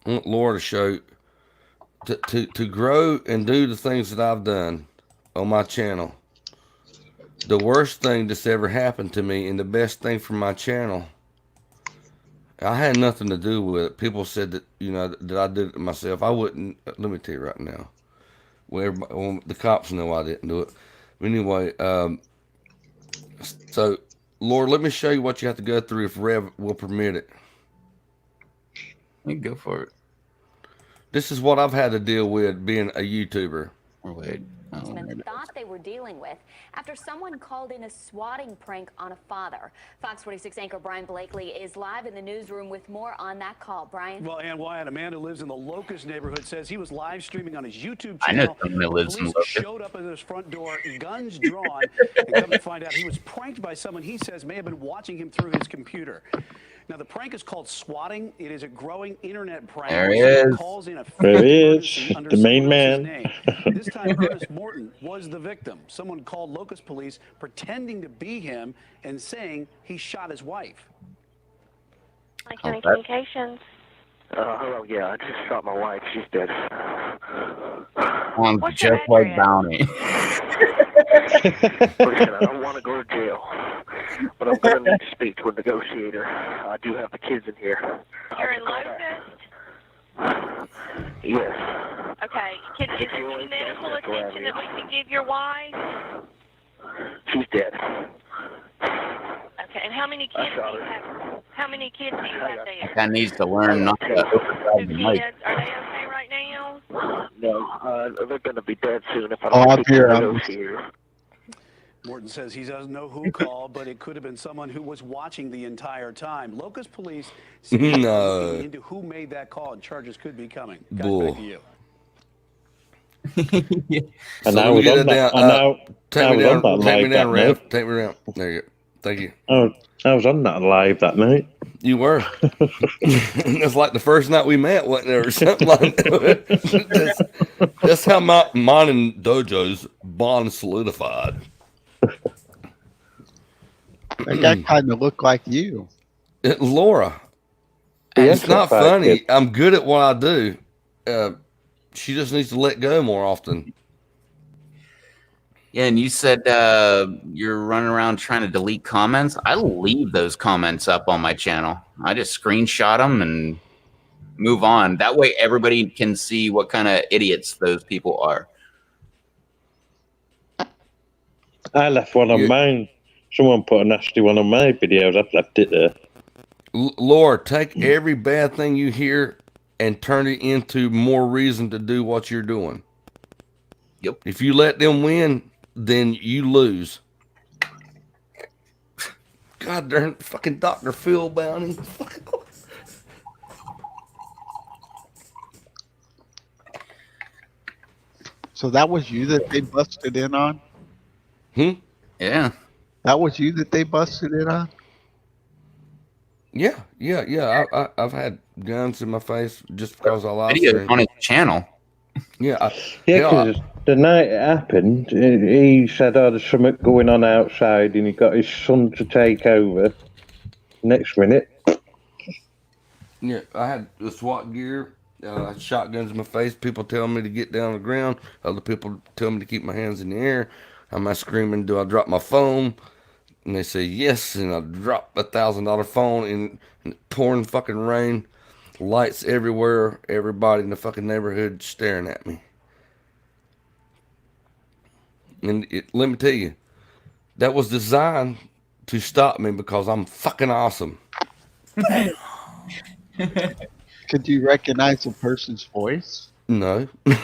I want Laura to show to grow and do the things that I've done on my channel. The worst thing that's ever happened to me and the best thing for my channel, I had nothing to do with it. People said that, you know, that I did it myself. I wouldn't. Let me tell you right now. Well, the cops know I didn't do it. But anyway, so, Lord, let me show you what you have to go through if Rev will permit it. You go for it. This is what I've had to deal with being a YouTuber. Or wait. Oh, Thought they were dealing with after someone called in a swatting prank on a father. Fox 46 anchor Brian Blakely is live in the newsroom with more on that call. Brian. Well, and Wyatt, a man who lives in the Locust neighborhood says he was live streaming on his YouTube I know channel. someone that lives in Police Locust. showed up at his front door, guns drawn, and come to find out he was pranked by someone he says may have been watching him through his computer. Now, the prank is called swatting. It is a growing internet prank. There he where someone is. calls in a There fake he emergency is, under the main someone else's man. name. This time, Ernest Morton was the victim. Someone called Locust Police pretending to be him and saying he shot his wife. County Communications. Hello, yeah, I just shot my wife. She's dead. What's your Just like address? Bounty. Listen, I don't want to go to jail, but I'm going to need to speak to a negotiator. I do have the kids in here. You're in Locust? Yes. Okay. Is there any medical attention that we can give your wife? She's dead. Okay. And how many kids do you have? How many kids do you have there? That needs to learn not to Two overdrive the mic. kids. Are they okay right now? No, they're going to be dead soon if I Oh, don't I'm speak to here. a I'm- negotiator. Morton says he doesn't know who called, but it could have been someone who was watching the entire time. Locust Police say they're No. looking into who made that call, and charges could be coming. Guys, Bull. back to you. And So I let me was get on that that. down. And I Take me was down. on that Take me live down, that night. Rev. Take me down. There you go. Thank you. I was on that live that night. You were. It's like the first night we met, wasn't there? Or something like that. That's how mine and Dojo's bond solidified. That guy kind of looked like you. Laura. Yeah, It's not fine, funny. kid. I'm good at what I do. She just needs to let go more often. Yeah, and you said you're running around trying to delete comments. I leave those comments up on my channel. I just screenshot them and move on. That way everybody can see what kind of idiots those people are. I left one on Yeah. mine. Someone put a nasty one on my videos. I've left it there. Laura, take every bad thing you hear and turn it into more reason to do what you're doing. Yep. If you let them win, then you lose. God darn fucking Dr. Phil Bounty. So that was you that they busted in on? Yeah. That was you that they busted in on? Yeah. I've had guns in my face just because I live Videos stream. on his channel. Yeah. Yeah, hell, because the night it happened, he said, oh, there's something going on outside, and he got his son to take over. Next minute, Yeah, I had the SWAT gear, shotguns in my face. People telling me to get down on the ground. Other people tell me to keep my hands in the air. Am I screaming, do I drop my phone? And they say yes, and I drop $1,000 phone in pouring fucking rain. Lights everywhere. Everybody in the fucking neighborhood staring at me. And let me tell you, that was designed to stop me because I'm fucking awesome. Could you recognize a person's voice? No. Well,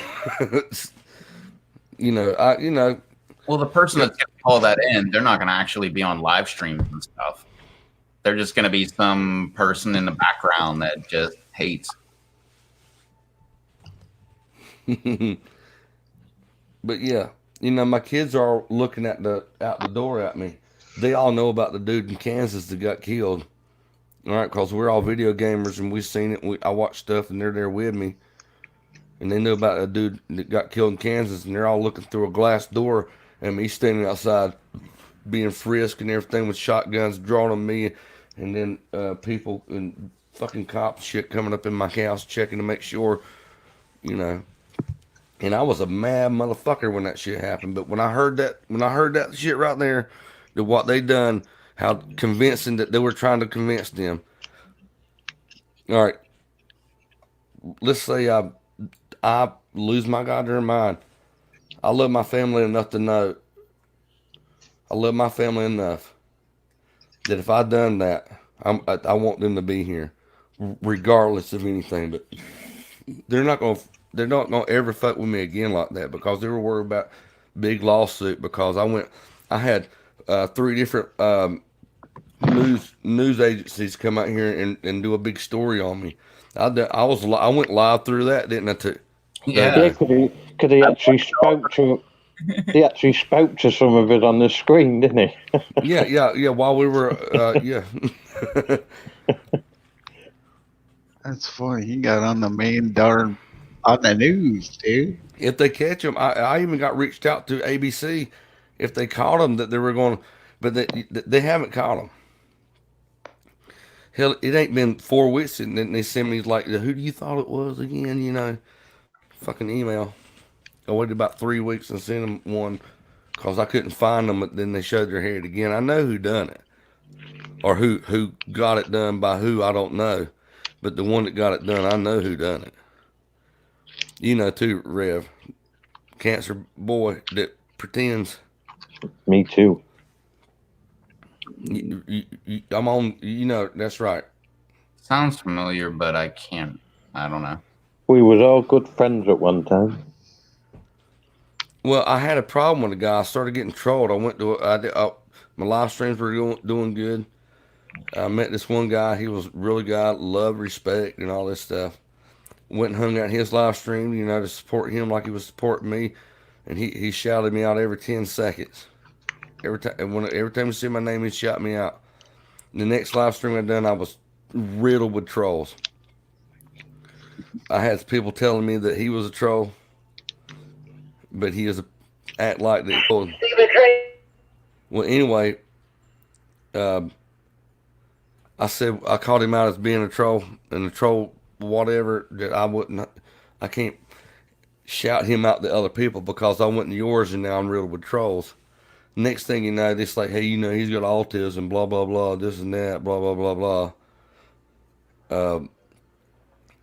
the person that's going to call that in, they're not going to actually be on live streams and stuff. They're just going to be some person in the background that just hates. But yeah, my kids are looking out the door at me. They all know about the dude in Kansas that got killed. All right, because we're all video gamers and we've seen it. I watch stuff and they're there with me. And they know about a dude that got killed in Kansas, and they're all looking through a glass door at me standing outside being frisked and everything with shotguns drawn on me. And then people and fucking cops shit coming up in my house checking to make sure, And I was a mad motherfucker when that shit happened. But when I heard that shit right there, that what they done, how convincing that they were trying to convince them. All right, let's say I lose my goddamn mind. I love my family enough to know. I love my family enough that if I done that, I want them to be here, regardless of anything. But they're not gonna ever fuck with me again like that because they were worried about big lawsuit. Because I had 3 different news agencies come out here and do a big story on me. I went live through that, didn't I? Too. Yeah. Could he actually spoke to? He actually spoke to some of it on the screen, didn't he? Yeah. While we were, yeah. That's funny. He got on the main darn on the news, dude. If they catch him, I even got reached out to ABC if they caught him that they were going, but they haven't caught him. Hell, it ain't been 4 weeks and then they sent me like, who do you thought it was again? Fucking email. I waited about 3 weeks and sent them one because I couldn't find them. But then they showed their head again. I know who done it, or who got it done by who, I don't know. But the one that got it done, I know who done it. You know too, Rev. Cancer boy that pretends. Me too. I'm on. That's right. Sounds familiar, but I don't know. We was all good friends at one time. Well, I had a problem with a guy. I started getting trolled. My live streams were doing good. I met this one guy. He was really good, love, respect, and all this stuff. Went and hung out his live stream, to support him like he was supporting me. And he shouted me out every 10 seconds. Every time he see my name, he shout me out. And the next live stream I done, I was riddled with trolls. I had people telling me that he was a troll, but he is act like that. Well, anyway, I called him out as being a troll, and a troll, whatever, that I can't shout him out to other people because I went to yours and now I'm riddled with trolls. Next thing you know, it's like, hey, he's got autism, blah, blah, blah, this and that, blah, blah, blah, blah.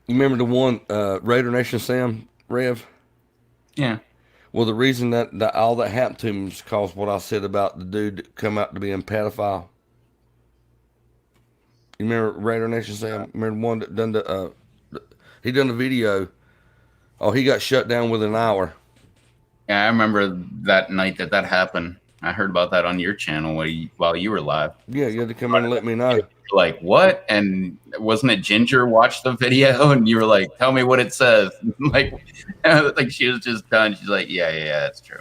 You remember the one, Raider Nation Sam, Rev? Yeah. Well, the reason that all that happened to him is because what I said about the dude that come out to be a pedophile. You remember Raider Nation Sam? Remember the one that done he done the video. Oh, he got shut down within an hour. Yeah, I remember that night that happened. I heard about that on your channel while you were live. Yeah, you had to come in and let me know. Like, what? And wasn't it Ginger watched the video and you were like, tell me what it says? like she was just done. She's like, yeah, that's true.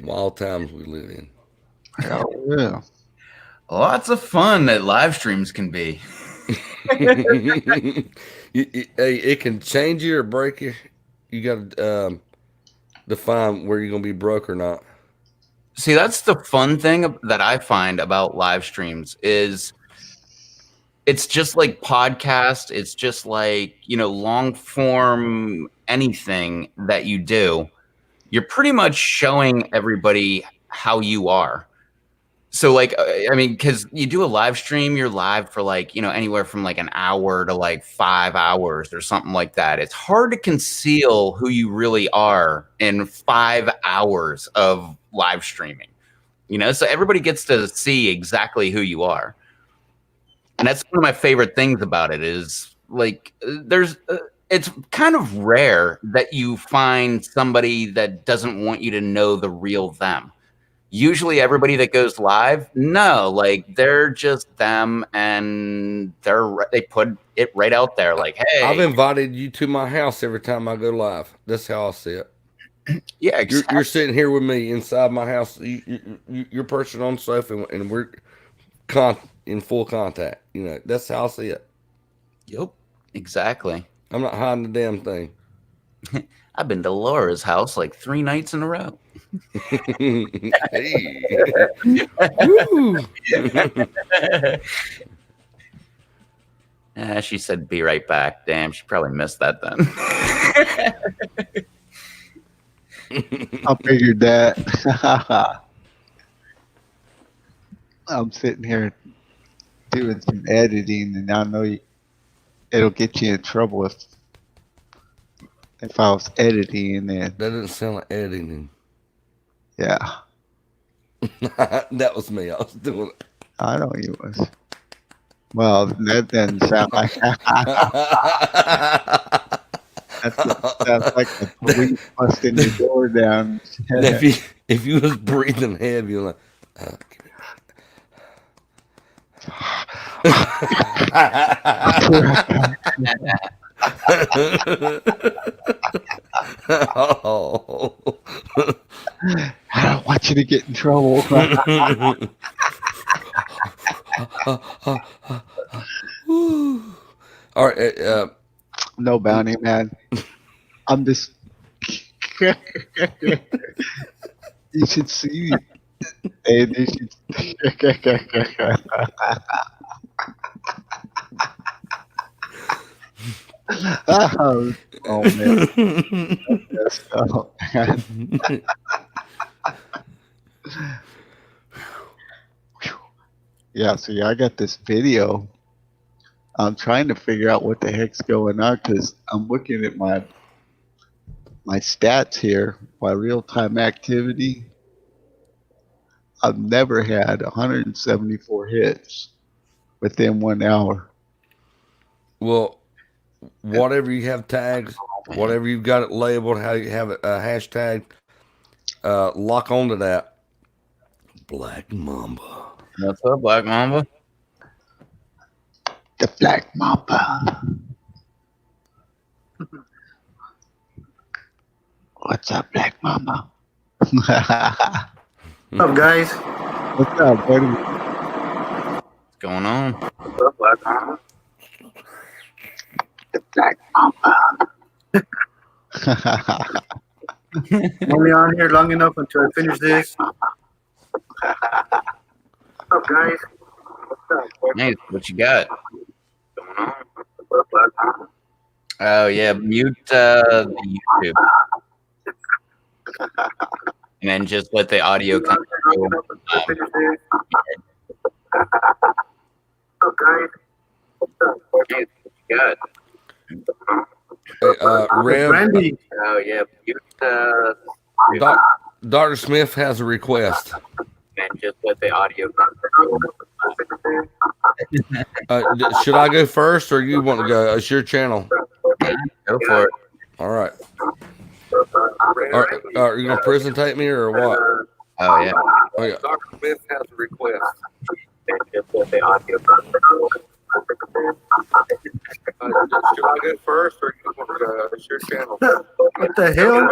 Wild times we live in. Yeah. Lots of fun that live streams can be. It can change you or break you. You got to define where you're going to be broke or not. See, that's the fun thing that I find about live streams is it's just like podcast. It's just like, long form anything that you do. You're pretty much showing everybody how you are. So like, I mean, because you do a live stream, you're live for like, anywhere from like an hour to like 5 hours or something like that. It's hard to conceal who you really are in 5 hours of live streaming, so everybody gets to see exactly who you are. And that's one of my favorite things about it is like, it's kind of rare that you find somebody that doesn't want you to know the real them. Usually everybody that goes live, no, like they're just them and they put it right out there like, hey. I've invited you to my house every time I go live. That's how I see it. Yeah, exactly. You're sitting here with me inside my house. You're perched on the sofa and we're in full contact. That's how I see it. Yep, exactly. I'm not hiding the damn thing. I've been to Laura's house like 3 nights in a row. She said, be right back. Damn, she probably missed that then. I figured that. I'm sitting here doing some editing, and I know it'll get you in trouble if I was editing. And that doesn't sound like editing. Yeah. That was me. I was doing it. I know you was. Well, that doesn't sound like that sounds like the police busting the door down. if you was breathing heavy, you're like, oh. I don't want you to get in trouble. All right. No bounty, man. I'm just. You should see. And you should. Oh man. Yeah, so I got this video. I'm trying to figure out what the heck's going on because I'm looking at my stats here, my real-time activity. I've never had 174 hits within 1 hour. Well, whatever you have tags, whatever you've got it labeled, how you have it hashtag, lock onto that. Black Mamba. What's up, Black Mamba? The Black Mamba. What's up, Black Mamba? What's up, guys? What's up, buddy? What's going on? What's up, Black Mamba? The Black Mamba. I'm only on here long enough until I finish this. What's up, guys? What's up? Hey, what you got? What's going on? What's up, Black Mamba? Oh yeah, mute the YouTube. And then just let the audio come through. Hey, what you got? Rev, Randy. Oh yeah, mute Dr. Smith has a request. and just let the audio come through. Should I go first, or you want to go? It's your channel. Go for it. All right. Are you gonna presentate me or what? Oh yeah. Oh yeah. Dr. Smith has a request. And just let the audio come through. Should I go first, or you want to go? It's your channel. What the hell?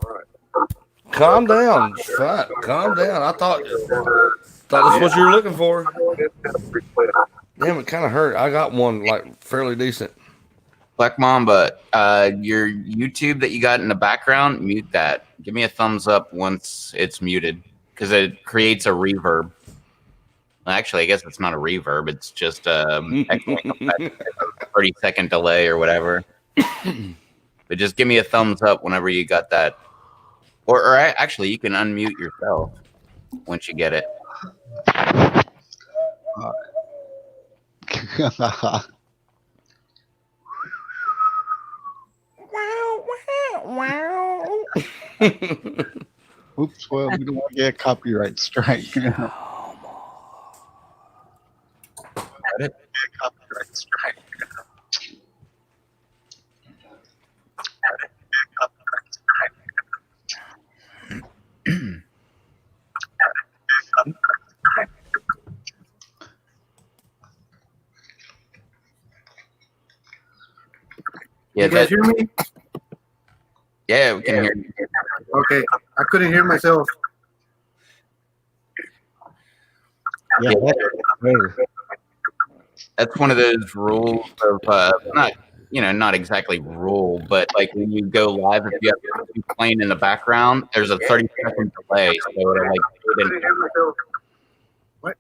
All right. Calm down. Fine. Calm down. I thought that's what you were looking for. Damn, it kind of hurt. I got one like fairly decent. Black Mamba, your YouTube that you got in the background, mute that. Give me a thumbs up once it's muted because it creates a reverb. Well, actually, I guess it's not a reverb. It's just a 30-second delay or whatever. But just give me a thumbs up whenever you got that. Or actually, you can unmute yourself once you get it. Oops, well, we don't want to get a copyright strike. Copyright strike. Yeah, You guys hear me? yeah, we can hear you. Okay, I couldn't hear myself. Yeah, That's one of those rules of not not exactly rule, but like when you go live, if you have something playing in the background, there's a 30-second delay, so it'll like I couldn't hear myself. What?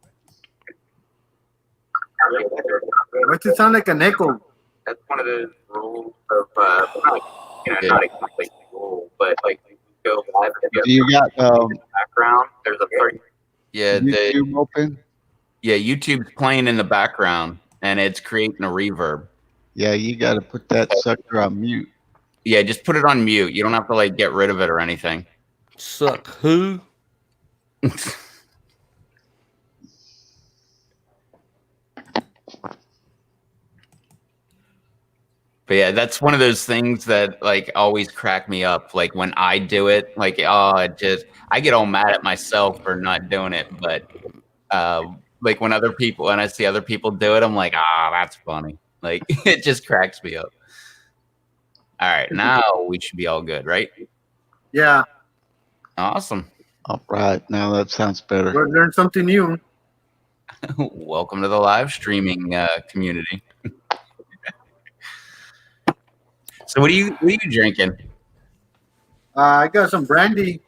What's it sound like an echo? that's one of those rules of not exactly rule, but like when you go live, if you have you got in the background, there's a 30. Yeah, YouTube open? yeah, YouTube's playing in the background and it's creating a reverb. Yeah, you got to put that sucker on mute. Yeah, just put it on mute. You don't have to like get rid of it or anything. Suck who? But yeah, that's one of those things that like always crack me up. Like when I do it, like I get all mad at myself for not doing it. But like when I see other people do it, I'm like, that's funny. Like it just cracks me up. All right, now we should be all good, right? Yeah. Awesome. All right, now that sounds better. We'll learn something new. Welcome to the live streaming community. So what are you drinking? I got some brandy.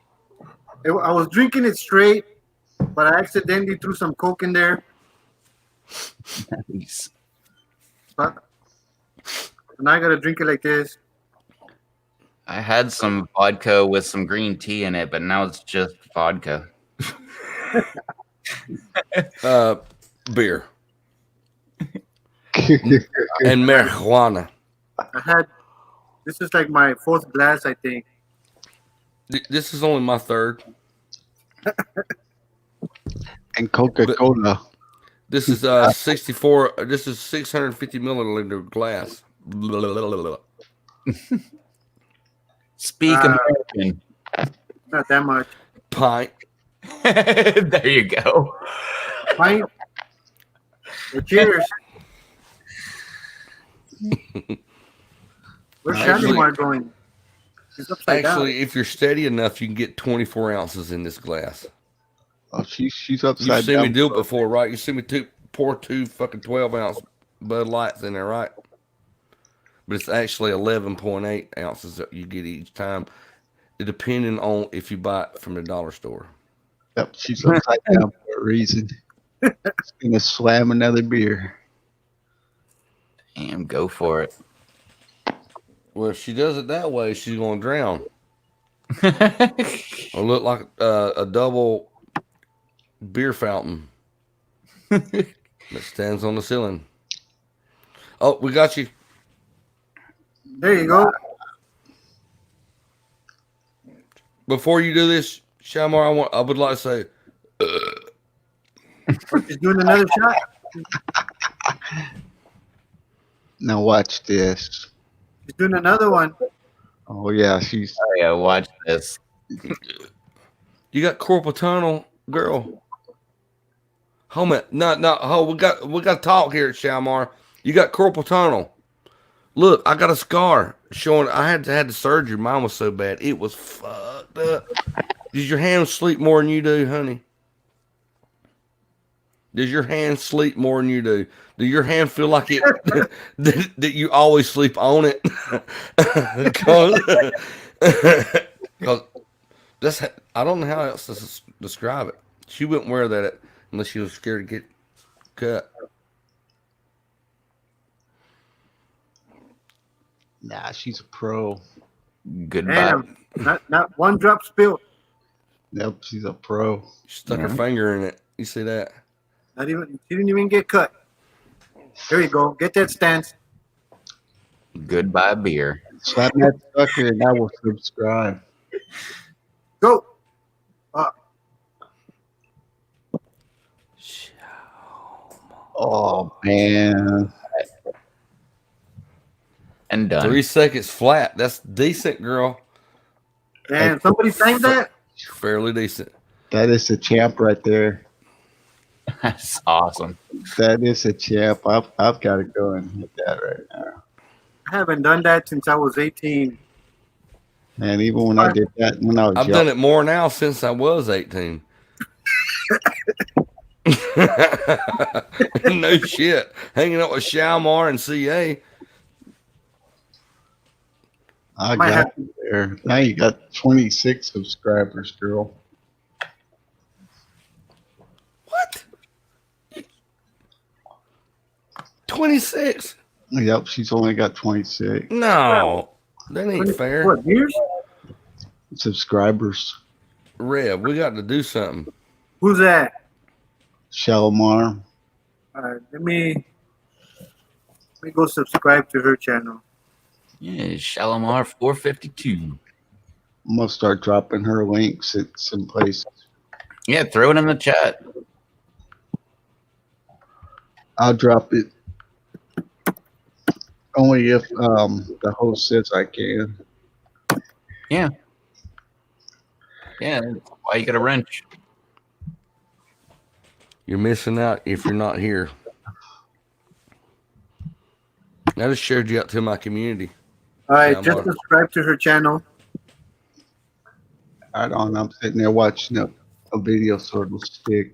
I was drinking it straight, but I accidentally threw some Coke in there. Nice. And I gotta drink it like this. I had some vodka with some green tea in it, but now it's just vodka. Beer. And marijuana. This is like my fourth glass, I think. This is only my third. And Coca-Cola. This is 64. This is 650 milliliter glass. Speak American. Not that much. Pint. There you go. Pint. Well, cheers. Where's Shalimar going? She's upside down. Actually, if you're steady enough, you can get 24 ounces in this glass. Oh, she's upside You've seen down. me do it before, right? You see me pour two fucking 12-ounce Bud Lights in there, right? But it's actually 11.8 ounces that you get each time, depending on if you buy it from the dollar store. Yep, she's upside down for a reason. She's gonna slam another beer. Damn, go for it. Well, if she does it that way, she's going to drown. Or look like a double beer fountain that stands on the ceiling. Oh, we got you. There you go. Before you do this, Shamar, I would like to say, She's doing another shot. Now watch this. She's doing another one. Oh yeah, she's. Oh yeah, watch this. You got carpal tunnel, girl. Homie, no, we got to talk here, Shamar. You got carpal tunnel. Look, I got a scar showing. I had the surgery. Mine was so bad, it was fucked up. Does your hand sleep more than you do, honey? Does your hand sleep more than you do? Do your hand feel like it that you always sleep on it? Because that's, I don't know how else to describe it. She wouldn't wear that unless she was scared to get cut. Nah, she's a pro. Goodbye. Damn, not one drop spilled. Yep, she's a pro. She stuck her finger in it. You see that? Not even. She didn't even get cut. There you go. Get that stance. Goodbye, beer. Slap that sucker and I will subscribe. Go. Oh man. And done. 3 seconds flat. That's decent, girl. Man, somebody timed that? Fairly decent. That is a champ right there. That's awesome. That is a champ. I've got to go and hit that right now. I haven't done that since I was 18. And even when I did that, when I was I've young, done it more now since I was 18. No shit. Hanging out with Shalmar and CA. I Might got have- you there. Now you got 26 subscribers, girl. What? 26? Yep, she's only got 26 No. That ain't fair. What, years? subscribers. Rev, we got to do something. Who's that? Shalomar. All right, let me go subscribe to her channel. Yeah, Shalimar 452. I'm gonna start dropping her links at some places. Yeah, throw it in the chat. I'll drop it only if the host says I can. Yeah. Yeah, why you got a wrench? You're missing out if you're not here. I just shared you out to my community. All right, Yeah, just Mark. subscribe to her channel. I don't know. I'm sitting there watching a video sort of stick.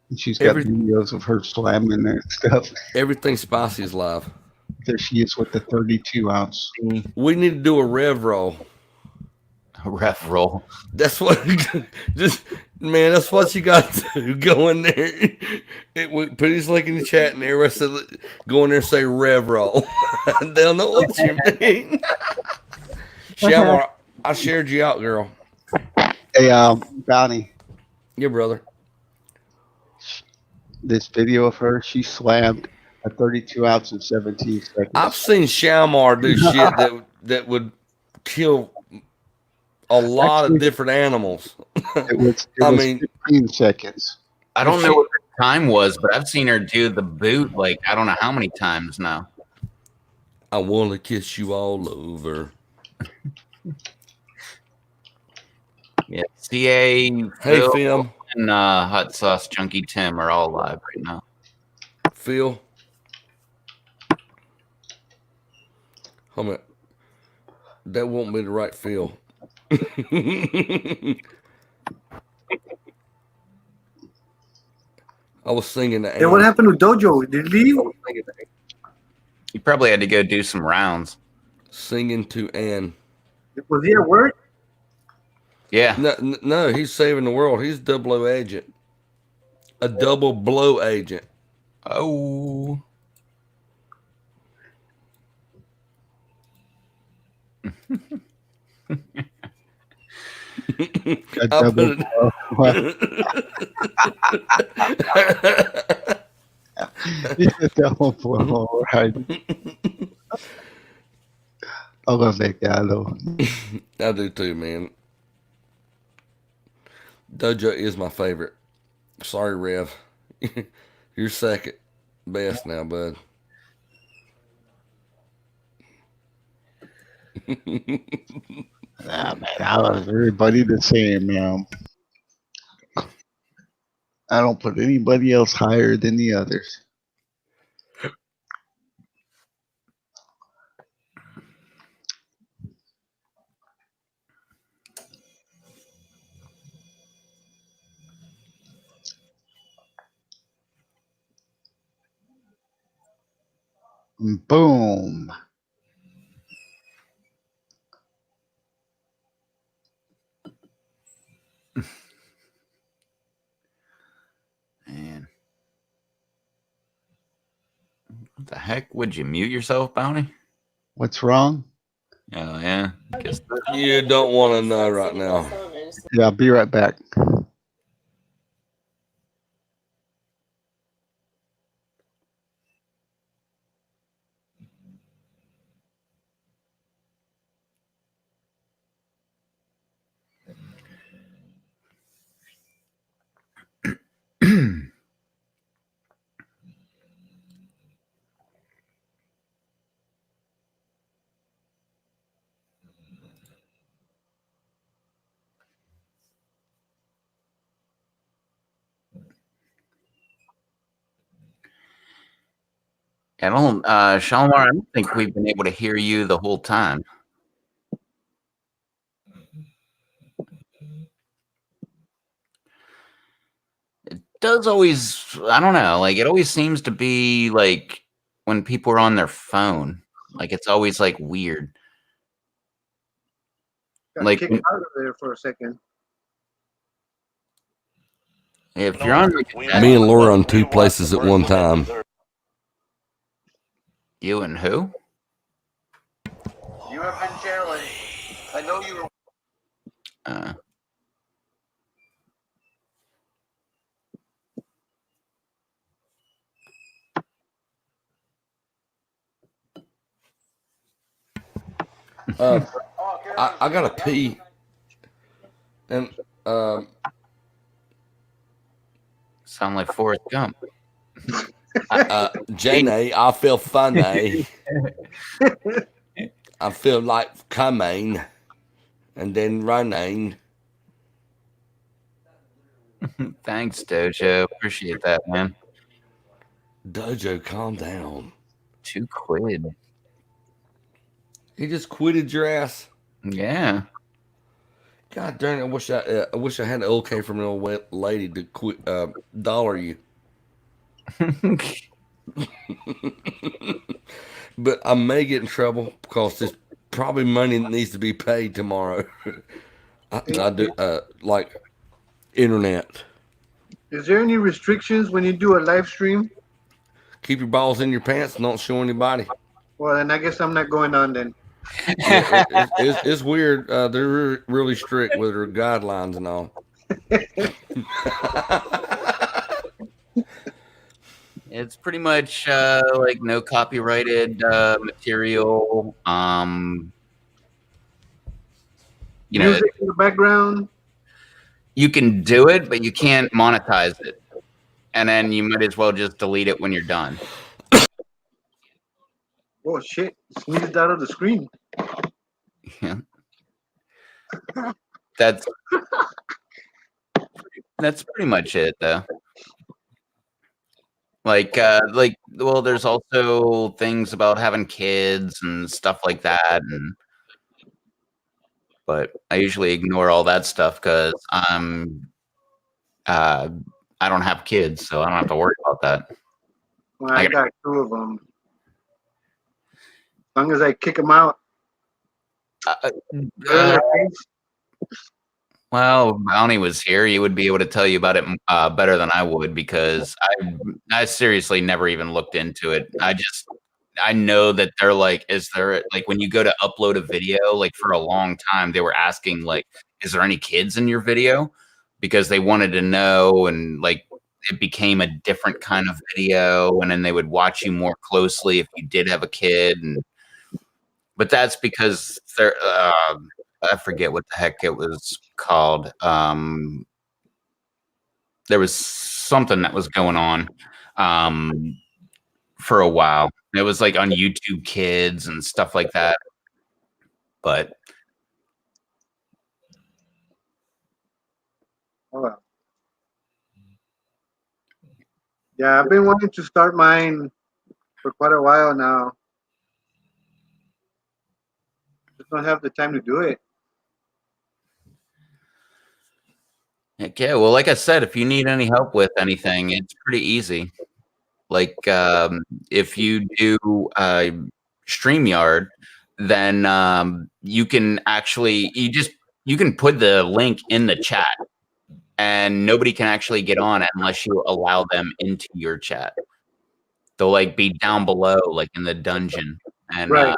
And she's got Every- videos of her slamming and stuff. Everything Spicy is live. There she is with the 32 ounce. We need to do a rev roll. A ref roll. That's what just man, that's what you got to go in there. Put his link in the chat and everybody said go in there and say rev roll. They'll know what you mean. Shamar, I shared you out, girl. Hey, Bounty, Yeah, brother. this video of her, she slammed a 32 ounce in 17 seconds. I've seen Shamar do shit that would kill a lot of different animals. It was I mean- 15 seconds. I don't know what the time was, but I've seen her do the boot like I don't know how many times now. I want to kiss you all over. Yeah, CA, Hey, Phil, Phil. and Hot Sauce Chunky Tim are all live right now. Phil. Hold on. That won't be the right Phil. I was singing the Hey, what happened to Dojo? Did he leave? You probably had to go do some rounds. Singing to Ann. Was he at work? Yeah. No, he's saving the world. He's a double O agent. A double blow agent. Oh. A I'll double put It's a double blow, right? I love that guy, though. I do too, man. Dojo is my favorite. Sorry, Rev. You're second best now, bud. Nah, man, I love everybody the same, man. I don't put anybody else higher than the others. Boom. Man. What the heck? Would you mute yourself, Bounty? What's wrong? Oh, yeah. Guess You don't want to know right now. Yeah, I'll be right back. I don't, Shalimar, I don't think we've been able to hear you the whole time. It does always, I don't know, like it always seems to be like when people are on their phone, like it's always like weird. Got Like kicked out of there for a second. if you're on, Me and Laura on two places at one time. you and who? You have been challenged. I know you were. I gotta pee, and Sound like Forrest Gump. Jane, I feel funny. I feel like coming and then running. Thanks, Dojo. Appreciate that, man. Dojo, calm down. $2. He just quitted your ass. Yeah. God darn it! I wish I had an okay from an old lady to quit dollar you. But I may get in trouble because there's probably money that needs to be paid tomorrow. I do like internet. Is there any restrictions when you do a live stream? Keep your balls in your pants and don't show anybody. Well, then I guess I'm not going on then. It's weird. They're really strict with their guidelines and all. It's pretty much like no copyrighted material. You know, Music in the background. you can do it, but you can't monetize it. And then you might as well just delete it when you're done. Oh shit! Sneezed out of the screen. Yeah. That's pretty much it, though. Like, well, there's also things about having kids and stuff like that, but I usually ignore all that stuff because I don't have kids, so I don't have to worry about that. Well, I got 2 of them. As long as I kick them out. Well, Bounty was here. He would be able to tell you about it better than I would because I seriously never even looked into it. I know that they're like, is there like when you go to upload a video, like for a long time, they were asking like, is there any kids in your video? Because they wanted to know, and like it became a different kind of video, and then they would watch you more closely if you did have a kid. But that's because they're I forget what the heck it was called. There was something that was going on for a while. It was like on YouTube Kids and stuff like that. But yeah, I've been wanting to start mine for quite a while now. Just don't have the time to do it. yeah, well, like I said, if you need any help with anything, it's pretty easy. Like if you do StreamYard, then you can actually you can put the link in the chat, and nobody can actually get on it unless you allow them into your chat. They'll like be down below, like in the dungeon, and Right.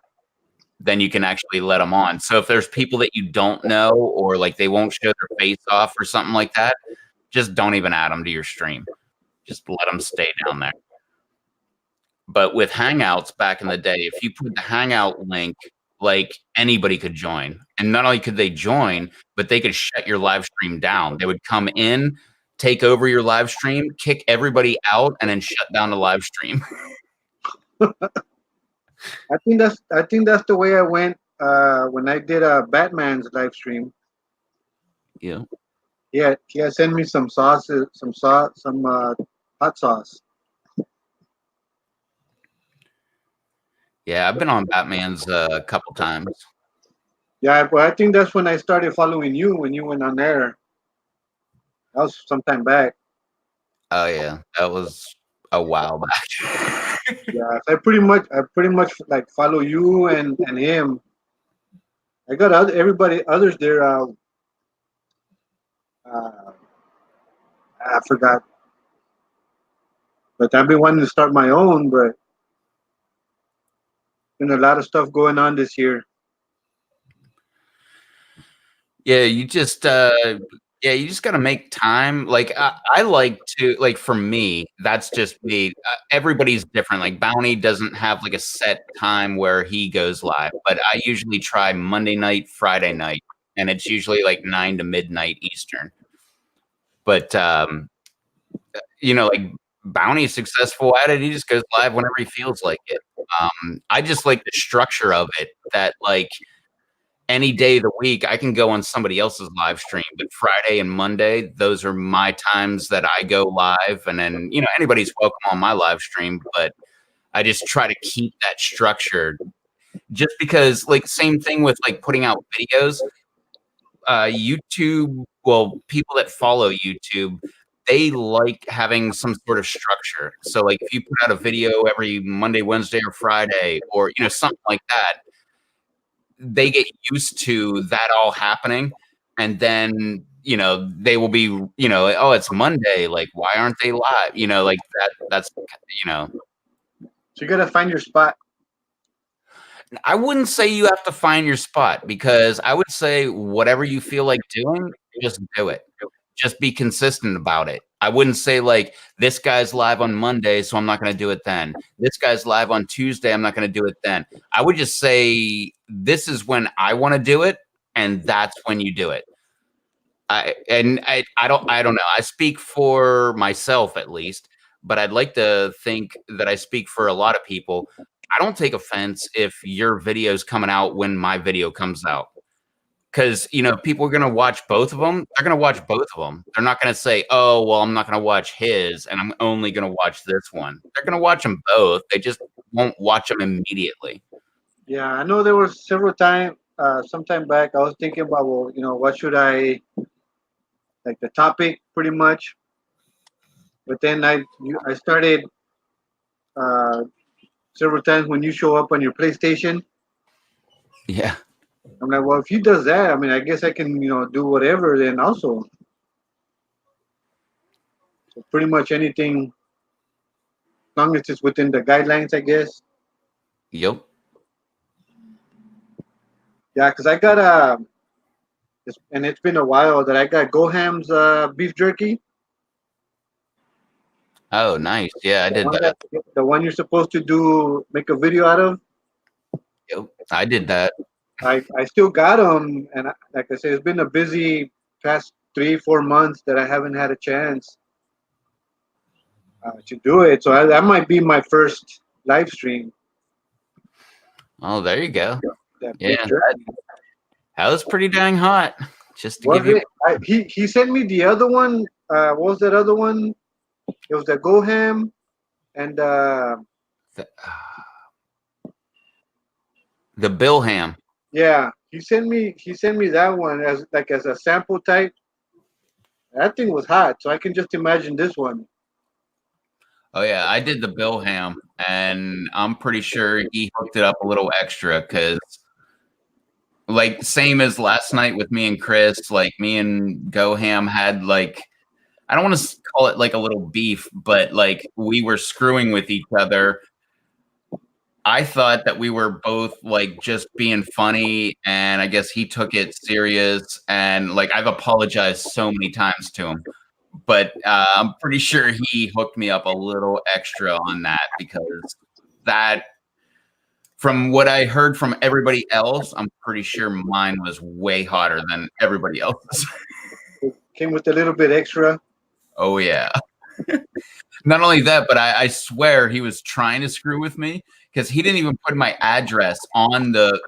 then you can actually let them on. So if there's people that you don't know, or like they won't show their face off or something like that, just don't even add them to your stream. Just let them stay down there. But with Hangouts back in the day, if you put the Hangout link, like anybody could join. And not only could they join, but they could shut your live stream down. They would come in, take over your live stream, kick everybody out, and then shut down the live stream. I think that's the way I went when I did Batman's live stream. Yeah. Yeah, he had sent me some sauces, some hot sauce. Yeah, I've been on Batman's a couple times. Yeah, but I think that's when I started following you when you went on there. That was some time back. Oh yeah, that was a while back. Yeah, I pretty much like follow you and him. I got everybody others there. Uh, I forgot, but I've been wanting to start my own, but been a lot of stuff going on this year. Yeah, you just got to make time. Like I like to like for me, that's just me. Everybody's different. Like Bounty doesn't have like a set time where he goes live, but I usually try Monday night, Friday night, and it's usually like 9 to midnight Eastern. But like Bounty's successful at it. He just goes live whenever he feels like it. I just like the structure of it that like any day of the week I can go on somebody else's live stream, but Friday and Monday, those are my times that I go live. And then, anybody's welcome on my live stream, but I just try to keep that structured just because like same thing with like putting out videos. YouTube, well, people that follow YouTube, they like having some sort of structure. So like if you put out a video every Monday, Wednesday, or Friday, or something like that, they get used to that all happening, and then they will be oh, it's Monday, like why aren't they live, like that's So you gotta find your spot. I wouldn't say you have to find your spot, because I would say whatever you feel like doing, just do it. Just be consistent about it. I wouldn't say like this guy's live on Monday, so I'm not going to do it then. This guy's live on Tuesday, I'm not going to do it then. I would just say this is when I want to do it, and that's when you do it. I don't know. I speak for myself at least, but I'd like to think that I speak for a lot of people. I don't take offense if your video's coming out when my video comes out. Because, people are going to watch both of them. They're going to watch both of them. They're not going to say, oh, well, I'm not going to watch his and I'm only going to watch this one. They're going to watch them both. They just won't watch them immediately. Yeah, I know there were several times, some time back, I was thinking about, well, what should I, like the topic pretty much. But then I started several times when you show up on your PlayStation. Yeah. I'm like, well, if he does that, I mean, I guess I can, do whatever then also. So pretty much anything, as long as it's within the guidelines, I guess. Yep. Yeah, because I got and it's been a while that I got Goham's beef jerky. Oh, nice. Yeah, I did that. The one you're supposed to make a video out of. Yep, I did that. I still got them, and like I said, it's been a busy past 3-4 months that I haven't had a chance to do it. So that might be my first live stream. Oh, there you go. Yeah, that was pretty dang hot. Just to give you. He sent me the other one. What was that other one? It was the Goham and the Bill Ham. Yeah, he sent me that one as a sample type. That thing was hot, so I can just imagine this one. Oh yeah, I did the Bill Ham, and I'm pretty sure he hooked it up a little extra because, like, same as last night with me and Chris. Like, me and Goham had like, I don't want to call it like a little beef, but like we were screwing with each other. I thought that we were both like just being funny, and I guess he took it serious. And like I've apologized so many times to him, but I'm pretty sure he hooked me up a little extra on that, because that, from what I heard from everybody else, I'm pretty sure mine was way hotter than everybody else's. Came with a little bit extra. Oh yeah. Not only that, but I swear he was trying to screw with me, because he didn't even put my address on the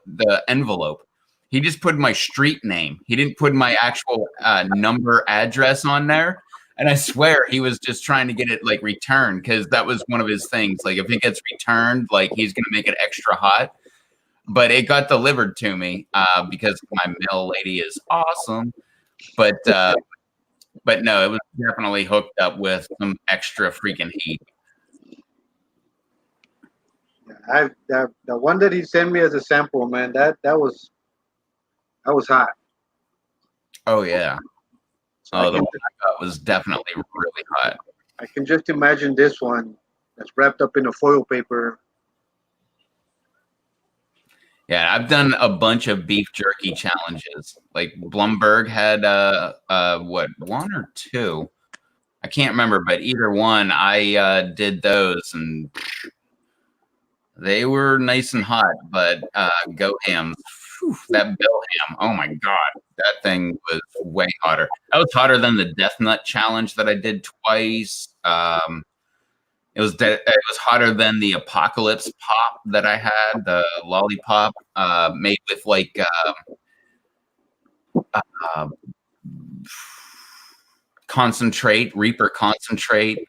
envelope. He just put my street name. He didn't put my actual number address on there. And I swear he was just trying to get it like returned because that was one of his things. Like if it gets returned, like he's gonna make it extra hot. But it got delivered to me because my mail lady is awesome. But no, it was definitely hooked up with some extra freaking heat. The one that he sent me as a sample, man, that was hot. Oh yeah. Oh, the one I got was definitely really hot. I can just imagine this one that's wrapped up in a foil paper. Yeah, I've done a bunch of beef jerky challenges. Like Blumberg had what, 1 or 2? I can't remember, but either one, I did those and they were nice and hot. But Go Hams, that Bill Ham, oh my god, that thing was way hotter. That was hotter than the Death Nut challenge that I did twice. It was hotter than the Apocalypse Pop that I had, the lollipop made with like concentrate, Reaper concentrate.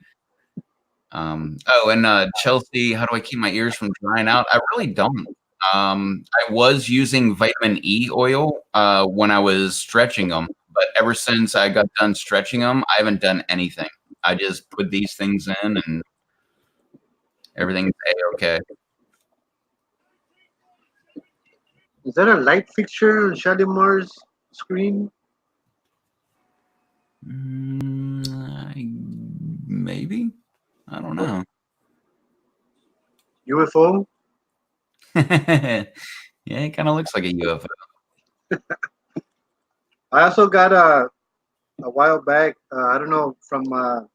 Oh, and Chelsea, how do I keep my ears from drying out? I really don't. I was using vitamin E oil when I was stretching them, but ever since I got done stretching them, I haven't done anything. I just put these things in and everything's A-okay. Is that a light fixture on Shalimar's screen? Maybe. I don't know. UFO? Yeah, it kind of looks like a UFO. I also got a while back, I don't know, from the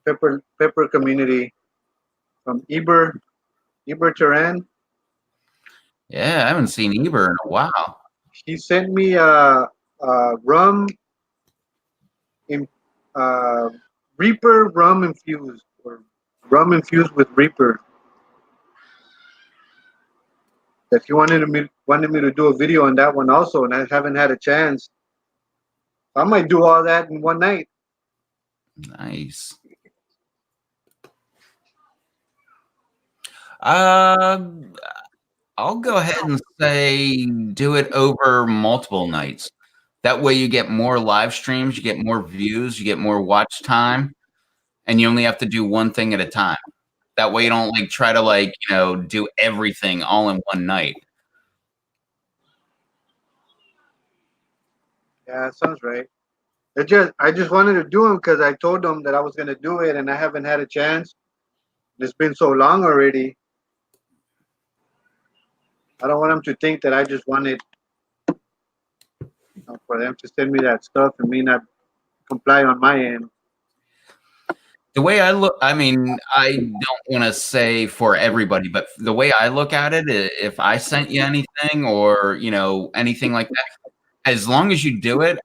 pepper community, from Eber Turan. Yeah, I haven't seen Eber in a while. He sent me rum in Reaper rum infused, or rum infused with Reaper. If you wanted me to do a video on that one also, and I haven't had a chance, I might do all that in one night. Nice. I'll go ahead and say do it over multiple nights. That way you get more live streams, you get more views, you get more watch time, and you only have to do one thing at a time. That way you don't like try to like, do everything all in one night. Yeah, that sounds right. I just wanted to do them because I told them that I was going to do it, and I haven't had a chance. It's been so long already. I don't want them to think that I just wanted for them to send me that stuff and me not comply on my end. The way I look, I mean, I don't want to say for everybody, but the way I look at it, if I sent you anything or, anything like that, as long as you do it,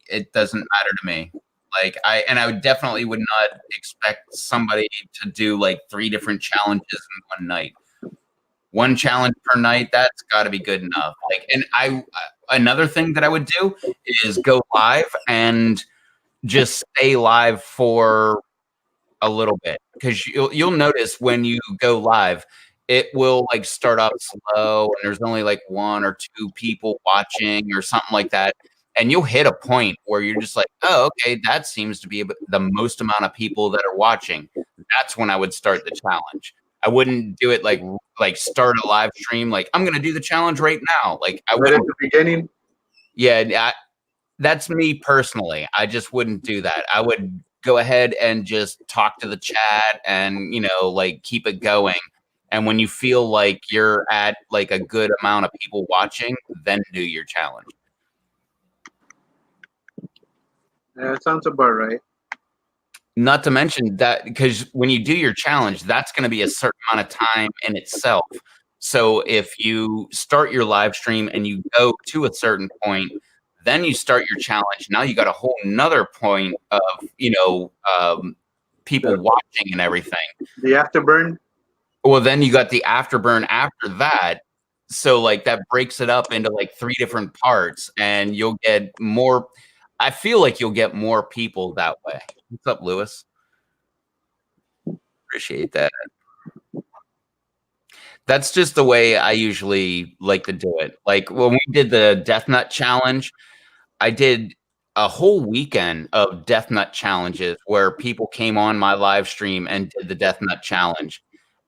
it doesn't matter to me. Like I would definitely would not expect somebody to do like 3 different challenges in one night. 1 challenge per night, that's got to be good enough. Like, and another thing that I would do is go live and just stay live for a little bit, because you'll notice when you go live, it will like start off slow and there's only like 1 or 2 people watching or something like that. And you'll hit a point where you're just like, oh, okay, that seems to be the most amount of people that are watching. That's when I would start the challenge. I wouldn't do it like start a live stream. Like, I'm going to do the challenge right now. Like I would at the beginning. Yeah. That's me personally. I just wouldn't do that. I would go ahead and just talk to the chat and, like keep it going. And when you feel like you're at like a good amount of people watching, then do your challenge. Yeah, that sounds about right. Not to mention that, because when you do your challenge, that's going to be a certain amount of time in itself. So if you start your live stream and you go to a certain point, then you start your challenge. Now you got a whole nother point of, people watching and everything. The afterburn. Well, then you got the afterburn after that. So like that breaks it up into like 3 different parts, and you'll get more. I feel like you'll get more people that way. What's up, Lewis? Appreciate that. That's just the way I usually like to do it. Like when we did the Death Nut Challenge, I did a whole weekend of Death Nut challenges where people came on my live stream and did the Death Nut Challenge.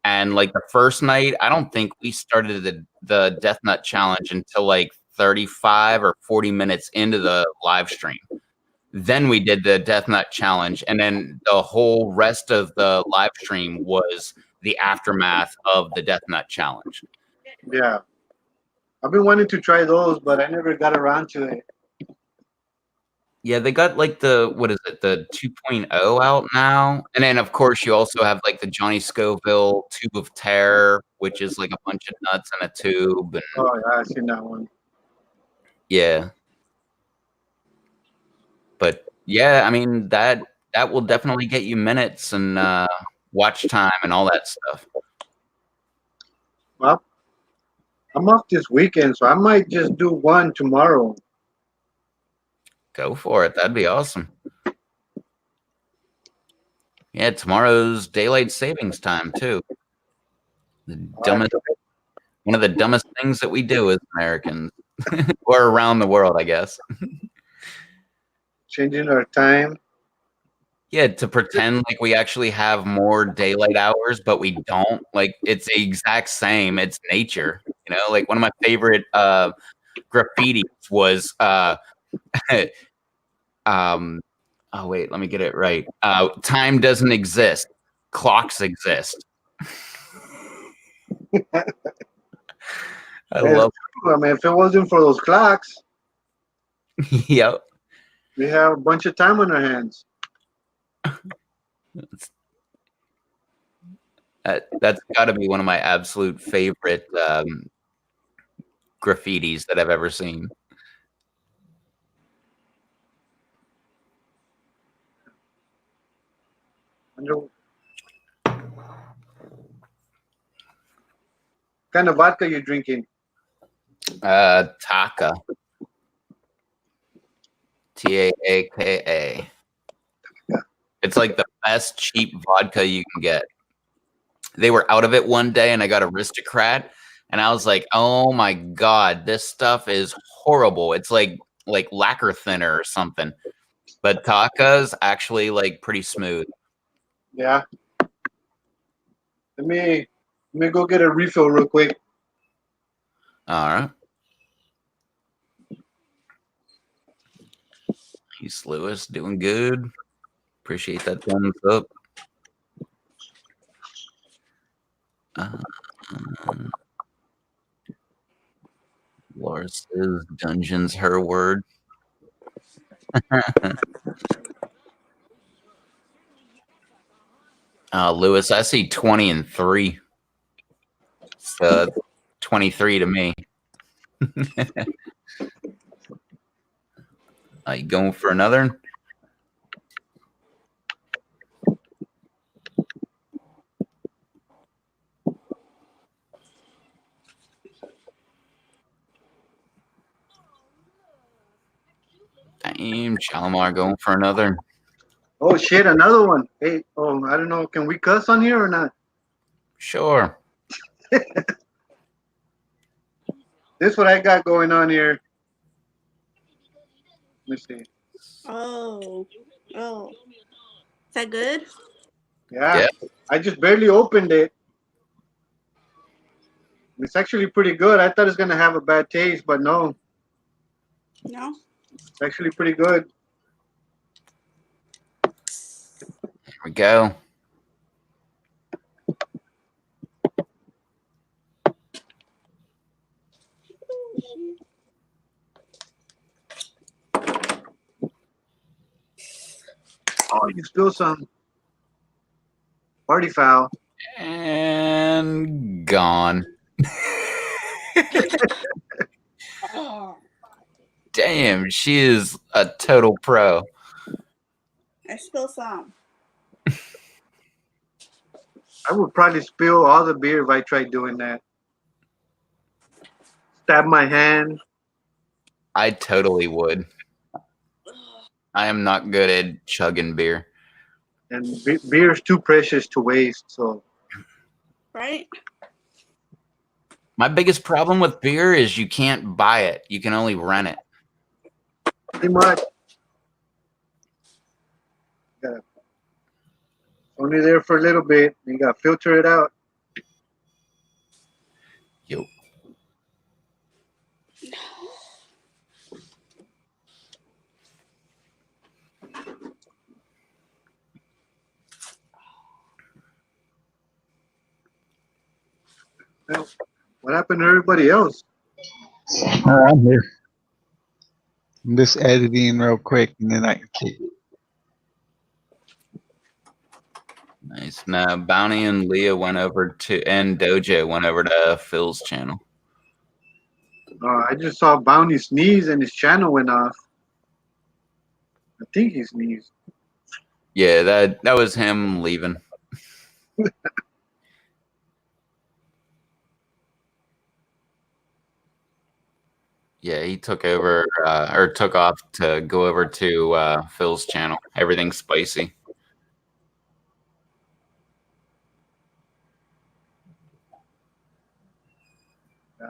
And like the first night, I don't think we started the Death Nut Challenge until like 35 or 40 minutes into the live stream. Then we did the Death Nut Challenge, and then the whole rest of the live stream was the aftermath of the Death Nut Challenge. Yeah. I've been wanting to try those, but I never got around to it. Yeah, they got like the, what is it, the 2.0 out now. And then, of course, you also have like the Johnny Scoville Tube of Terror, which is like a bunch of nuts in a tube. And, Oh, yeah, I've seen that one. yeah. But yeah, I mean, that will definitely get you minutes and watch time and all that stuff. Well, I'm off this weekend, so I might just do one tomorrow. Go for it. That'd be awesome. Yeah, tomorrow's daylight savings time too. The dumbest, one of the dumbest things that we do as Americans, or around the world, I guess. Changing our time. Yeah, to pretend like we actually have more daylight hours, but we don't. Like it's the exact same. It's nature. You know, like one of my favorite graffitis was oh wait, let me get it right. Time doesn't exist. Clocks exist. I love I mean, if it wasn't for those clocks, yep. we have a bunch of time on our hands. That's got to be one of my absolute favorite graffitis that I've ever seen. What kind of vodka you drinking? Taka. Taaka. It's like the best cheap vodka you can get. They were out of it one day and I got Aristocrat and I was like, oh my God, this stuff is horrible. It's like lacquer thinner or something. But Taka's actually like pretty smooth. Yeah. Let me go get a refill real quick. All right. Peace, Lewis, doing good. Appreciate that thumbs up. Laura says dungeon's her word. Lewis, I see 20 and 3. So 23 to me. Are you going for another? Damn, Shalimar going for another. Oh shit, another one. Hey, oh, I don't know. Can we cuss on here or not? Sure. This is what I got going on here. Let me see. Oh. Is that good? Yeah. I just barely opened it. It's actually pretty good. I thought it's gonna have a bad taste, but no. No? It's actually pretty good. Here we go. Oh, you spilled some. Party foul. And gone. Damn, she is a total pro. I spilled some. I would probably spill all the beer if I tried doing that. Stab my hand. I totally would. I am not good at chugging beer. And beer is too precious to waste. So Right? My biggest problem with beer is you can't buy it. You can only rent it. pretty much, yeah, only there for a little bit. You got to filter it out. Yo. Well, what happened to everybody else? Oh, I'm here. I'm just editing real quick, and then I can kick. Nice. Now Bounty and Leah went over to, and Dojo went over to Phil's channel. I just saw Bounty sneeze and his channel went off. I think he sneezed. Yeah, that was him leaving. Yeah, he took over or took off to go over to Phil's channel. Everything's spicy.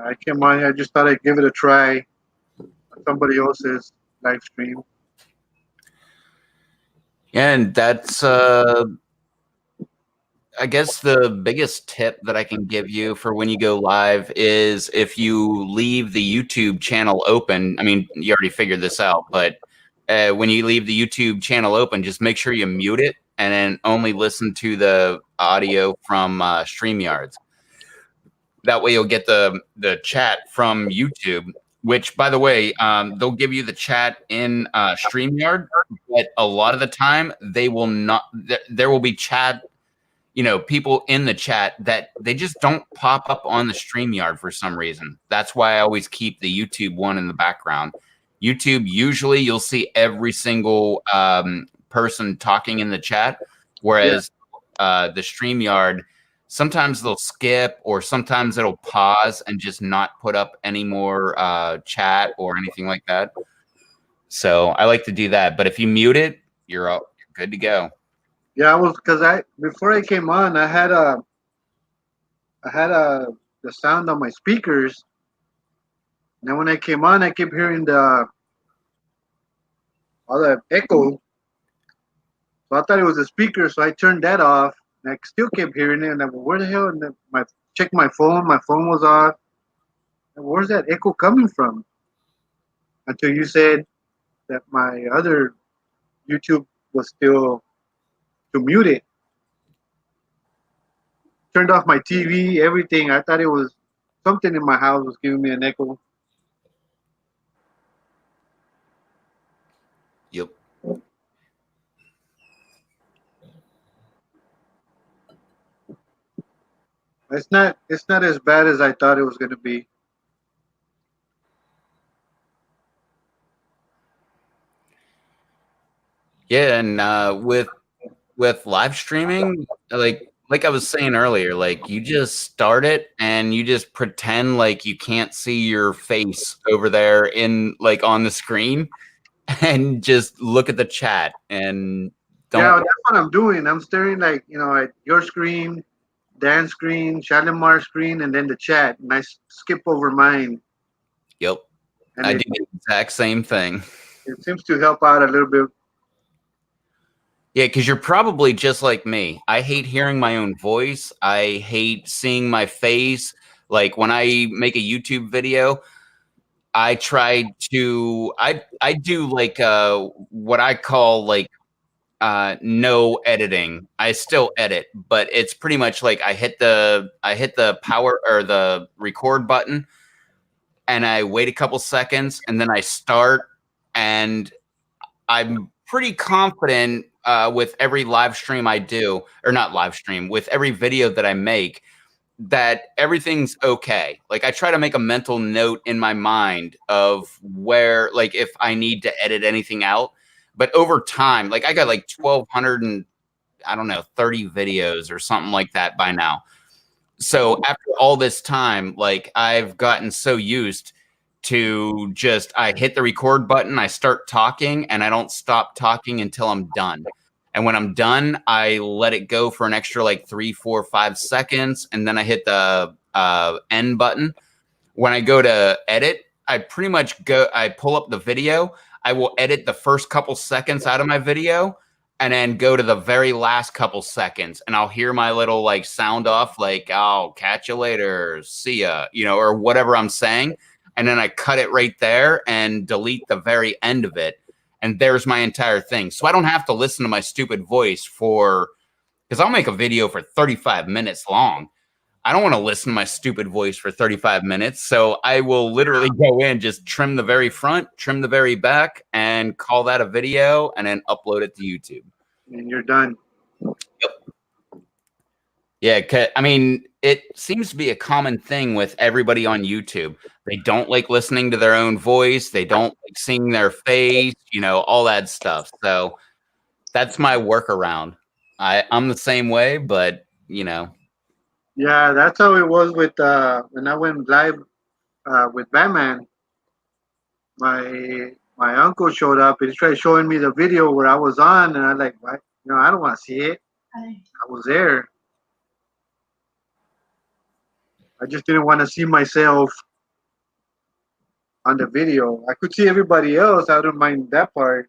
I came on. I just thought I'd give it a try. Somebody else's live stream. Yeah, and that's I guess the biggest tip that I can give you for when you go live is if you leave the YouTube channel open. I mean, you already figured this out, but when you leave the YouTube channel open, just make sure you mute it and then only listen to the audio from StreamYards. That way you'll get the chat from YouTube, which, by the way, they'll give you the chat in StreamYard, but a lot of the time they will not. There will be chat, people in the chat that they just don't pop up on the StreamYard for some reason. That's why I always keep the YouTube one in the background. YouTube, usually you'll see every single person talking in the chat, whereas the StreamYard, sometimes they'll skip or sometimes it'll pause and just not put up any more chat or anything like that. So I like to do that. But if you mute it, you're good to go. Yeah, before I came on, I had the sound on my speakers. And then when I came on, I kept hearing all that echo. So I thought it was a speaker, so I turned that off. And I still kept hearing it, and I went, where the hell? And then checked my phone was off. And where's that echo coming from? Until you said that my other YouTube was still to mute it. Turned off my TV, everything. I thought it was something in my house was giving me an echo. Yep. It's not as bad as I thought it was going to be. Yeah, and with live streaming, like I was saying earlier, like you just start it and you just pretend like you can't see your face over there in on the screen, and just look at the chat and don't. Yeah, that's what I'm doing. I'm staring at your screen, Dan's screen, Shalimar's screen, and then the chat, and I skip over mine. Yep, and I do the exact same thing. It seems to help out a little bit. Yeah, because you're probably just like me. I hate hearing my own voice. I hate seeing my face. Like when I make a YouTube video, I try to I do what I call no editing. I still edit, but it's pretty much like I hit the power or the record button and I wait a couple seconds and then I start, and I'm pretty confident with every live stream I do, or not live stream, with every video that I make, that everything's okay. Like I try to make a mental note in my mind of where, if I need to edit anything out. But over time, I got 1,200 and 30 videos or something like that by now. So after all this time, I've gotten so used to just I hit the record button, I start talking, and I don't stop talking until I'm done. And when I'm done, I let it go for an extra like 3, 4, 5 seconds, and then I hit the end button. When I go to edit, I pretty much I pull up the video. I will edit the first couple seconds out of my video and then go to the very last couple seconds, and I'll hear my little like sound off, like, "Oh, catch you later, see ya," or whatever I'm saying. And then I cut it right there and delete the very end of it. And there's my entire thing. So I don't have to listen to my stupid voice because I'll make a video for 35 minutes long. I don't want to listen to my stupid voice for 35 minutes. So I will literally go in, just trim the very front, trim the very back, and call that a video, and then upload it to YouTube. And you're done. Yep. Yeah, I mean, it seems to be a common thing with everybody on YouTube. They don't like listening to their own voice. They don't like seeing their face, all that stuff. So that's my workaround. I'm the same way, but, Yeah, that's how it was with when I went live with Batman. My uncle showed up and he tried showing me the video where I was on, and I'm like, what? I don't want to see it. I was there. I just didn't want to see myself on the video. I could see everybody else. I don't mind that part.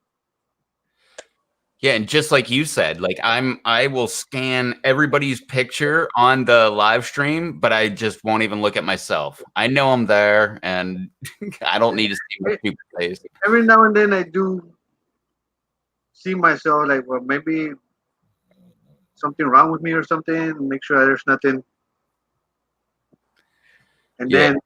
Yeah, and just like you said, like I will scan everybody's picture on the live stream, but I just won't even look at myself. I know I'm there, and I don't need to see my people's face. Every now and then I do see myself, like, well, maybe something wrong with me or something. Make sure there's nothing. And then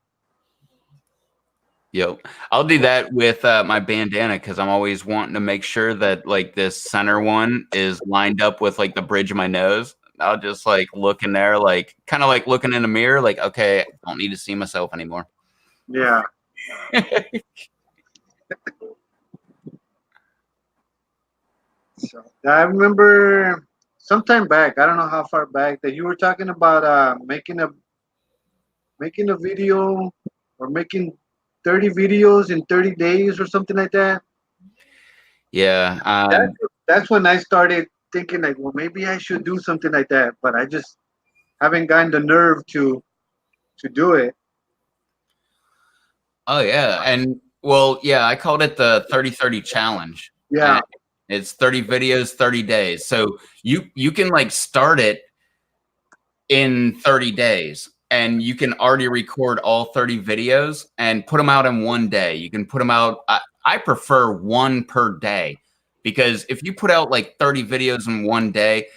Yep. I'll do that with my bandana because I'm always wanting to make sure that like this center one is lined up with like the bridge of my nose. I'll just like look in there, like kind of like looking in a mirror, like, okay, I don't need to see myself anymore. Yeah. So I remember sometime back, I don't know how far back, that you were talking about making a video or making 30 videos in 30 days or something like that. Yeah. That's when I started thinking like, well, maybe I should do something like that, but I just haven't gotten the nerve to do it. Oh yeah. And well, yeah, I called it the 30-30 challenge. Yeah. It's 30 videos, 30 days. So you can like start it in 30 days. And you can already record all 30 videos and put them out in one day. You can put them out. I prefer one per day because if you put out like 30 videos in one day,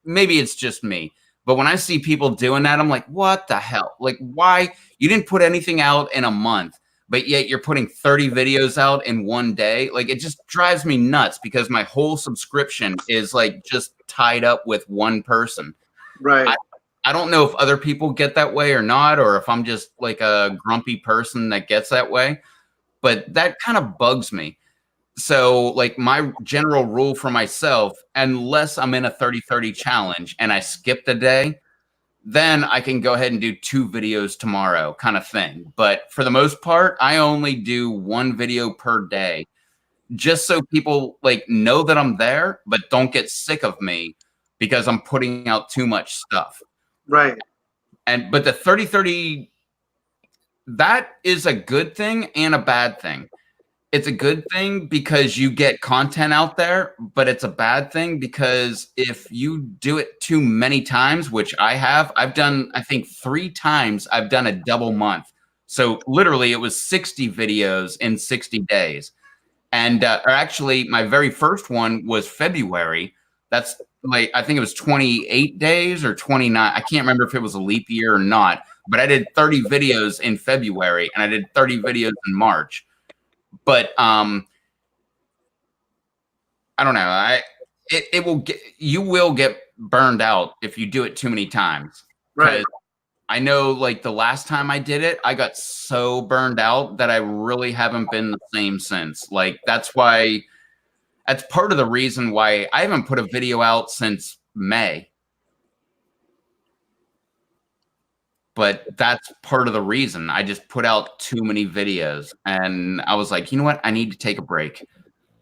maybe it's just me, but when I see people doing that, I'm like, what the hell? Like, why? You didn't put anything out in a month, but yet you're putting 30 videos out in one day. Like, it just drives me nuts because my whole subscription is like just tied up with one person. Right. I don't know if other people get that way or not, or if I'm just like a grumpy person that gets that way, but that kind of bugs me. So like my general rule for myself, unless I'm in a 30-30 challenge and I skip the day, then I can go ahead and do 2 videos tomorrow kind of thing. But for the most part, I only do 1 video per day just so people like know that I'm there, but don't get sick of me because I'm putting out too much stuff. Right. But the 30-30, that is a good thing and a bad thing. It's a good thing because you get content out there, but it's a bad thing because if you do it too many times, which I've done, I think 3 times I've done a double month. So literally it was 60 videos in 60 days. And or actually my very first one was February. That's like, I think it was 28 days or 29. I can't remember if it was a leap year or not, but I did 30 videos in February and I did 30 videos in March. But I don't know. You will get burned out if you do it too many times. Right. I know like the last time I did it, I got so burned out that I really haven't been the same since. Like that's part of the reason why I haven't put a video out since May. but that's part of the reason. I just put out too many videos, and I was like, you know what? I need to take a break.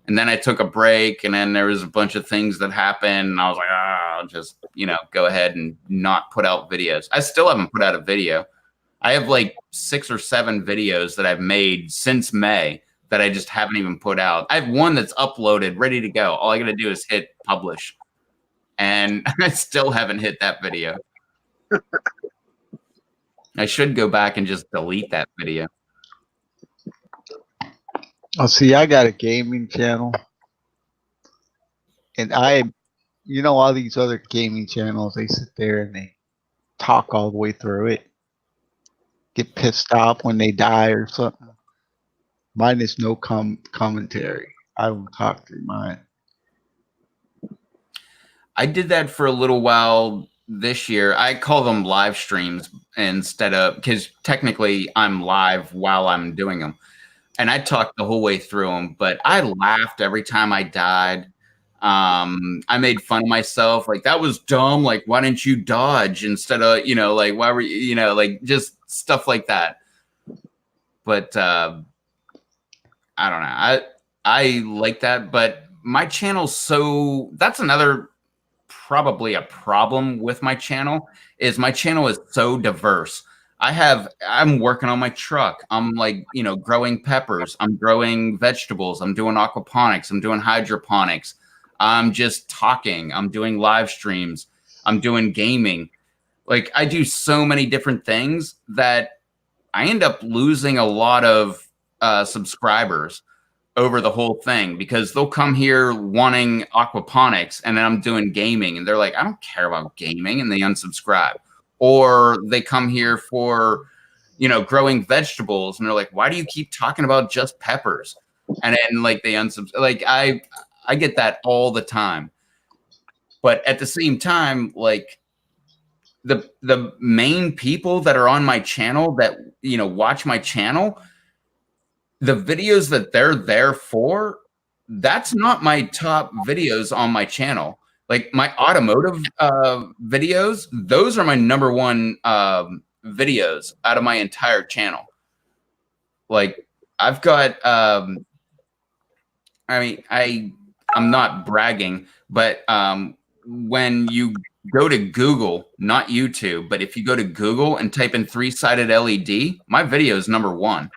And then I took a break, and then there was a bunch of things that happened, and I was like, I'll just, go ahead and not put out videos. I still haven't put out a video. I have like 6 or 7 videos that I've made since May that I just haven't even put out. I have one that's uploaded, ready to go. All I got to do is hit publish. And I still haven't hit that video. I should go back and just delete that video. Oh, see, I got a gaming channel. And all these other gaming channels, they sit there and they talk all the way through it. Get pissed off when they die or something. Mine is no commentary. I don't talk through mine. I did that for a little while this year. I call them live streams instead of, because technically I'm live while I'm doing them. And I talked the whole way through them, but I laughed every time I died. I made fun of myself. Like, that was dumb. Like, why didn't you dodge instead of, like, why were you, like, just stuff like that. But I don't know. I like that, but my channel's that's another probably a problem with my channel is my channel is so diverse. I'm working on my truck. I'm like, growing peppers. I'm growing vegetables. I'm doing aquaponics. I'm doing hydroponics. I'm just talking. I'm doing live streams. I'm doing gaming. Like, I do so many different things that I end up losing a lot of subscribers over the whole thing because they'll come here wanting aquaponics and then I'm doing gaming and they're like, I don't care about gaming, and they unsubscribe. Or they come here for, growing vegetables and they're like, why do you keep talking about just peppers? And then like they unsubscribe. Like I get that all the time. But at the same time, like the main people that are on my channel that, watch my channel, the videos that they're there for, that's not my top videos on my channel. Like my automotive videos, those are my #1 videos out of my entire channel. Like I've got, I'm not bragging, but when you go to Google, not YouTube, but if you go to Google and type in 3-sided LED, my video is #1.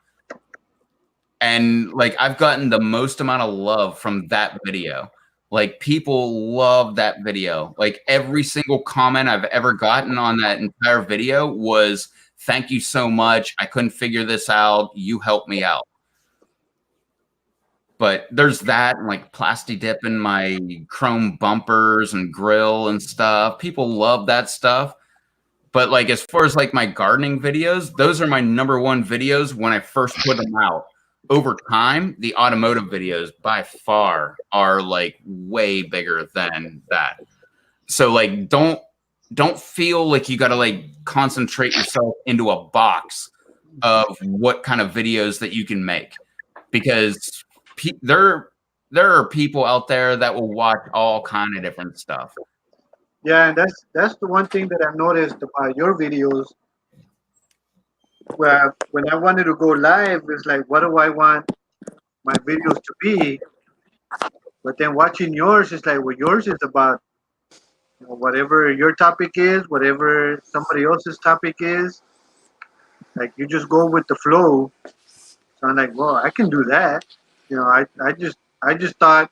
And like, I've gotten the most amount of love from that video. Like, people love that video. Like, every single comment I've ever gotten on that entire video was, thank you so much. I couldn't figure this out. You helped me out. But there's that, and like plasti dipping my chrome bumpers and grill and stuff. People love that stuff. But like, as far as like my gardening videos, those are my #1 videos when I first put them out. Over time, the automotive videos by far are like way bigger than that. So like, don't feel like you got to like concentrate yourself into a box of what kind of videos that you can make, because there are people out there that will watch all kind of different stuff. Yeah, and that's the one thing that I've noticed about your videos. Where when I wanted to go live, it's like, what do I want my videos to be? But then watching yours is like, well, yours is about whatever your topic is, whatever somebody else's topic is. Like, you just go with the flow. So I'm like, well, I can do that. I just thought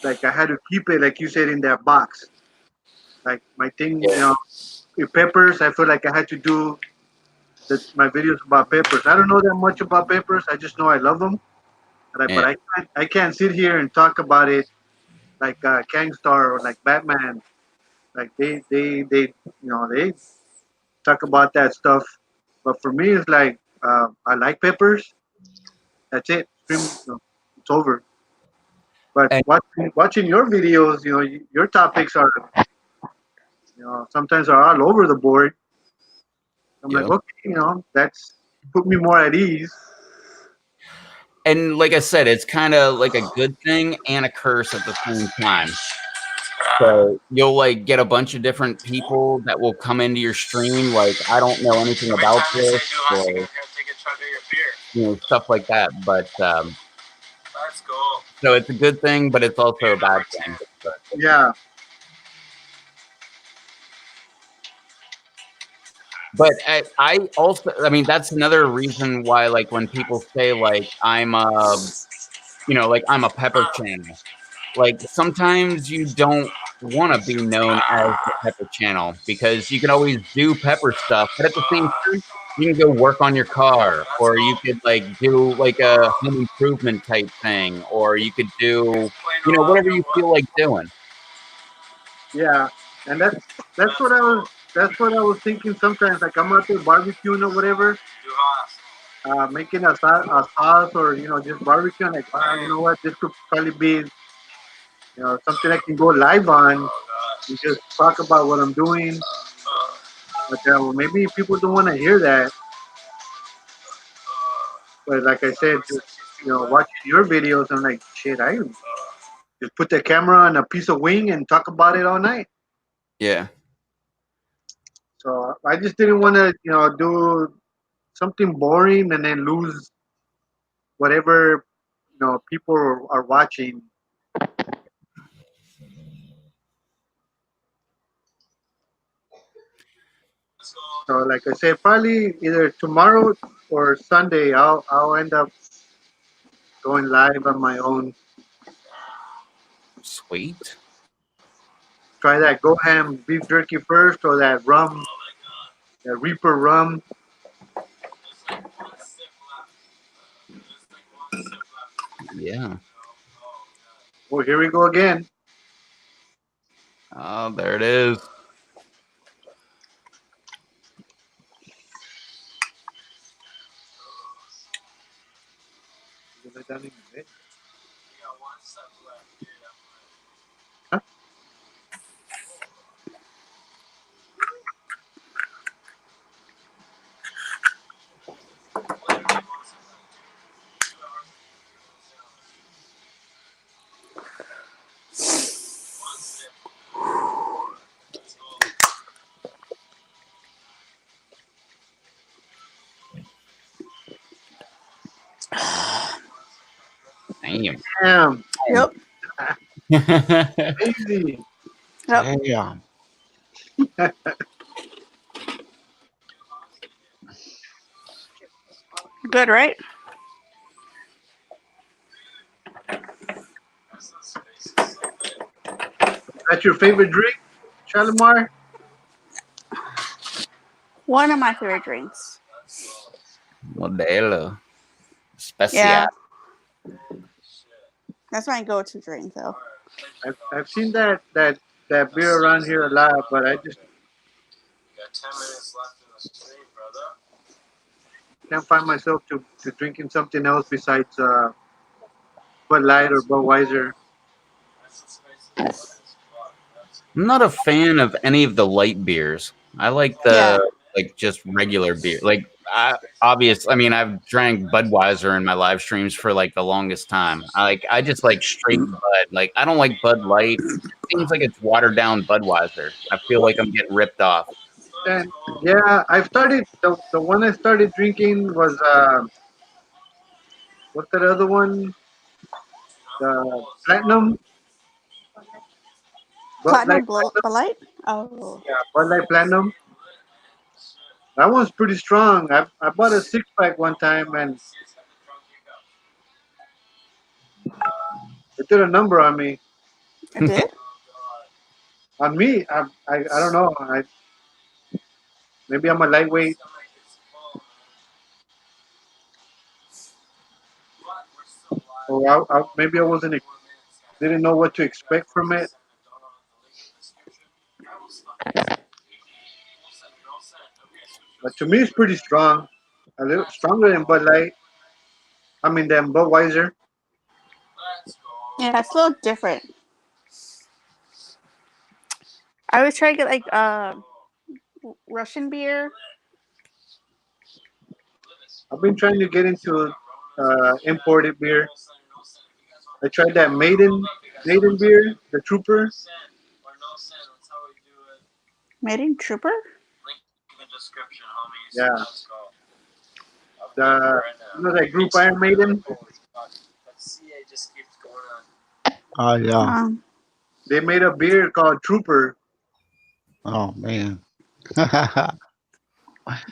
like I had to keep it, like you said, in that box. Like my thing, with peppers, I feel like I had to do my videos about peppers. I don't know that much about peppers. I just know I love them. But I can't sit here and talk about it like Kangstar or like Batman. Like they talk about that stuff. But for me, it's like I like peppers. That's it. It's over. But watching your videos, your topics are, sometimes are all over the board. I'm like, okay, that's put me more at ease. And like I said, it's kind of like a good thing and a curse at the same time. So you'll like get a bunch of different people that will come into your stream. Like, I don't know anything about this, or stuff like that. But so it's a good thing, but it's also a bad thing. Yeah. But I also, I mean, that's another reason why, like, when people say like I'm like I'm a Pepper channel, like sometimes you don't want to be known as the Pepper channel because you can always do Pepper stuff, but at the same time, you can go work on your car, or you could like do like a home improvement type thing, or you could do whatever you feel like doing. Yeah, and that's what I was thinking sometimes. Like I'm out there barbecuing or whatever, making a sauce or just barbecuing. Like, wow, you know what? This could probably be something I can go live on and just talk about what I'm doing. But well, maybe people don't want to hear that. But like I said, just watching your videos, I'm like, shit, I just put the camera on a piece of wing and talk about it all night. Yeah. So I just didn't want to, do something boring and then lose whatever people are watching. So like I said, probably either tomorrow or Sunday, I'll end up going live on my own. Sweet. Try that Go Ham beef jerky first, or that rum, that Reaper rum. Yeah. Well, here we go again. Oh, there it is. Huh? Damn. Damn. Yep. Easy. Yep. Damn. Good, right? That's your favorite drink, Shalimar? One of my favorite drinks. Modelo. Special. Yeah. That's my go-to drink, though. I've seen that beer around here a lot, but I just can't find myself to drinking something else besides Bud Light or Budweiser. I'm not a fan of any of the light beers. I like the like just regular beer. Like I mean, I've drank Budweiser in my live streams for like the longest time. I just like straight Bud. Like I don't like Bud Light. It seems like it's watered down Budweiser. I feel like I'm getting ripped off. And yeah, I've started the one I started drinking was what's that other one? The Platinum. Platinum Bud Light? Oh. Yeah, Bud Light Platinum. That one's pretty strong. I bought a 6-pack one time and it did a number on me. It did? On me, I don't know. Maybe I'm a lightweight. Or maybe I didn't know what to expect from it. But to me, it's pretty strong. A little stronger than Bud Light. I mean, than Budweiser. Yeah, it's a little different. I was trying to get like Russian beer. I've been trying to get into imported beer. I tried that Maiden beer, the Trooper. Made in Trooper? Yeah. That group Iron Maiden? Oh yeah. They made a beer called Trooper. Oh man.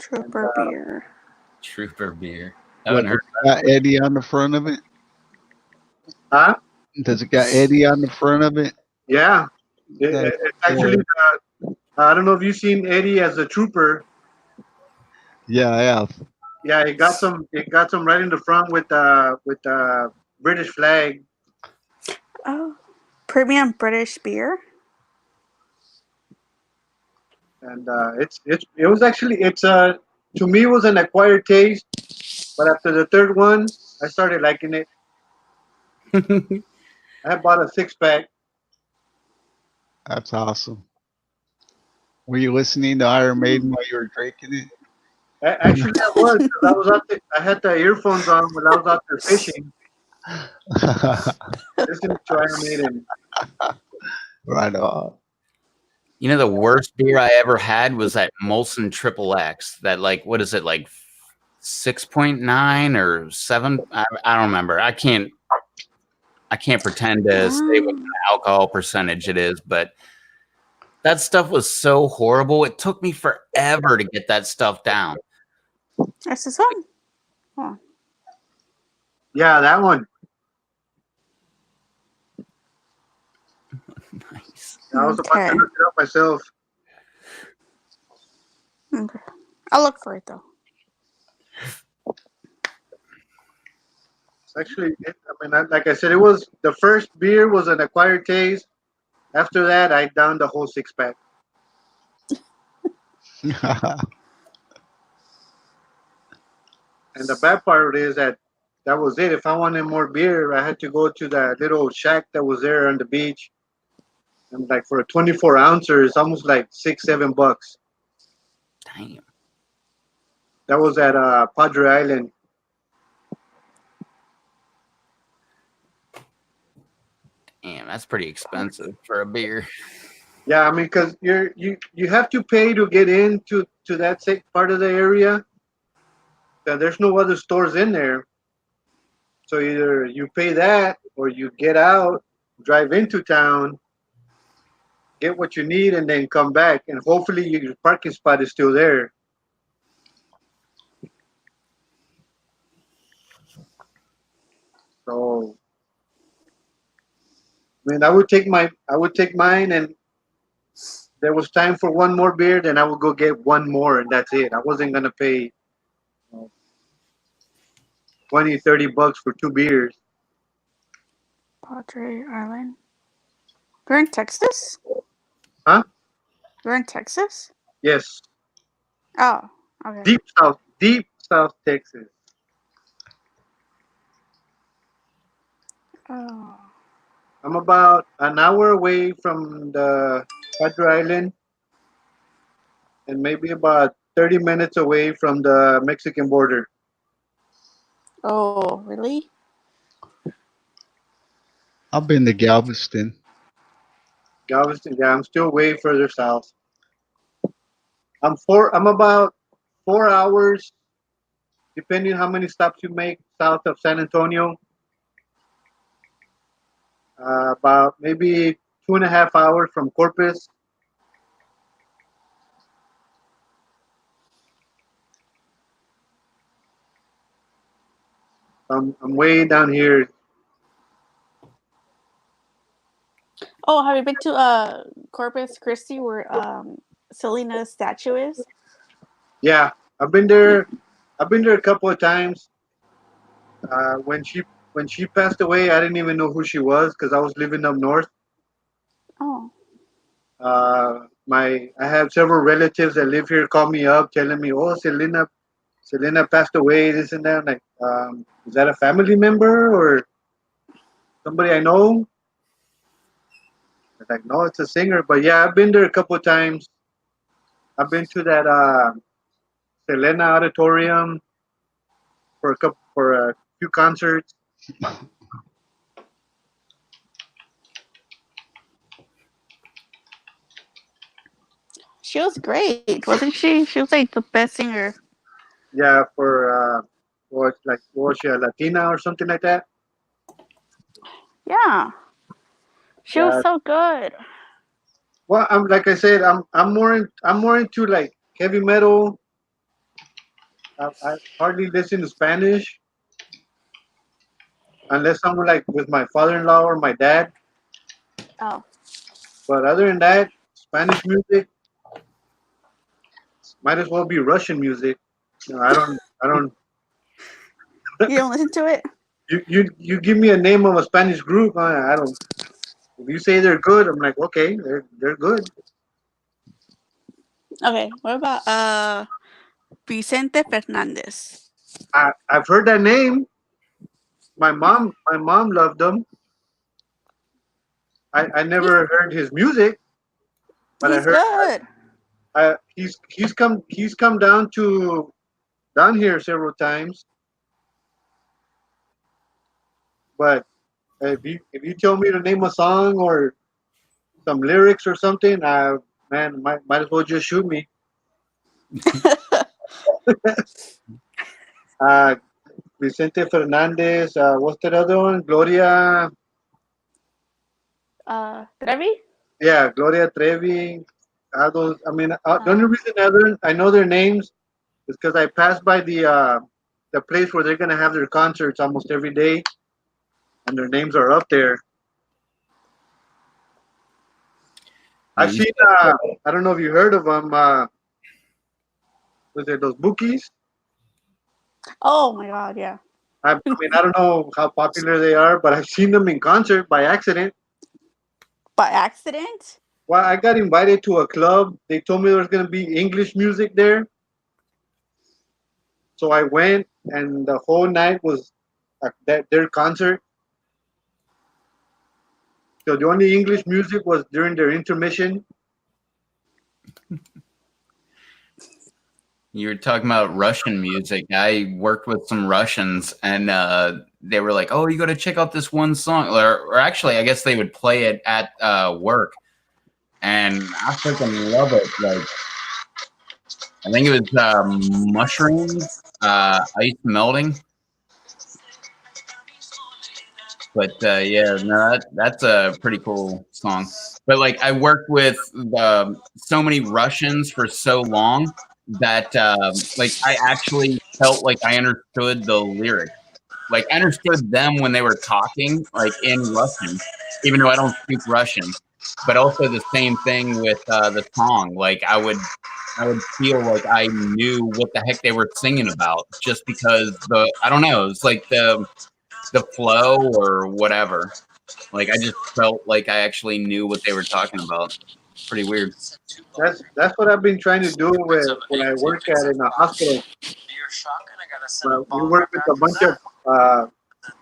Trooper beer. Trooper beer. I What, haven't heard. got Eddie on the front of it? Huh? Does it got Eddie on the front of it? Yeah. That's It's actually, I don't know if you've seen Eddie as a trooper. Yeah, I have. Yeah, it got some right in the front with the British flag. Oh, premium British beer. And it was actually to me it was an acquired taste, but after the third one I started liking it. I bought a 6-pack. That's awesome. Were you listening to Iron Maiden while you were drinking it? Actually, I was. 'Cause I was out there, I had the earphones on when I was out there fishing, listening to Iron Maiden. Right on. You know, the worst beer I ever had was that Molson Triple X. That like, what is it, like 6.9 or 7? I don't remember. I can't pretend to say what kind of alcohol percentage it is, but that stuff was so horrible. It took me forever to get that stuff down. That's the song. Oh. Yeah, that one. Nice. I was about to look it up myself. Okay. I'll look for it though. It's actually, like I said, it was the first beer was an acquired taste. After that, I downed the whole 6-pack. And the bad part is that was it. If I wanted more beer, I had to go to that little shack that was there on the beach. And like for a 24 ouncer, it's almost like $6-7. Damn. That was at Padre Island. Damn, that's pretty expensive for a beer. Yeah, I mean, because you have to pay to get into that part of the area. There's no other stores in there. So either you pay that or you get out, drive into town, get what you need, and then come back. And hopefully your parking spot is still there. So, I mean, I would take mine, and there was time for one more beer, then I would go get one more, and that's it. I wasn't gonna pay $20-$30 for 2 beers. Padre Island. We're in Texas? Huh? We're in Texas? Yes. Oh, okay. Deep South Texas. Oh. I'm about an hour away from the Padre Island, and maybe about 30 minutes away from the Mexican border. Oh, really? I've been to Galveston. Galveston, yeah, I'm still way further south. I'm about 4 hours, depending how many stops you make south of San Antonio. About maybe 2.5 hours from Corpus. I'm way down here. Oh, have you been to Corpus Christi where Selena's statue is? Yeah, I've been there a couple of times. When she passed away, I didn't even know who she was because I was living up north. Oh. I have several relatives that live here call me up telling me, "Oh, Selena passed away, this and that." I'm like, is that a family member or somebody I know? They're like, no, it's a singer. But yeah, I've been there a couple of times. I've been to that Selena Auditorium for a few concerts. She was great, wasn't she? She was like the best singer. Yeah, for what was she, a Latina or something like that? Yeah, she was Yeah. so good. Well, I'm like I said, I'm more into like heavy metal. I hardly listen to Spanish unless I'm like with my father-in-law or my dad. Oh, But other than that, Spanish music might as well be Russian music. You know, I don't. you don't listen to it? You give me a name of a Spanish group, I don't. If you say they're good, I'm like, okay, they're good. Okay, what about Vicente Fernandez? I've heard that name. My mom loved them. I never heard his music, but I He's heard good. he's come down here several times. But if you tell me to name a song or some lyrics or something, man, might as well just shoot me. Vicente Fernandez. What's that other one? Gloria. Trevi? Yeah, Gloria Trevi. Those. I mean, the only reason I know their names is because I pass by the place where they're gonna have their concerts almost every day, and their names are up there. I've seen. I don't know if you heard of them. Was it those Bookies? Oh my God, yeah. I mean, I don't know how popular they are, but I've seen them in concert by accident. By accident? Well, I got invited to a club. They told me there was going to be English music there. So I went, and the whole night was their concert. So the only English music was during their intermission. You were talking about Russian music. I worked with some Russians, and they were like, "Oh, you got to check out this one song." Or actually, I guess they would play it at work, and I freaking love it. Like, I think it was Mushrooms, Ice Melting. But yeah, no, that's a pretty cool song. But like, I worked with so many Russians for so long that like I actually felt like I understood the lyrics. Like I understood them when they were talking, like in Russian, even though I don't speak Russian. But also the same thing with the song. Like I would feel like I knew what the heck they were singing about, just because I don't know, it's like the flow or whatever. Like I just felt like I actually knew what they were talking about. Pretty weird. That's what I've been trying to do with when I work in a hospital. We work with a bunch of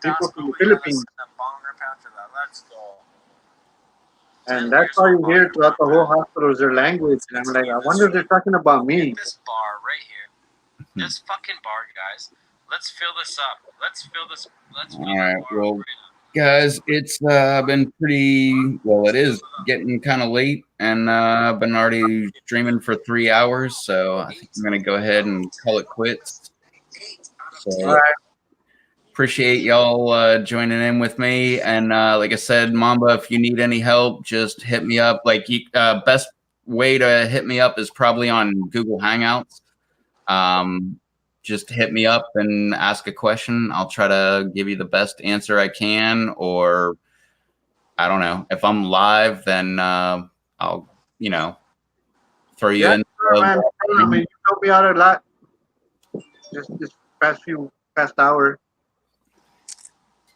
people from the Philippines, and that's all you hear throughout the whole hospital is their language. And I'm like, I wonder if they're talking about me. This bar right here, this fucking bar, guys. Let's fill this up. Let's fill this. All right, well, guys, it's been pretty. Well, it is getting kind of late, and I've been already streaming for 3 hours, so I think I'm gonna go ahead and call it quits. So, All right. appreciate y'all joining in with me, and like I said, Mamba, if you need any help, just hit me up. Like, best way to hit me up is probably on Google Hangouts. Just hit me up and ask a question. I'll try to give you the best answer I can, or I don't know. If I'm live, then I'll, throw you in. Sure, man. I mean, you helped me out a lot just this past hour.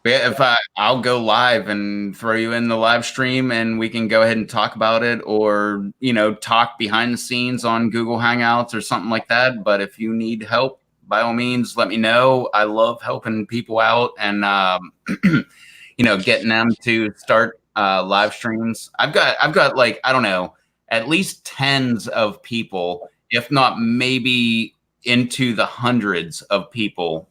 Yeah, if I'll go live and throw you in the live stream, and we can go ahead and talk about it, or talk behind the scenes on Google Hangouts or something like that. But if you need help, by all means, let me know. I love helping people out and getting them to start live streams. I've got like, I don't know, at least tens of people, if not maybe into the hundreds of people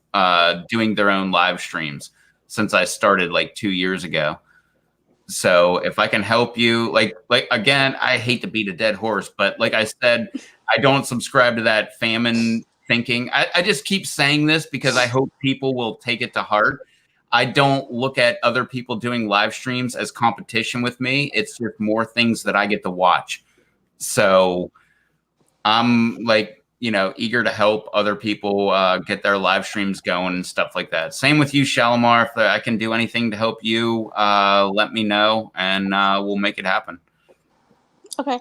doing their own live streams since I started like 2 years ago. So if I can help you, like again, I hate to beat a dead horse, but like I said, I don't subscribe to that famine thinking. I just keep saying this because I hope people will take it to heart. I don't look at other people doing live streams as competition with me. It's just more things that I get to watch. So I'm like, eager to help other people get their live streams going and stuff like that. Same with you, Shalimar. If I can do anything to help you, let me know, and we'll make it happen. Okay.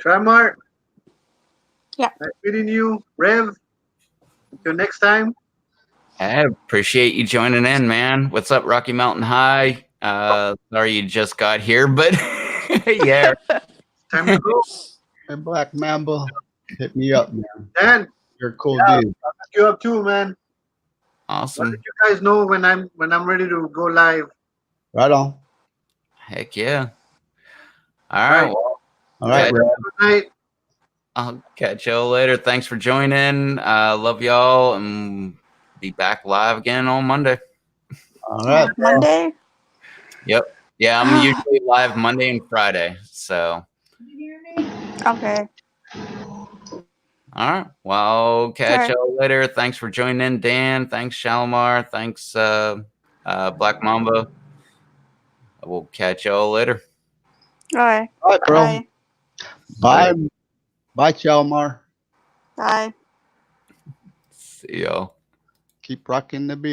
Tramar. Yeah. Nice meeting you, Rev. Until next time. I appreciate you joining in, man. What's up, Rocky Mountain High? Sorry you just got here, but yeah. Time to go. Hey, Black Mamba, hit me up, man. Dan, You're a cool dude. I'll look you up too, man. Awesome. Let you guys know when I'm ready to go live. Right on. Heck yeah. All right. Well, All right, Good night. I'll catch y'all later. Thanks for joining. Love y'all, and be back live again on Monday. All right. Monday? Yep. Yeah, I'm usually live Monday and Friday. So. Okay. All right. Well, catch All right. y'all later. Thanks for joining in, Dan. Thanks, Shalimar. Thanks, Black Mamba. We'll catch y'all later. All right. All right, bro. Bye. Bye. Bye, Chalmar. Bye. See y'all. Keep rocking the beat.